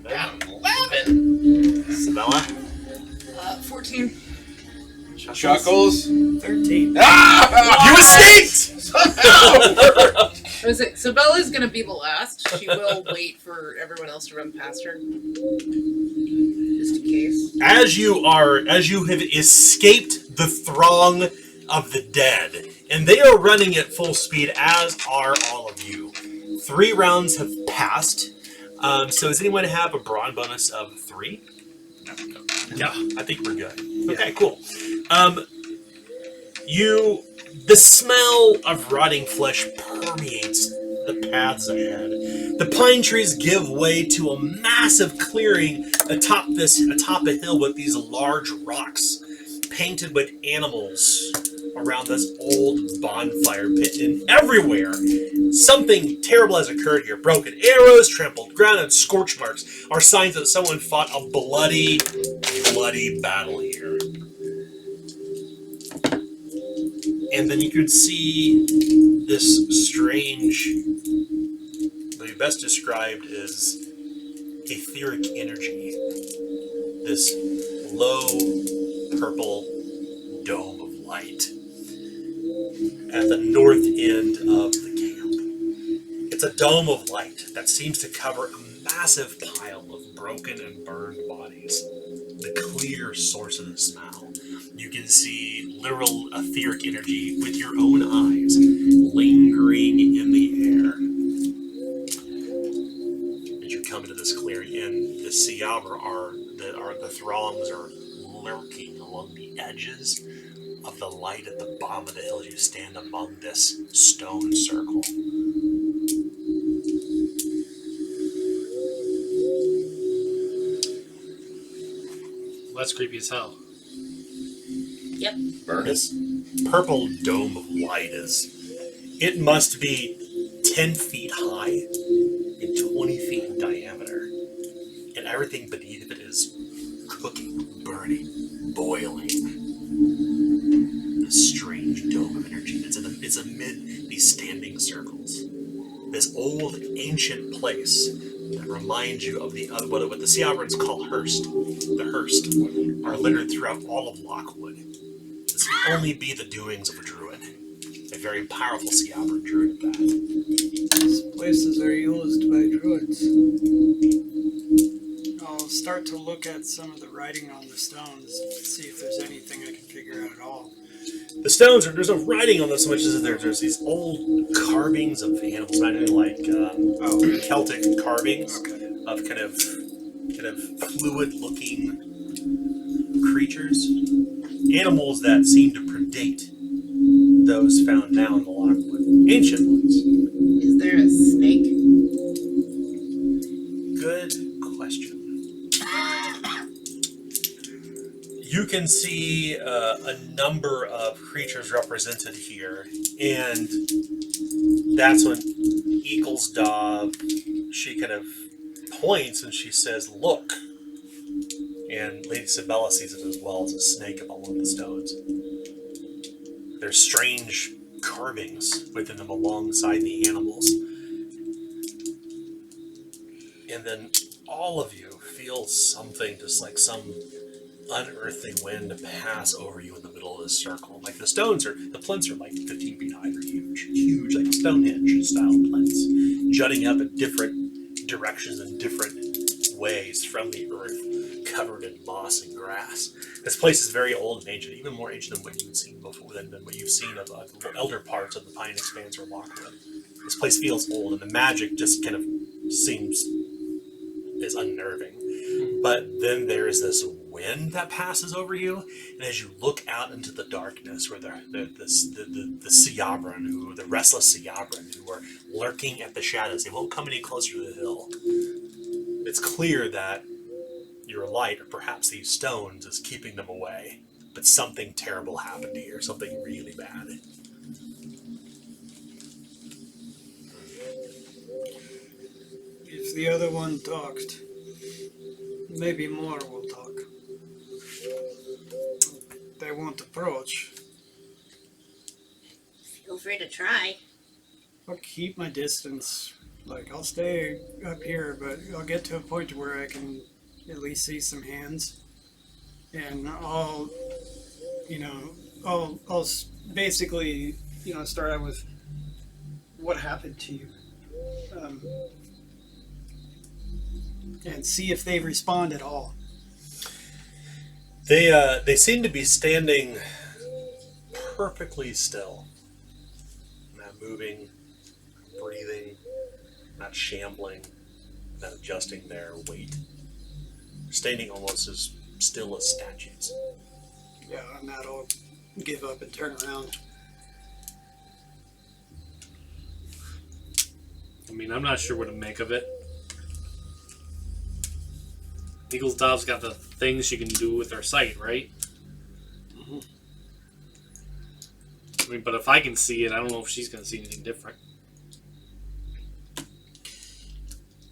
Got 11. Sabella? 14. Chuckles. 13. Ah! You escaped! Was it? So Bella's gonna be the last. She will wait for everyone else to run past her, just in case. As you have escaped the throng of the dead, and they are running at full speed, as are all of you. 3 rounds have passed. So does anyone have a brawn bonus of 3? Yeah, I think we're good. Okay, cool. The smell of rotting flesh permeates the paths ahead. The pine trees give way to a massive clearing atop a hill with these large rocks painted with animals around this old bonfire pit, and everywhere something terrible has occurred here. Broken arrows, trampled ground, and scorch marks are signs that someone fought a bloody battle here. And then you could see this strange, what you best described as etheric energy, this low purple dome of light at the north end of the camp. It's a dome of light that seems to cover a massive pile of broken and burned bodies, the clear source of the smell. You can see literal etheric energy with your own eyes lingering in the air. As you come into this clearing, and the Siabra the throngs are lurking along the edges of the light at the bottom of the hill as you stand among this stone circle. Well, that's creepy as hell. This purple dome of light it must be 10 feet high and 20 feet in diameter. And everything beneath it is cooking, burning, boiling. This strange dome of energy. It's amid these standing circles. This old, ancient place that reminds you of what the Siabrans call Hearst. The Hearst are littered throughout all of Lockwood. This can only be the doings of a druid. A very powerful Siabran druid at that. These places are used by druids. I'll start to look at some of the writing on the stones, see if there's anything I can figure out at all. The stones, there's no writing on them so much as there's these old carvings of animals, like Celtic carvings of kind of fluid-looking creatures. Animals that seem to predate those found now in the Lockwood. Ancient ones. Is there a snake? Good question. You can see a number of creatures represented here, and that's when Eaglesdove, she kind of points and she says, "Look." And Lady Sabella sees it as well as a snake upon one of the stones. There's strange carvings within them alongside the animals. And then all of you feel something, just like some unearthly wind pass over you in the middle of this circle. Like the plinths are like 15 feet high. They're huge, like Stonehenge style plinths, jutting up in different directions and different ways from the earth, covered in moss and grass. This place is very old and ancient, even more ancient than what you've seen before, than what you've seen of the elder parts of the Pine Expanse or Lockwood. This place feels old, and the magic just kind of seems is unnerving. But then there is this wind that passes over you, and as you look out into the darkness, where the Siabran, the restless Siabran, who are lurking at the shadows, they won't come any closer to the hill. It's clear that your light, or perhaps these stones, is keeping them away. But something terrible happened here, something really bad. If the other one talked, maybe more will talk. They won't approach. Feel free to try. I'll keep my distance. Like, I'll stay up here, but I'll get to a point where I can at least see some hands. And I'll basically, start out with what happened to you. And see if they respond at all. They seem to be standing perfectly still. Not moving, breathing, not shambling, not adjusting their weight. Standing almost as still as statues. Yeah, on that I'll give up and turn around. I mean, I'm not sure what to make of it. Eaglesdove's got the things she can do with her sight, right? Mm-hmm. I mean, but if I can see it, I don't know if she's going to see anything different.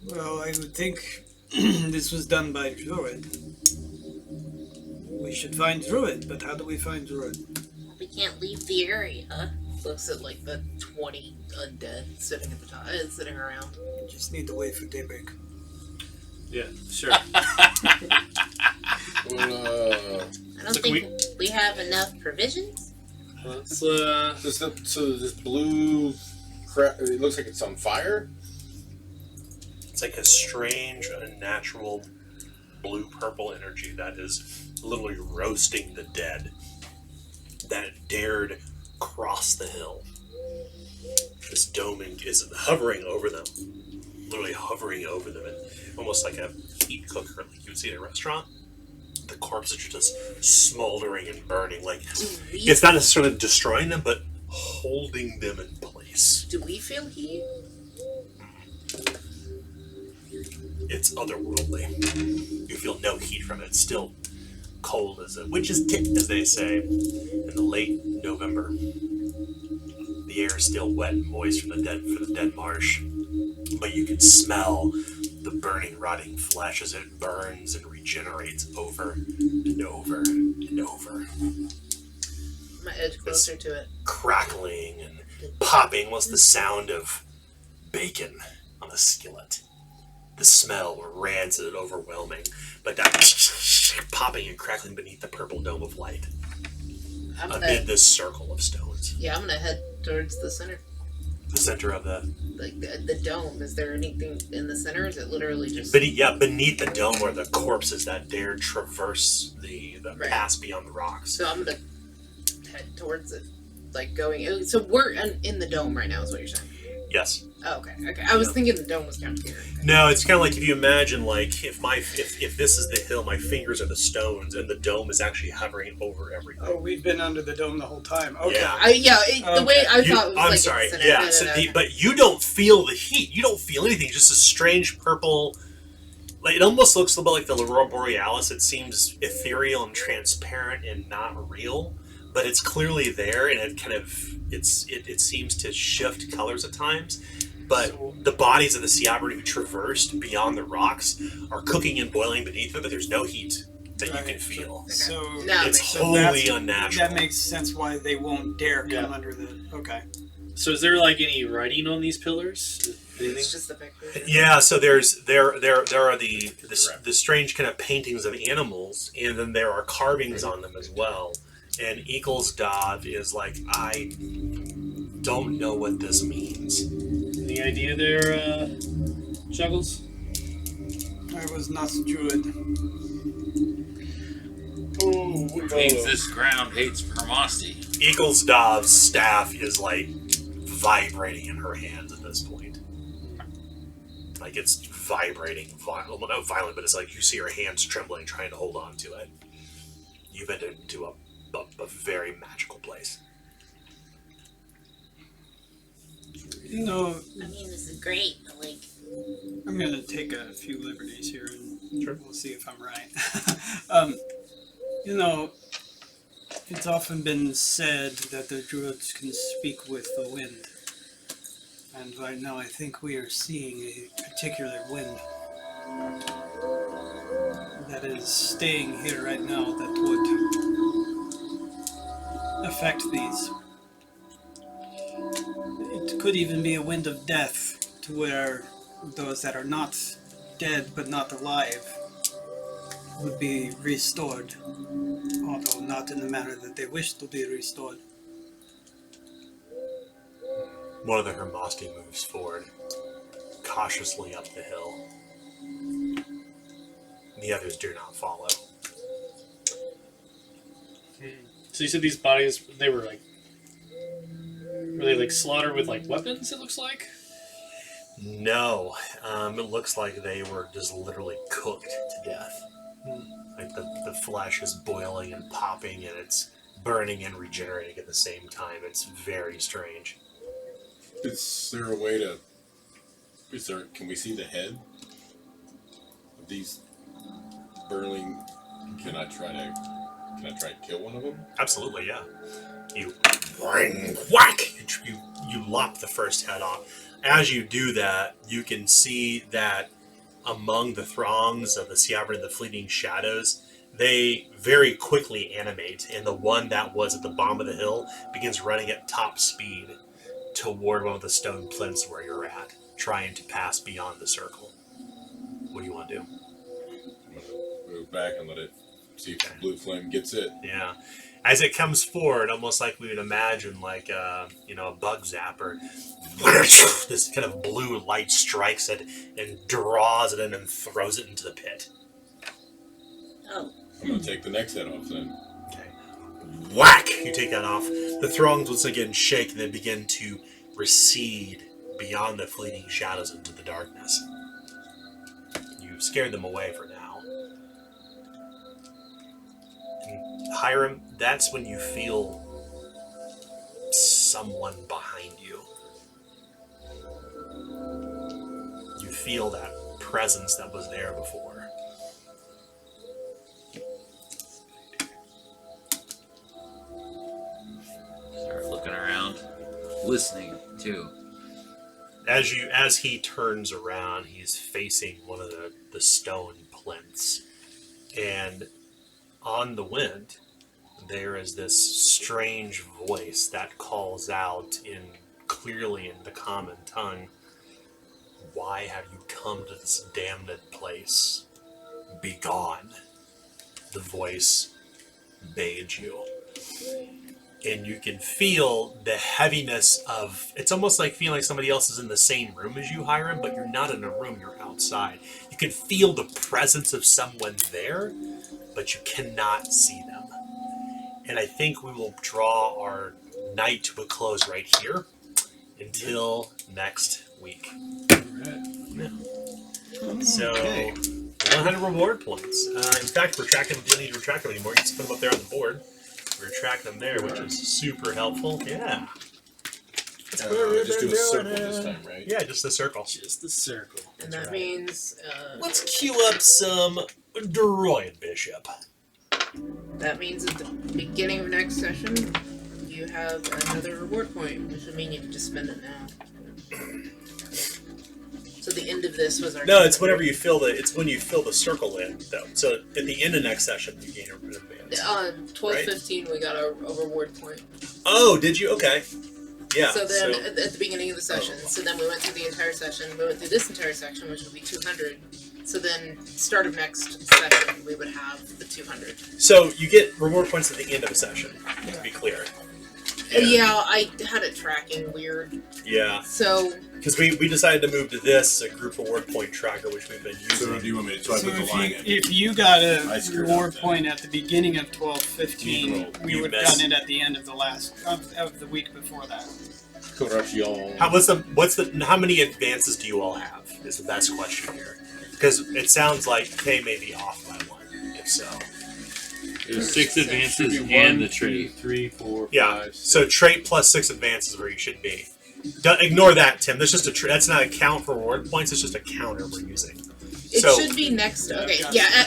Well, I would think this was done by Druid. We should find Druid, but how do we find Druid? We can't leave the area. Looks at like the 20 undead sitting at the top, sitting around. We just need to wait for daybreak. Yeah, sure. Well, I don't So think we have enough provisions. Let's so this blue crap, it looks like it's on fire? It's like a strange, unnatural blue-purple energy that is literally roasting the dead that dared cross the hill. This doming is hovering over them, literally hovering over them, and almost like a heat cooker, like you would see in a restaurant. The corpses are just smoldering and burning. Like it's not necessarily destroying them, but holding them in place. Do we feel heat? It's otherworldly. You feel no heat from it. It's still cold as a witch's tit, as they say, in the late November. The air is still wet and moist from the dead marsh, but you can smell the burning, rotting flesh as it burns and regenerates over and over and over. My edge closer to it. Crackling and popping was the sound of bacon on a skillet. The smell were rancid and overwhelming, but that popping and crackling beneath the purple dome of light amid this circle of stones. Yeah, I'm gonna head towards the center. The center of the... Like the dome. Is there anything in the center? Or is it literally just... beneath the dome are the corpses that dare traverse the Right. pass beyond the rocks. So I'm gonna head towards it. Like going... So we're in the dome right now is what you're saying? Yes. Oh, okay. I was thinking the dome was down here. No, it's kind of like if you imagine, like, if this is the hill, my fingers are the stones, and the dome is actually hovering over everything. Oh, we've been under the dome the whole time. Okay. Yeah. The way I You- thought it was I'm like sorry. in the center. Yeah. No, So okay. but you don't feel the heat. You don't feel anything. Just a strange purple. Like it almost looks a little bit like the Aurora Borealis. It seems ethereal and transparent and not real, but it's clearly there, and it kind of it seems to shift colors at times. But the bodies of the Siabri who traversed beyond the rocks are cooking and boiling beneath it, but there's no heat that you can feel. So No, It's makes sense. wholly that's- unnatural. that makes sense why they won't dare come Yeah. under the. Okay. So is there like any writing on these pillars? Anything? It's just the picture. Yeah, so there are the strange kind of paintings of animals, and then there are carvings on them as well. And Eaglesdod is like, I don't know what this means. Any idea there, Juggles? I was not a druid. Oh, Means this ground hates Hermosty. Eaglesdod's staff is like vibrating in her hands at this point. Like it's vibrating, well, not violent, but it's like you see her hands trembling, trying to hold on to it. You've entered into a very magical place. You know, I mean, this is great, but like, I'm gonna take a few liberties here, and Sure. we'll see if I'm right. You know, it's often been said that the druids can speak with the wind, and right now I think we are seeing a particular wind that is staying here right now that would affect these. It could even be a wind of death, to where those that are not dead but not alive would be restored, although not in the manner that they wish to be restored. One of the Hermosti moves forward, cautiously up the hill. The others do not follow. So you said these bodies, were they like slaughtered with like weapons, it looks like? No, it looks like they were just literally cooked to death. Like the flesh is boiling and popping, and it's burning and regenerating at the same time. It's very strange. Is there a way to? Can we see the head of these burling? Can I try to kill one of them? Absolutely, yeah. You whack! You lop the first head off. As you do that, you can see that among the throngs of the Siabra and the fleeting shadows, they very quickly animate, and the one that was at the bottom of the hill begins running at top speed toward one of the stone plinths where you're at, trying to pass beyond the circle. What do you want to do? back and let it see if the blue flame gets it. Yeah. As it comes forward, almost like we would imagine, like a bug zapper, this kind of blue light strikes it and draws it in and throws it into the pit. Oh. I'm gonna take the next head off then. Okay. Whack! You take that off. The throngs once again shake and then begin to recede beyond the fleeting shadows into the darkness. You've scared them away for now. And Hiram, that's when you feel someone behind you. You feel that presence that was there before. Start looking around, listening too. As he turns around, he's facing one of the stone plinths. And on the wind, there is this strange voice that calls out clearly in the common tongue, "Why have you come to this damned place? Begone." The voice bade you. And you can feel the heaviness of, it's almost like feeling like somebody else is in the same room as you, Hiram, but you're not in a room, you're outside. You can feel the presence of someone there, but you cannot see them. And I think we will draw our night to a close right here until next week. Yeah. So, 100 reward points. In fact, retract them. You don't need to retract them anymore. You just put them up there on the board. Retract them there, which is super helpful. Yeah. Just do a circle this time, right? Yeah, just the circle. Just the circle. And that right. means Let's queue up some Droid Bishop. at the beginning of next session, you have another reward point, which would mean you can just spend it now. So the end of this was our. No, it's whenever you fill the. It's when you fill the circle in, though. So at the end of next session, you gain an advance. On 12:15, we got a reward point. Oh, did you? Okay. Yeah. So then, at the beginning of the session, so then we went through the entire session. We went through this entire section, which would be 200. So then, start of next session, we would have the 200. So you get reward points at the end of a session. To be clear. Yeah, I had it tracking weird. Yeah. So. Because we decided to move to this a group reward point tracker, which we've been using. So do you want me to? So I So put the line in. if you got I a screwed reward up point at the beginning of 12:15, we You would have missed. gotten it at the end of the of the week before that. How many advances do you all have? Is the best question here. Because it sounds like Kay may be off by one. If so. There's 6 advances Should be and 1, the trait. 2, 3, 4, Yeah. 5, 6. So trait plus 6 advances is where you should be. Don't ignore that, Tim. That's just that's not a count for reward points. It's just a counter we're using. It So- should be next. Okay, Yeah. yeah.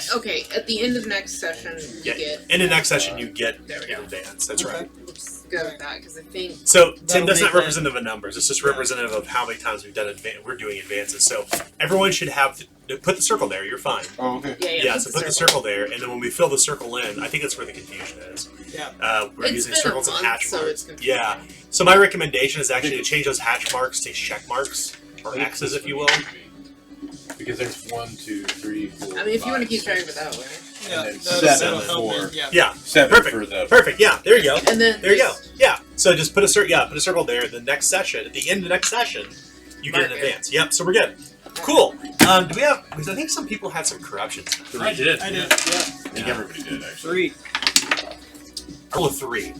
At the end of next session, you Yeah. get. In the next session, you get There we an go. advance. That's Okay. right. We'll just go with that because I think. So Tim, That'll that's make not that- representative of numbers. It's just representative of how many times we've done we're doing advances. So everyone should have put the circle there. You're fine. Oh, okay. Yeah. So put the circle there, and then when we fill the circle in, I think that's where the confusion is. Yeah. We're It's using been a circles and month, hatch so marks. it's confusing. Yeah. So my recommendation is actually to change those hatch marks to check marks or X's, if you will. Because there's 1, 2, 3, 4. I mean, if you want to 5, keep track 6. of it that way. Yeah, And then that'll 7 help me, for yeah. Yeah. 7 Perfect. for the. Perfect. Yeah. There you go. And then There you go. just- Yeah. So just put a put a circle there. The next session, at the end of the next session, you get an Mark it. advance. Yep. So we're good. Cool. Do we have? Because I think some people had some corruptions. I did. I did. Yeah. I think everybody did, actually. 3. Roll a 3.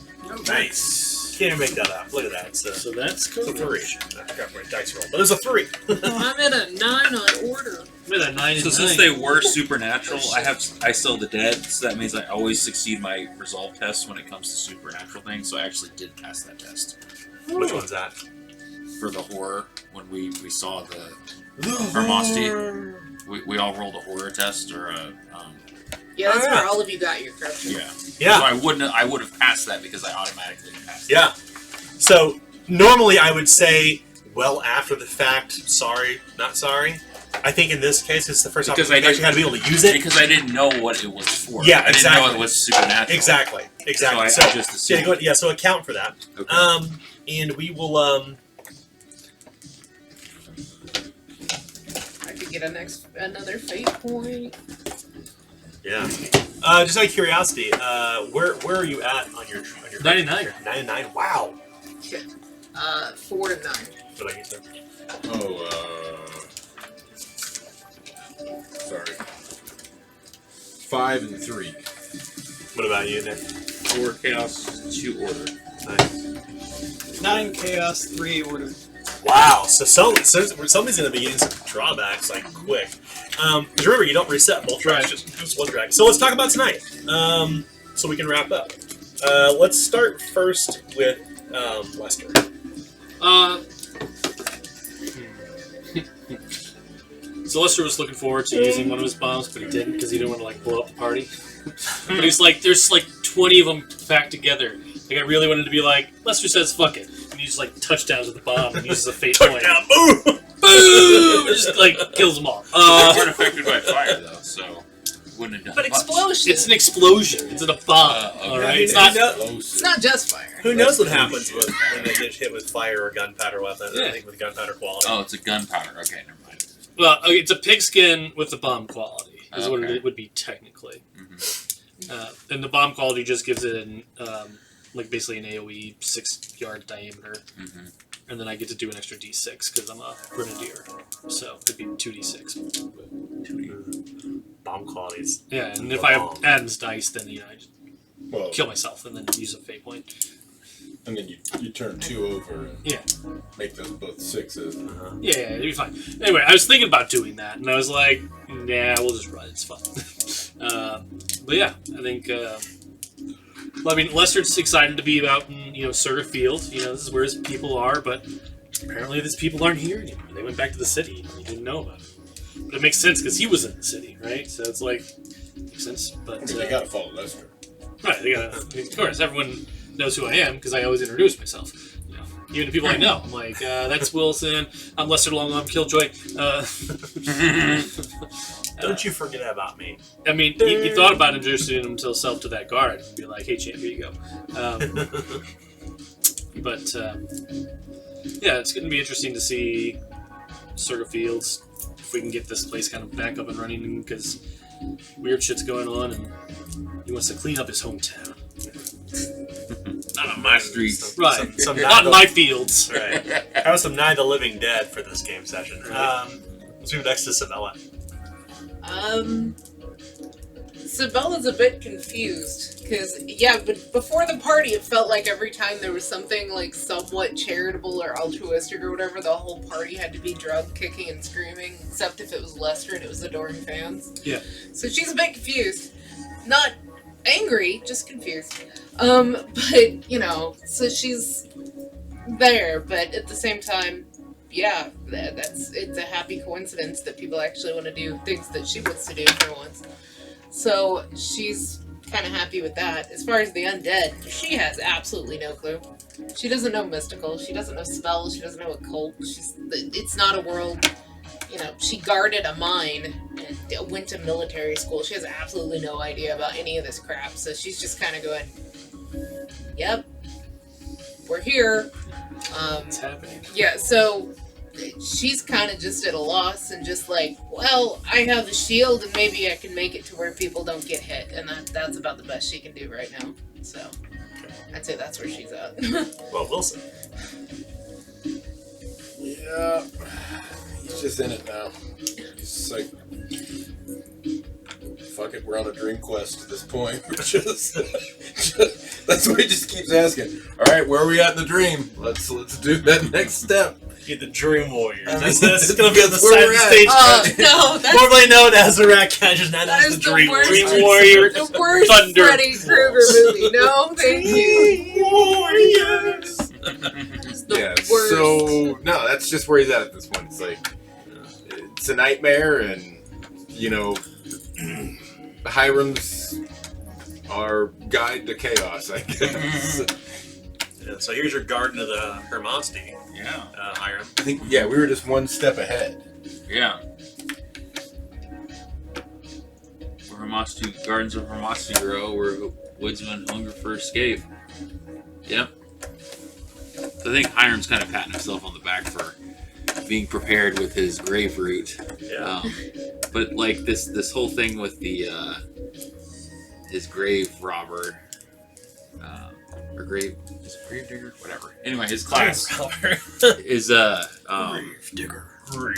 Nice. Can't even make that up. Look at that. It's So that's a cool. 3. I forgot my dice roll, but it's a 3. I'm at a 9 on order. With a 9 So and since 9. they were supernatural, I still the dead, so that means I always succeed my resolve test when it comes to supernatural things. So I actually did pass that test Which one's that? for the horror when we saw the Hermosty. We all rolled a horror test or a Yeah, that's Oh, where yeah. all of you got your corruption. yeah. So Yeah. I would have passed that because I automatically passed. Yeah. So normally I would say, well, after the fact, sorry, not sorry. I think in this case it's the first Because opportunity I you actually had to be able to use it. Because I didn't know what it was for. Yeah, I didn't know exactly. it was supernatural. Exactly. Exactly. So I just assumed. yeah, go ahead, yeah, so account for that. Okay. And we will I could get another fate point. Yeah. Just out of curiosity, where are you at on your 99. 99. Wow. 4 and 9. What about you, sir? Sorry. 5 and 3. What about you, Nick? 4 chaos, 2 order. Nice. 9 chaos, 3 order. Wow. So somebody's going to be getting some drawbacks like quick. Because remember, you don't reset both tracks, just one track. So let's talk about tonight. So we can wrap up. Let's start first with Lester. So Lester was looking forward to using one of his bombs, but he didn't because he didn't want to like blow up the party. But he's like, there's like 20 of them packed together. Like I really wanted to be like, Lester says fuck it, and he just like touchdowns with the bomb and uses a fate point. Touchdown! Boom! Boom! Just like kills them all. They weren't affected by fire though, so wouldn't have done But much. explosion. It's an explosion. It's a bomb. Okay. All right, Who it's not. It's not just fire. Who knows what happens when they get hit with fire or gunpowder weapon? Yeah. I think with gunpowder quality. Oh, it's a gunpowder. Okay, never mind. Well, it's a pigskin with the bomb quality. Is what Okay. it would be technically. Mm-hmm. And the bomb quality just gives it an like basically an AOE 6-yard diameter, Mm-hmm. and then I get to do an extra D6 because I'm a grenadier, so it'd be 2D6. Bomb qualities. Yeah, and if I have Adam's dice, then I just Well, kill myself and then use a fate point. and then you turn 2 over and Yeah. make those both 6s. Yeah, it'd be fine. Anyway, I was thinking about doing that, and I was like, nah, we'll just run. It's fun. But yeah, I think. Well, I mean, Lester's excited to be out in Surga Field. This is where his people are, but apparently these people aren't here anymore. They went back to the city. He didn't know about it. But it makes sense because he was in the city, right? So it's like makes sense. But I mean, they gotta follow Lester. right, they gotta. Of course, everyone knows who I am because I always introduce myself. Even the people I know, I'm like, that's Wilson. I'm Lester Longarm Killjoy. Don't you forget about me. I mean, he thought about introducing himself to that guard and be like, "Hey, champ, here you go." But yeah, it's going to be interesting to see Surga Fields if we can get this place kind of back up and running because weird shit's going on and he wants to clean up his hometown. Not on my streets. Right, Some not in my fields. Right. How was some Night of the Living Dead for this game session? Let's move next to Sabella. Sabella's a bit confused because but before the party it felt like every time there was something like somewhat charitable or altruistic or whatever, the whole party had to be drug kicking and screaming, except if it was Lester and it was adoring fans. Yeah. So she's a bit confused, not angry, just confused. But so she's there, but at the same time, yeah, it's a happy coincidence that people actually want to do things that she wants to do for once. So she's kind of happy with that. As far as the undead, she has absolutely no clue. She doesn't know mystical. She doesn't know spells. She doesn't know occult. It's not a world. She guarded a mine and went to military school. She has absolutely no idea about any of this crap. So she's just kind of going, "Yep, we're here." It's happening. Yeah, so she's kind of just at a loss and just like, well, I have a shield and maybe I can make it to where people don't get hit, and that's about the best she can do right now. So I'd say that's where she's at. Well, Wilson. Yeah, he's just in it now. He's just like, fuck it, we're on a dream quest at this point. That's what he just keeps asking. All right, where are we at in the dream? Let's do that next step. You're the Dream Warrior. I mean, That's going to be on the that's where side of we're the at. stage. No, that's Formerly known as the Rat Catchers, now that as is the Dream worst, Warrior. Dream Warrior. the worst Thunder. Freddy Krueger movie. No, thank you. Warriors. It's the Yeah, worst. so no, that's just where he's at this point. It's like it's a nightmare, and Hiram's our guide to chaos, I guess. Yeah, so here's your Garden of the Hermosty, Yeah. Hiram. I think we were just one step ahead. Yeah. Gardens of Hermosty grow where woodsmen hunger for escape. Yep. So I think Hiram's kind of patting himself on the back for being prepared with his grave root. Yeah. But like this whole thing with the his grave robber, or grave digger, whatever. Anyway, his class is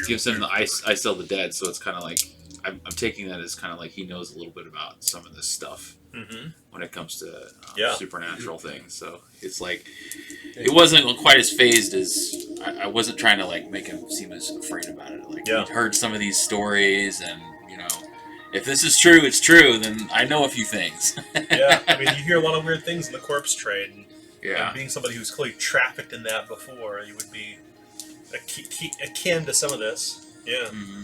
gives him the I sell the dead, so it's kind of like I'm taking that as kind of like he knows a little bit about some of this stuff when it comes to supernatural things. So it's like it wasn't quite as phased as I wasn't trying to like make him seem as afraid about it. Like he'd heard some of these stories, and you know, if this is true, it's true. Then I know a few things. Yeah, I mean, you hear a lot of weird things in the corpse trade. And, yeah, and being somebody who's clearly trafficked in that before, you would be akin to some of this. Yeah. Mm-hmm.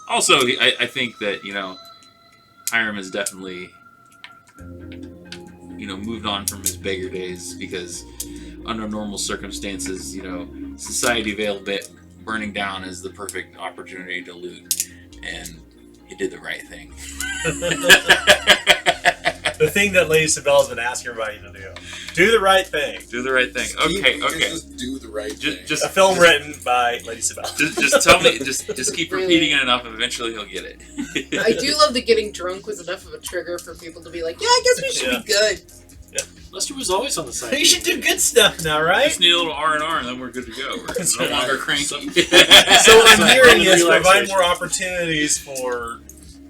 Also, I think that, you know, Hiram has definitely, you know, moved on from his beggar days, because under normal circumstances, you know, society veil burning down is the perfect opportunity to loot, and he did the right thing. The thing that Lady Sabella's been asking everybody to do. Do the right thing. Do the right thing. Okay. Just do the right thing. Just a film written by Lady Sabella. Just tell me. Just keep repeating it enough, and eventually he'll get it. I do love that getting drunk was enough of a trigger for people to be like, yeah, I guess we should be good. Yeah. Lester was always on the side. You should do good stuff now, right? Just need a little R&R, and then we're good to go. We're no longer cranky. So I'm hearing is provide more opportunities for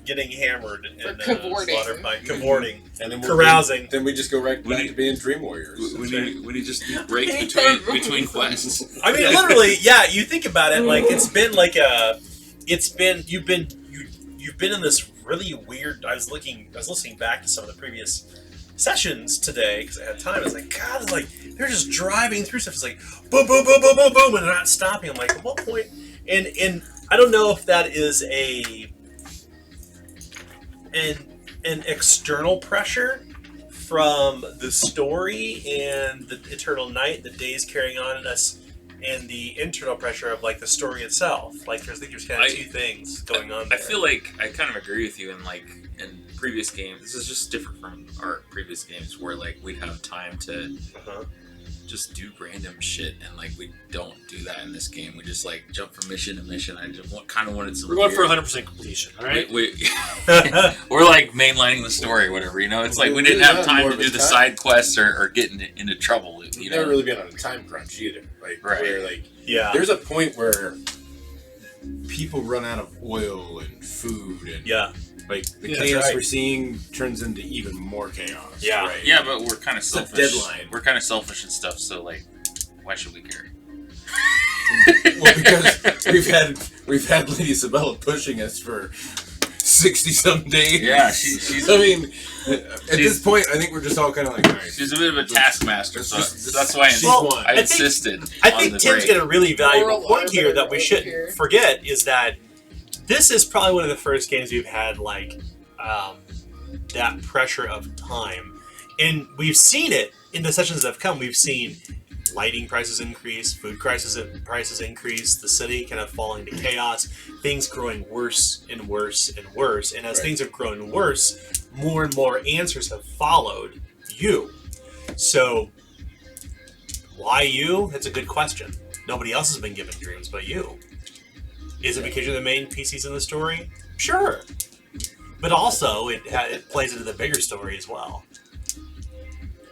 getting hammered and slaughtered by cavorting and then carousing. Then we just go right back to being Dream Warriors. We just need breaks between quests. I mean, literally, yeah. You think about it, like it's been like you've been in this really weird. I was listening back to some of the previous sessions today because I had time. I was like, God, it's like they're just driving through stuff. It's like boom, boom, boom, boom, boom, boom, and they're not stopping. I'm like, at what point? And I don't know if that is an external pressure from the story and the eternal night, the days carrying on in us, and the internal pressure of like the story itself. Like there's kind of two things going on there. I feel like I kind of agree with you in previous games. This is just different from our previous games where like we'd have time to just do random shit, and like we don't do that in this game. We just like jump from mission to mission. I just kind of wanted some. We're going for 100% completion, all right? We're like mainlining the story, or whatever. You know, it's like we didn't have time to do the side quests or get into trouble. We've never really been on a time crunch either. Like where there's a point where people run out of oil and food, and like the chaos we're seeing turns into even more chaos. Yeah, right? Yeah, but we're kind of selfish. Deadline. We're kind of selfish and stuff. So like, why should we care? Well, because we've had Lady Sabella pushing us for 60-some days. Yeah, she's. I mean, at this point, I think we're just all kind of like, all right, she's a bit of a taskmaster, so that's why I insisted. I think Tim's got a really valuable point here that we shouldn't forget is that this is probably one of the first games we've had like that pressure of time, and we've seen it in the sessions that have come. We've seen lighting prices increase, food prices increase, the city kind of falling to chaos, things growing worse and worse and worse. And as things have grown worse, more and more answers have followed you. So, why you? That's a good question. Nobody else has been given dreams but you. Is it because you're the main PCs in the story? Sure. But also, it plays into the bigger story as well.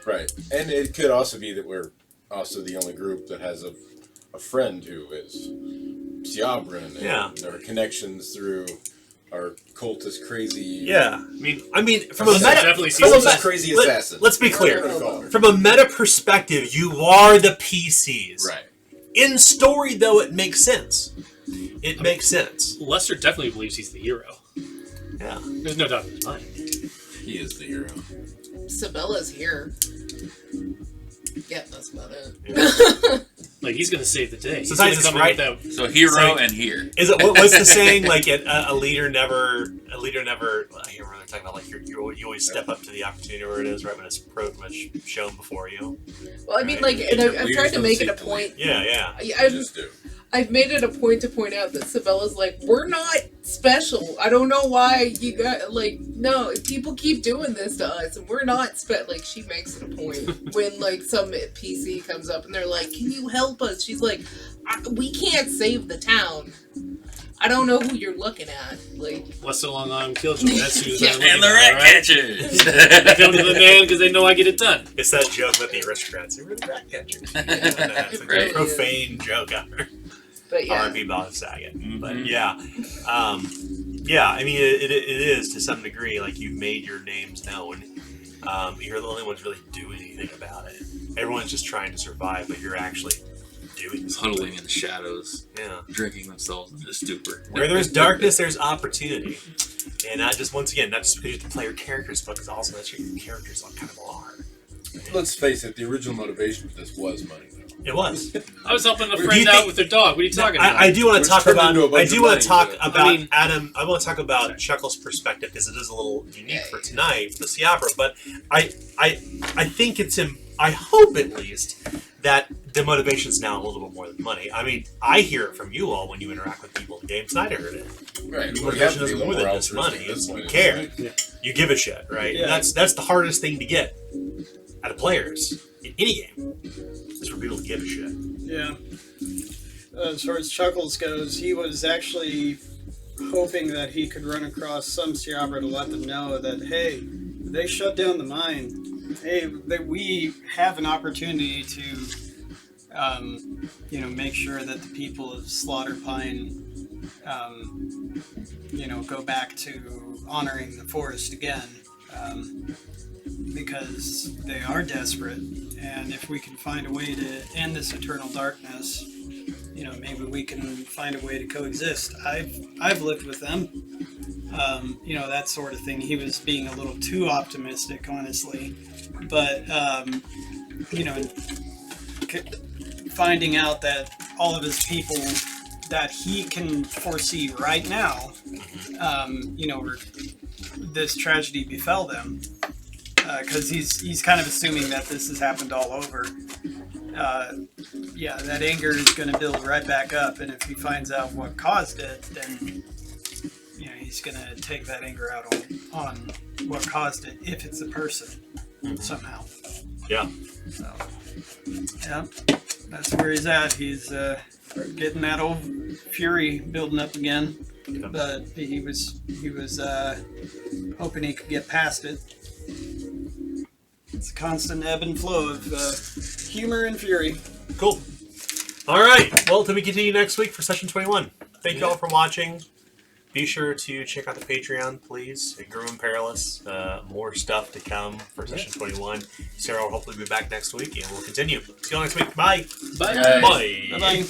Right. And it could also be that we're also the only group that has a friend who is Siabran, and there are connections through our cultist crazy. Yeah, I mean, from a meta, definitely crazy assassin. Let's be clear. From a meta perspective, you are the PCs. Right. In story, though, it makes sense. It makes sense. Lester definitely believes he's the hero. Yeah, there's no doubt in his mind. He is the hero. Sabella's here. Yeah, that's about it. Yeah. Like he's gonna save the day. Sometimes it's right. So hero and here. Is it what's the saying? Like a leader never. I hear where they're talking about like you always step up to the opportunity where it is right when it's pretty much shown before you. Well, I mean, like, and I've tried to make it a point. Yeah. I've made it a point to point out that Sabella's like, we're not special. I don't know why you got, like, no, people keep doing this to us, and we're not like, she makes it a point when, like, some PC comes up, and they're like, can you help us? She's like, we can't save the town. I don't know who you're looking at. Like, Western Long Island Killjoy. That's who's Yeah, they're And looking the at, rat right? catchers. They come to the man because they know I get it done. It's that joke about the aristocrats. They were the rat catchers. It's like Right. a profane joke ever. but yeah. R.I.P. Bob Saget. But Mhm. yeah, I mean, it is to some degree like you've made your names known. You're the only ones really doing anything about it. Everyone's just trying to survive, but you're actually doing something. Huddling in the shadows, Yeah. drinking themselves into stupor. Where there's darkness, there's opportunity. And not just, once again, not just because you have to play your characters, but because also that's what your characters kind of are. Let's face it, the original motivation for this was money, though. It was. I was helping a Do you friend think- out with their dog. What are you talking about? I do want Which to talk turned about. into a bunch I of do want money, to talk but- about I mean- Adam. I want to talk about Chuckle's perspective because it is a little unique for tonight, the Ciabra. But I think it's I hope at least that the motivation is now a little bit more than money. I mean, I hear it from you all when you interact with people in games, and I heard it. Right. The Well, you have motivation to is be a more little than more just altruistic money. at this It's you point, care. isn't it? You give a shit, right? Yeah. That's the hardest thing to get out of players in any game. Is for people to give a shit. Yeah. As far as Chuckles goes, he was actually hoping that he could run across some Ciabra to let them know that, hey, they shut down the mine. Hey, that we have an opportunity to, make sure that the people of Slaughter Pine, go back to honoring the forest again. Because they are desperate, and if we can find a way to end this eternal darkness, maybe we can find a way to coexist. I've lived with them, that sort of thing. He was being a little too optimistic, honestly, but finding out that all of his people that he can foresee right now, this tragedy befell them. Because he's kind of assuming that this has happened all over. That anger is going to build right back up, and if he finds out what caused it, then he's going to take that anger out on what caused it, if it's a person somehow. Yeah. So, yeah, that's where he's at. He's getting that old fury building up again, but he was hoping he could get past it. It's a constant ebb and flow of humor and fury. Cool. All right. Well, till we continue next week for session 21. Thank you all for watching. Be sure to check out the Patreon, please. Grim and Perilous. More stuff to come for session 21. Sarah will hopefully be back next week, and we'll continue. See you all next week. Bye. Bye. Bye. Bye-bye.